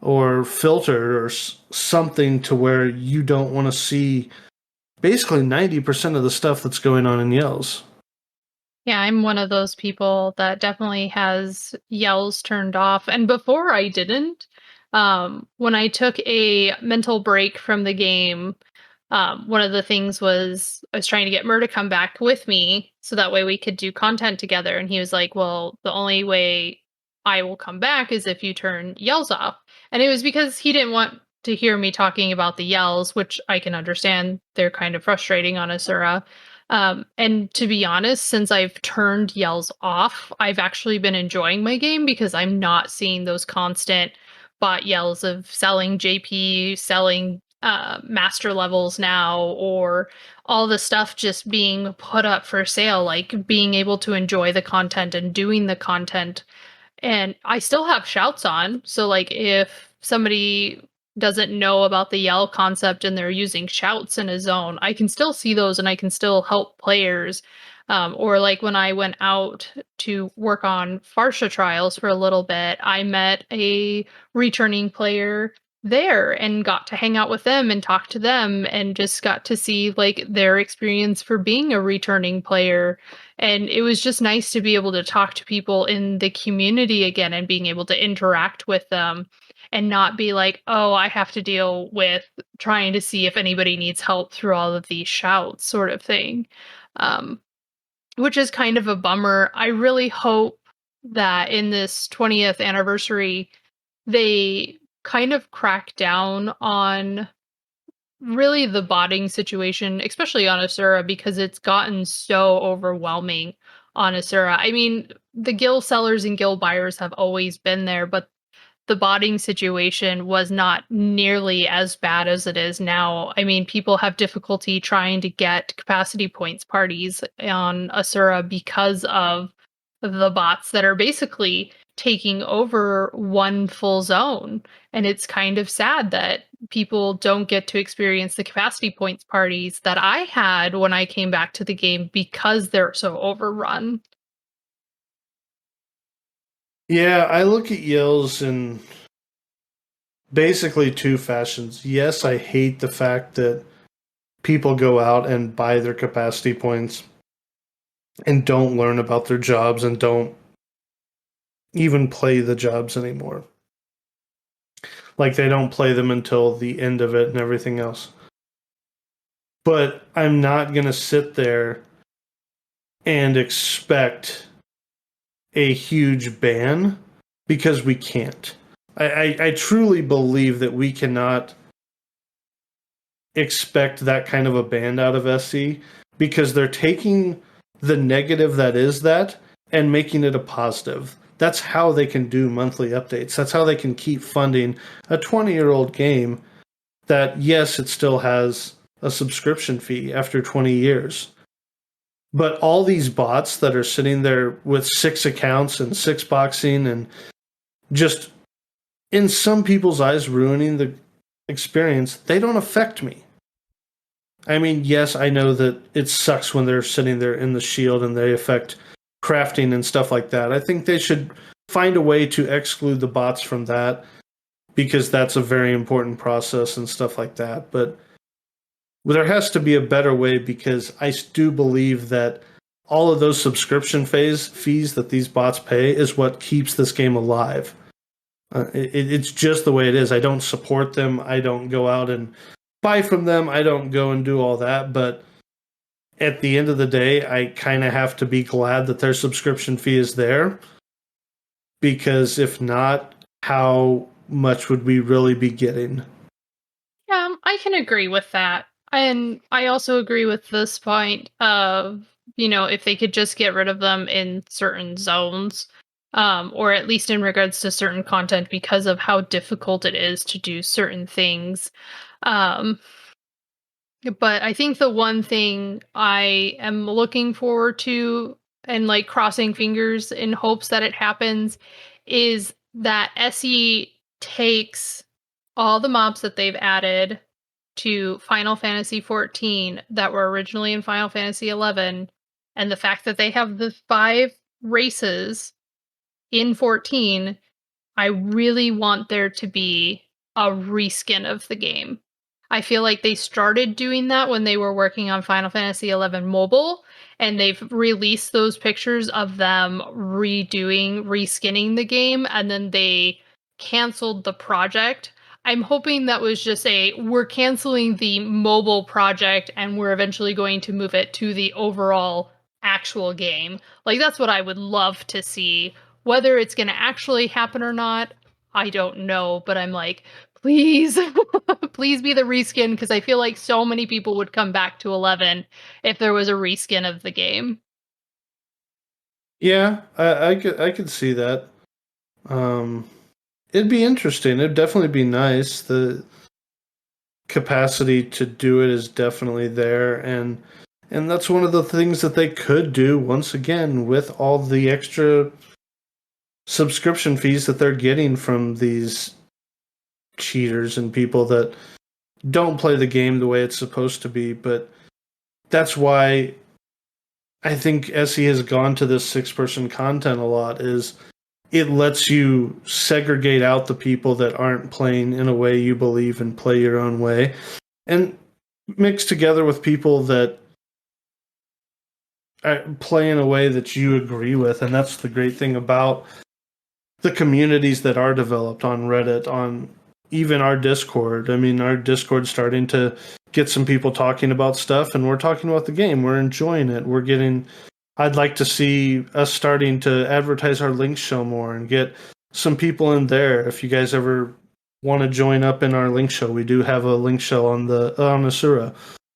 or filtered or something to where you don't want to see basically 90% of the stuff that's going on in yells. Yeah, I'm one of those people that definitely has yells turned off. And before I didn't, when I took a mental break from the game, one of the things was I was trying to get Mur to come back with me so that way we could do content together. And he was like, well, the only way I will come back is if you turn yells off. And it was because he didn't want to hear me talking about the yells, which I can understand. They're kind of frustrating on Asura. And to be honest, since I've turned yells off, I've actually been enjoying my game because I'm not seeing those constant bot yells of selling JP, selling master levels now, or all the stuff just being put up for sale, like being able to enjoy the content and doing the content. And I still have shouts on. So like if somebody doesn't know about the yell concept and they're using shouts in a zone, I can still see those and I can still help players. Or like when I went out to work on Farsha trials for a little bit, I met a returning player there and got to hang out with them and talk to them and just got to see like their experience for being a returning player. And it was just nice to be able to talk to people in the community again and being able to interact with them and not be like, oh, I have to deal with trying to see if anybody needs help through all of these shouts, sort of thing. Um, which is kind of a bummer. I really hope that in this 20th anniversary, they kind of crack down on really the botting situation, especially on Asura, because it's gotten so overwhelming on Asura. I mean, the guild sellers and guild buyers have always been there, but the botting situation was not nearly as bad as it is now. I mean, people have difficulty trying to get capacity points parties on Asura because of the bots that are basically taking over one full zone. And it's kind of sad that people don't get to experience the capacity points parties that I had when I came back to the game because they're so overrun. Yeah, I look at yells in basically two fashions. Yes, I hate the fact that people go out and buy their capacity points and don't learn about their jobs and don't even play the jobs anymore. Like they don't play them until the end of it and everything else. But I'm not going to sit there and expect a huge ban because we can't. I truly believe that we cannot expect that kind of a ban out of SC because they're taking the negative that is that and making it a positive. That's how they can do monthly updates. That's how they can keep funding a 20-year-old game that, yes, it still has a subscription fee after 20 years. But all these bots that are sitting there with 6 accounts and 6 boxing and just, in some people's eyes, ruining the experience, they don't affect me. I mean, yes, I know that it sucks when they're sitting there in the shield and they affect crafting and stuff like that. I think they should find a way to exclude the bots from that because that's a very important process and stuff like that. But there has to be a better way because I do believe that all of those subscription fees that these bots pay is what keeps this game alive. It's just the way it is. I don't support them. I don't go out and buy from them. I don't go and do all that. But at the end of the day, I kind of have to be glad that their subscription fee is there. Because if not, how much would we really be getting? Yeah, I can agree with that. And I also agree with this point of, if they could just get rid of them in certain zones, or at least in regards to certain content because of how difficult it is to do certain things. Um, but I think the one thing I am looking forward to and like crossing fingers in hopes that it happens is that SE takes all the mobs that they've added to Final Fantasy XIV that were originally in Final Fantasy XI, and the fact that they have the 5 races in 14, I really want there to be a reskin of the game. I feel like they started doing that when they were working on Final Fantasy XI Mobile, and they've released those pictures of them reskinning the game, and then they canceled the project. I'm hoping that was just we're canceling the mobile project and we're eventually going to move it to the overall actual game. Like, that's what I would love to see. Whether it's going to actually happen or not, I don't know, but I'm like, please, please be the reskin, because I feel like so many people would come back to 11 if there was a reskin of the game. Yeah, I could see that. It'd be interesting. It'd definitely be nice. The capacity to do it is definitely there, and that's one of the things that they could do once again with all the extra subscription fees that they're getting from these cheaters and people that don't play the game the way it's supposed to be. But that's why I think SE has gone to this 6-person content a lot, is it lets you segregate out the people that aren't playing in a way you believe and play your own way, and mix together with people that play in a way that you agree with. And that's the great thing about the communities that are developed on Reddit, on even our Discord. I mean, our Discord's starting to get some people talking about stuff, and we're talking about the game. We're enjoying it. I'd like to see us starting to advertise our link show more and get some people in there. If you guys ever want to join up in our link show, we do have a link show on Asura.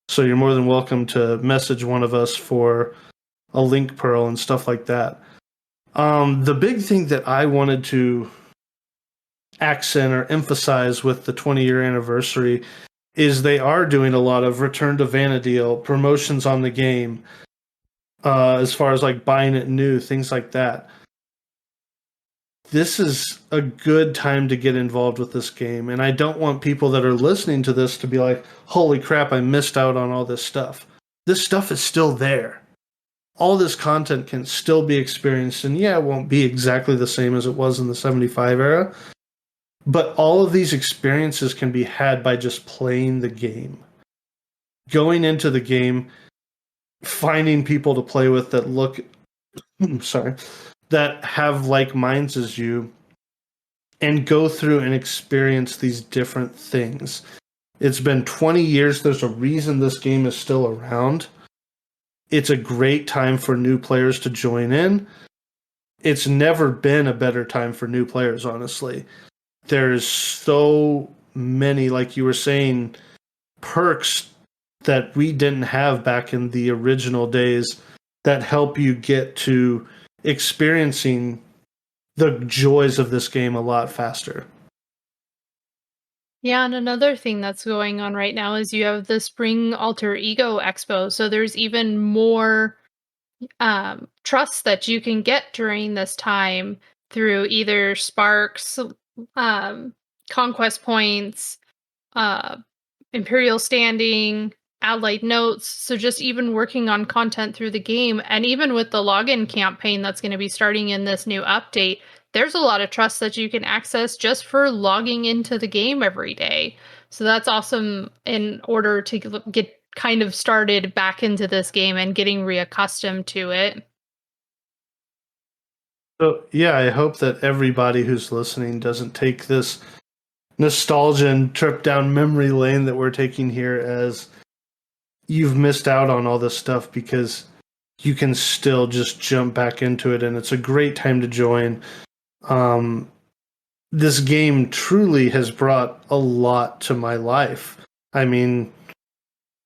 So you're more than welcome to message one of us for a link pearl and stuff like that. The big thing that I wanted to accent or emphasize with the 20-year anniversary is they are doing a lot of return to Vana'diel promotions on the game, as far as like buying it new, things like that. This is a good time to get involved with this game, and I don't want people that are listening to this to be like, holy crap, I missed out on all this stuff. This stuff is still there. All this content can still be experienced, and yeah, it won't be exactly the same as it was in the 75 era, but all of these experiences can be had by just playing the game. Going into the game, finding people to play with that look, sorry, that have like minds as you and go through and experience these different things. It's been 20 years. There's a reason this game is still around. It's a great time for new players to join in. It's never been a better time for new players, honestly. There's so many, like you were saying, perks that we didn't have back in the original days that help you get to experiencing the joys of this game a lot faster. Yeah, and another thing that's going on right now is you have the Spring Alter Ego Expo. So there's even more trust that you can get during this time through either sparks, um, conquest points, uh, imperial standing, allied notes. So just even working on content through the game, and even with the login campaign that's going to be starting in this new update, there's a lot of trust that you can access just for logging into the game every day. So that's awesome in order to get kind of started back into this game and getting reaccustomed to it. So, yeah, I hope that everybody who's listening doesn't take this nostalgia and trip down memory lane that we're taking here as you've missed out on all this stuff, because you can still just jump back into it and it's a great time to join. Um, this game truly has brought a lot to my life. I mean,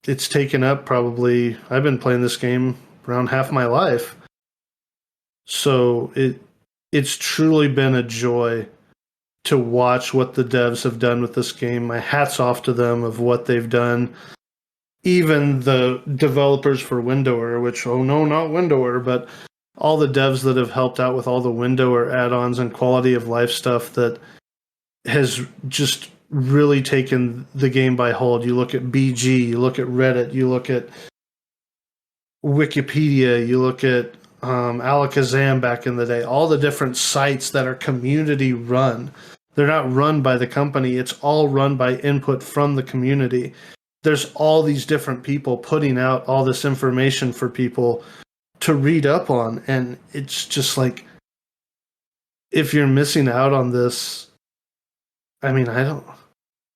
it's taken up probably, I've been playing this game around half my life. So it's truly been a joy to watch what the devs have done with this game. My hat's off to them of what they've done. Even the developers for Windower, which, oh no, not Windower, but all the devs that have helped out with all the Windower add-ons and quality of life stuff that has just really taken the game by hold. You look at BG, you look at Reddit, you look at Wikipedia, you look at Alakazam back in the day, all the different sites that are community run. They're not run by the company, it's all run by input from the community. There's all these different people putting out all this information for people to read up on. And it's just like, if you're missing out on this, I mean,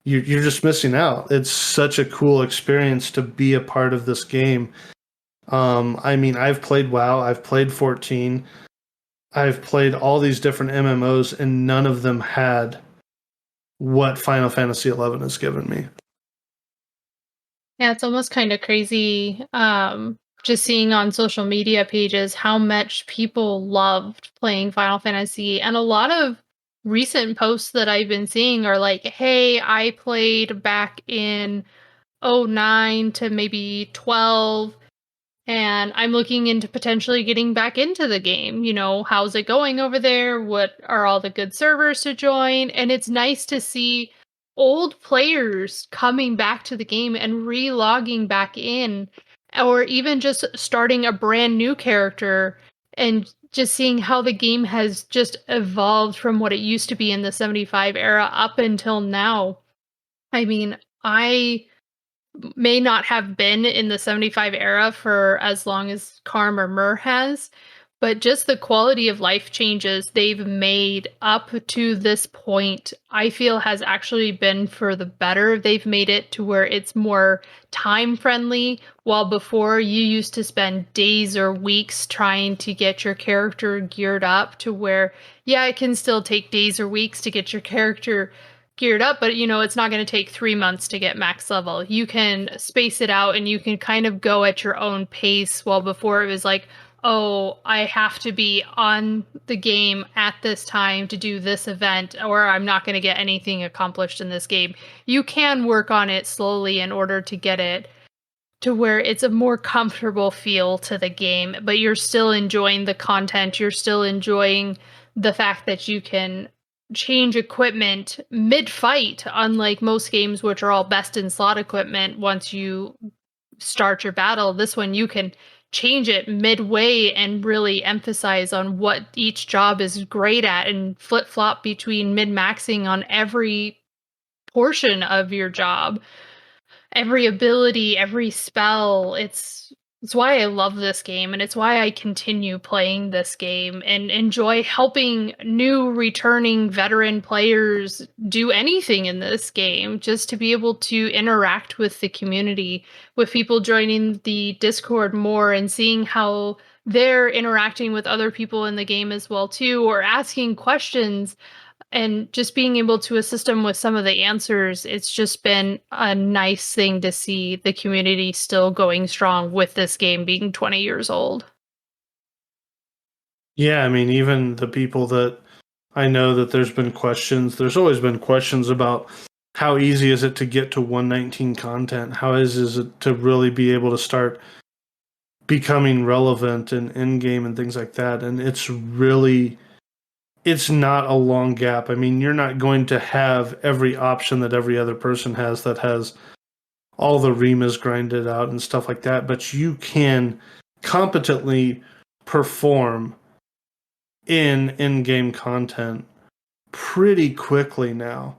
you're just missing out. It's such a cool experience to be a part of this game. I mean, I've played WoW, I've played 14, I've played all these different MMOs, and none of them had what Final Fantasy XI has given me. Yeah, it's almost kind of crazy just seeing on social media pages how much people loved playing Final Fantasy. And a lot of recent posts that I've been seeing are like, hey, I played back in '09 to maybe 12, and I'm looking into potentially getting back into the game. You know, how's it going over there? What are all the good servers to join? And it's nice to see old players coming back to the game and re-logging back in, or even just starting a brand new character and just seeing how the game has just evolved from what it used to be in the 75 era up until now. I mean, I may not have been in the 75 era for as long as Karm or Mur has, but just the quality of life changes they've made up to this point, I feel has actually been for the better. They've made it to where it's more time friendly, while before you used to spend days or weeks trying to get your character geared up to where, yeah, it can still take days or weeks to get your character geared up, but you know, it's not going to take 3 months to get max level. You can space it out and you can kind of go at your own pace, while before it was like, oh, I have to be on the game at this time to do this event, or I'm not going to get anything accomplished in this game. You can work on it slowly in order to get it to where it's a more comfortable feel to the game, but you're still enjoying the content. You're still enjoying the fact that you can change equipment mid-fight, unlike most games, which are all best in slot equipment once you start your battle. This one, you can change it midway and really emphasize on what each job is great at and flip-flop between mid-maxing on every portion of your job, every ability, every spell. It's why I love this game, and it's why I continue playing this game and enjoy helping new returning veteran players do anything in this game, just to be able to interact with the community, with people joining the Discord more and seeing how they're interacting with other people in the game as well too, or asking questions and just being able to assist them with some of the answers. It's just been a nice thing to see the community still going strong with this game being 20 years old. Yeah, I mean, even the people that I know that there's been questions, there's always been questions about how easy is it to get to 119 content? How is it to really be able to start becoming relevant and in game and things like that? And it's not a long gap. I mean, you're not going to have every option that every other person has that has all the remas grinded out and stuff like that, but you can competently perform in-game content pretty quickly now.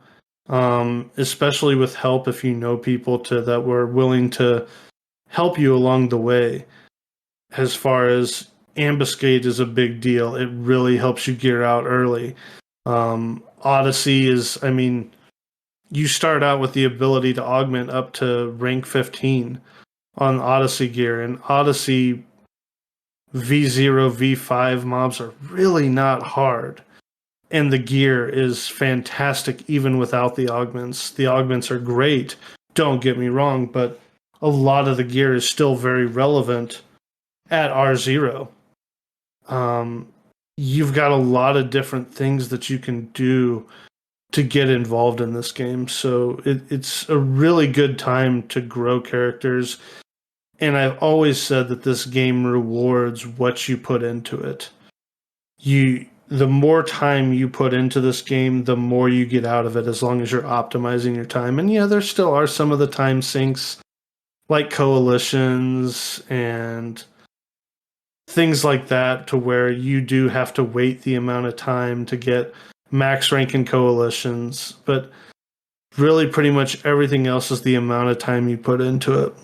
Especially with help if you know people that were willing to help you along the way. As far as ambuscade is a big deal, it really helps you gear out early. Odyssey is, I mean, you start out with the ability to augment up to rank 15 on Odyssey gear, and Odyssey V0, V5 mobs are really not hard. And the gear is fantastic even without the augments. The augments are great, don't get me wrong, but a lot of the gear is still very relevant at R0. You've got a lot of different things that you can do to get involved in this game. So it's a really good time to grow characters. And I've always said that this game rewards what you put into it. The more time you put into this game, the more you get out of it as long as you're optimizing your time. And yeah, there still are some of the time sinks like coalitions and things like that to where you do have to wait the amount of time to get max rank in coalitions, but really pretty much everything else is the amount of time you put into it.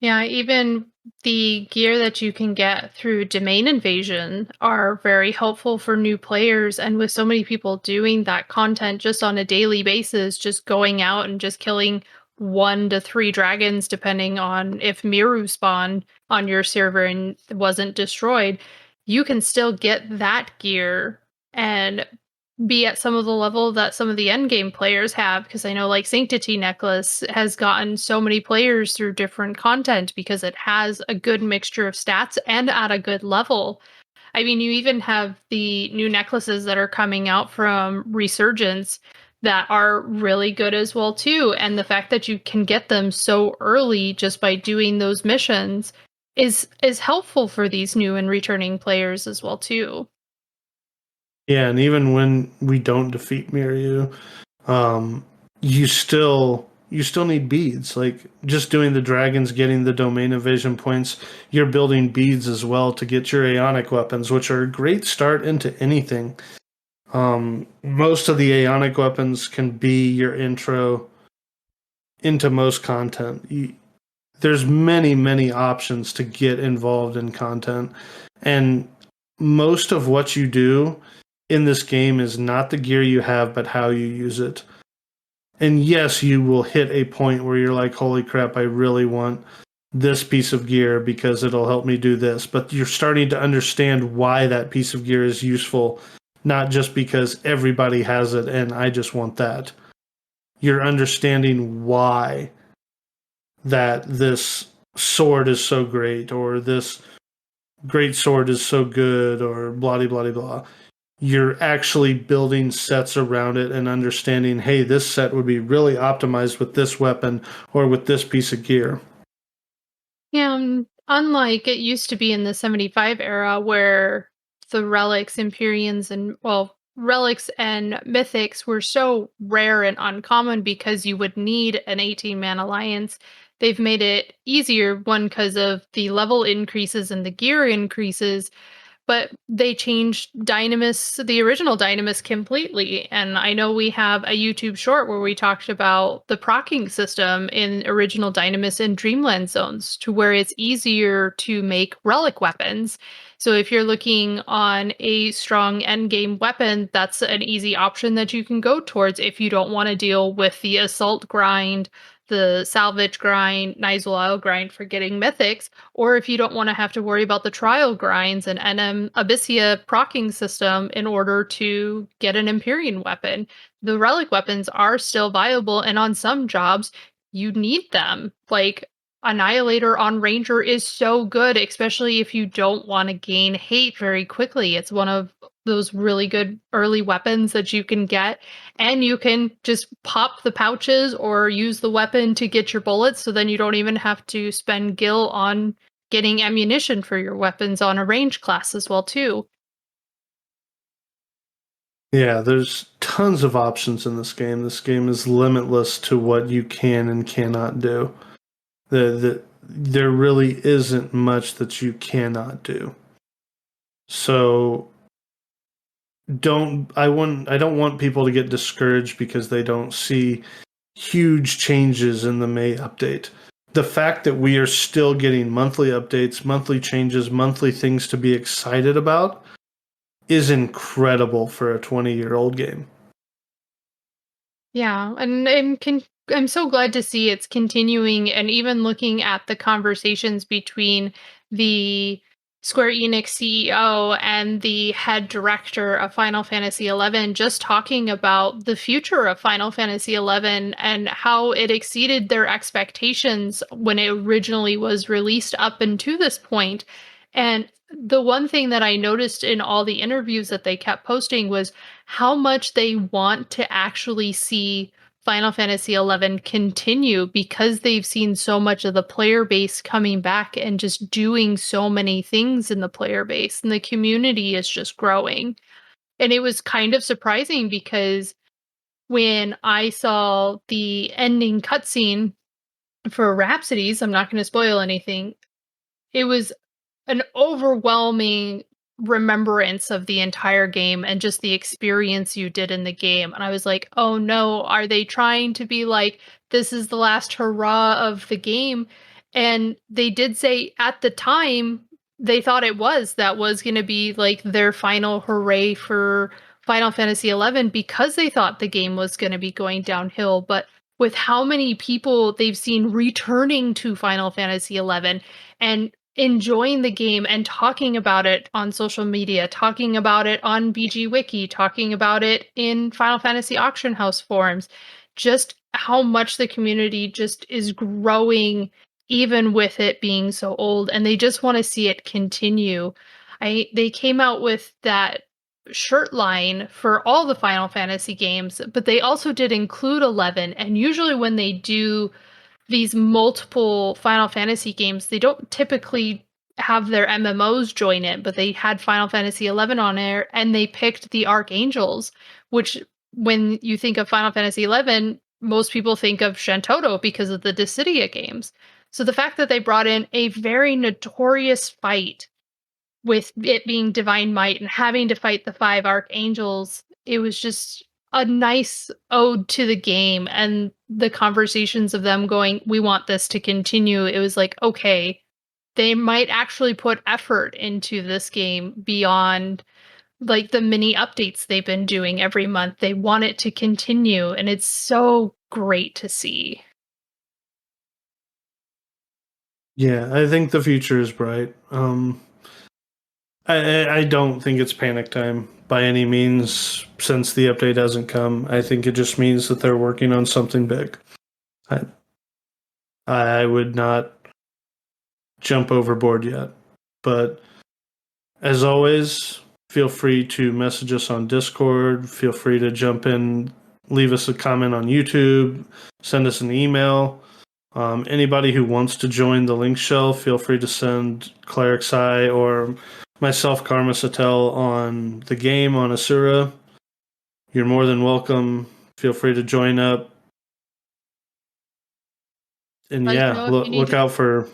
Yeah, even the gear that you can get through domain invasion are very helpful for new players. And with so many people doing that content just on a daily basis, just going out and just killing 1 to 3 dragons, depending on if Miru spawned on your server and wasn't destroyed, you can still get that gear and be at some of the level that some of the end game players have, because I know like Sanctity Necklace has gotten so many players through different content because it has a good mixture of stats and at a good level. I mean, you even have the new necklaces that are coming out from Resurgence that are really good as well too, and the fact that you can get them so early just by doing those missions is helpful for these new and returning players as well too. Yeah, and even when we don't defeat Miryu, um, you still need beads. Like just doing the dragons, getting the domain evasion points, you're building beads as well to get your Aeonic weapons, which are a great start into anything. Most of the Aeonic weapons can be your intro into most content. There's many options to get involved in content, and most of what you do in this game is not the gear you have, but how you use it. And yes, you will hit a point where you're like, holy crap, I really want this piece of gear because it'll help me do this. But you're starting to understand why that piece of gear is useful, not just because everybody has it and I just want that. You're understanding why that this sword is so great or this great sword is so good or blah blah blah blah. You're actually building sets around it and understanding, hey, this set would be really optimized with this weapon or with this piece of gear. Yeah, unlike it used to be in the 75 era where the relics, Empyreans, and well, relics and mythics were so rare and uncommon because you would need an 18-man alliance. They've made it easier, one, because of the level increases and the gear increases, but they changed Dynamis, the original Dynamis, completely. And I know we have a YouTube short where we talked about the procking system in original Dynamis and Dreamland zones to where it's easier to make relic weapons. So if you're looking on a strong endgame weapon, that's an easy option that you can go towards if you don't want to deal with the assault grind, the salvage grind, Nizel grind for getting mythics, or if you don't want to have to worry about the trial grinds and NM Abyssia procking system in order to get an Empyrean weapon. The relic weapons are still viable, and on some jobs, you need them. Like Annihilator on Ranger is so good, especially if you don't want to gain hate very quickly. It's one of those really good early weapons that you can get, and you can just pop the pouches or use the weapon to get your bullets, so then you don't even have to spend gil on getting ammunition for your weapons on a range class as well too. Yeah, there's tons of options in this game. This game is limitless to what you can and cannot do. There really isn't much that you cannot do. So I don't want people to get discouraged because they don't see huge changes in the May update. The fact that we are still getting monthly updates, monthly changes, monthly things to be excited about is incredible for a 20-year-old game. Yeah, and I'm so glad to see it's continuing, and even looking at the conversations between the Square Enix CEO and the head director of Final Fantasy XI, just talking about the future of Final Fantasy XI and how it exceeded their expectations when it originally was released up until this point. And the one thing that I noticed in all the interviews that they kept posting was how much they want to actually see Final Fantasy XI continue, because they've seen so much of the player base coming back and just doing so many things in the player base, and the community is just growing. And it was kind of surprising because when I saw the ending cutscene for Rhapsodies, I'm not going to spoil anything, it was an overwhelming remembrance of the entire game and just the experience you did in the game. And I was like, oh no, are they trying to be like, this is the last hurrah of the game? And they did say at the time they thought that was going to be like their final hooray for Final Fantasy XI, because they thought the game was going to be going downhill. But with how many people they've seen returning to Final Fantasy XI and enjoying the game and talking about it on social media, talking about it on BG Wiki, talking about it in Final Fantasy Auction House forums, just how much the community just is growing even with it being so old, and they just want to see it continue. They came out with that shirt line for all the Final Fantasy games, but they also did include 11, and usually when they do these multiple Final Fantasy games, they don't typically have their MMOs join it, but they had Final Fantasy 11 on there, and they picked the Archangels, which when you think of Final Fantasy 11, most people think of Shantoto because of the Dissidia games. So the fact that they brought in a very notorious fight with it being Divine Might and having to fight the five Archangels, it was just a nice ode to the game, and the conversations of them going, we want this to continue. It was like, okay, they might actually put effort into this game beyond like the mini updates they've been doing every month. They want it to continue, and it's so great to see. Yeah, I think the future is bright. I don't think it's panic time by any means since the update hasn't come. I think it just means that they're working on something big. I, I would not jump overboard yet. But as always, feel free to message us on Discord. Feel free to jump in, leave us a comment on YouTube, send us an email. Anybody who wants to join the link shell, feel free to send Cleric Sai or myself, Karma Satel, on the game on Asura. You're more than welcome. Feel free to join up. And Let us yeah, know if you need look out for.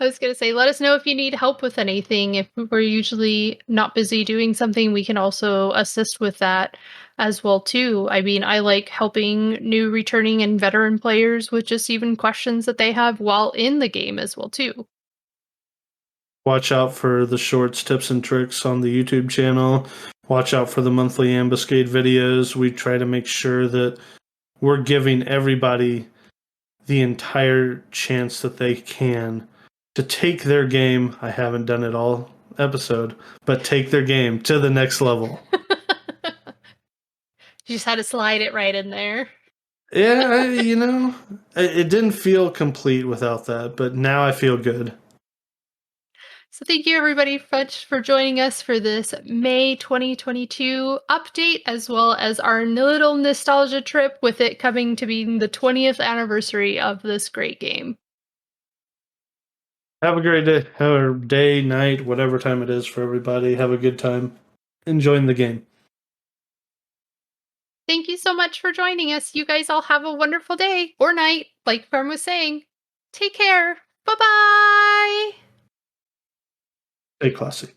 I was gonna say, let us know if you need help with anything. If we're usually not busy doing something, we can also assist with that as well too. I mean, I like helping new returning and veteran players with just even questions that they have while in the game as well too. Watch out for the shorts, tips, and tricks on the YouTube channel. Watch out for the monthly ambuscade videos. We try to make sure that we're giving everybody the entire chance that they can to take their game. I haven't done it all episode, but take their game to the next level. You just had to slide it right in there. Yeah, it didn't feel complete without that, but now I feel good. So thank you everybody much for joining us for this May 2022 update, as well as our little nostalgia trip with it coming to being the 20th anniversary of this great game. Have a great day, or day, night, whatever time it is for everybody. Have a good time enjoying the game. Thank you so much for joining us. You guys all have a wonderful day or night, like Fern was saying. Take care. Bye bye. Stay classy.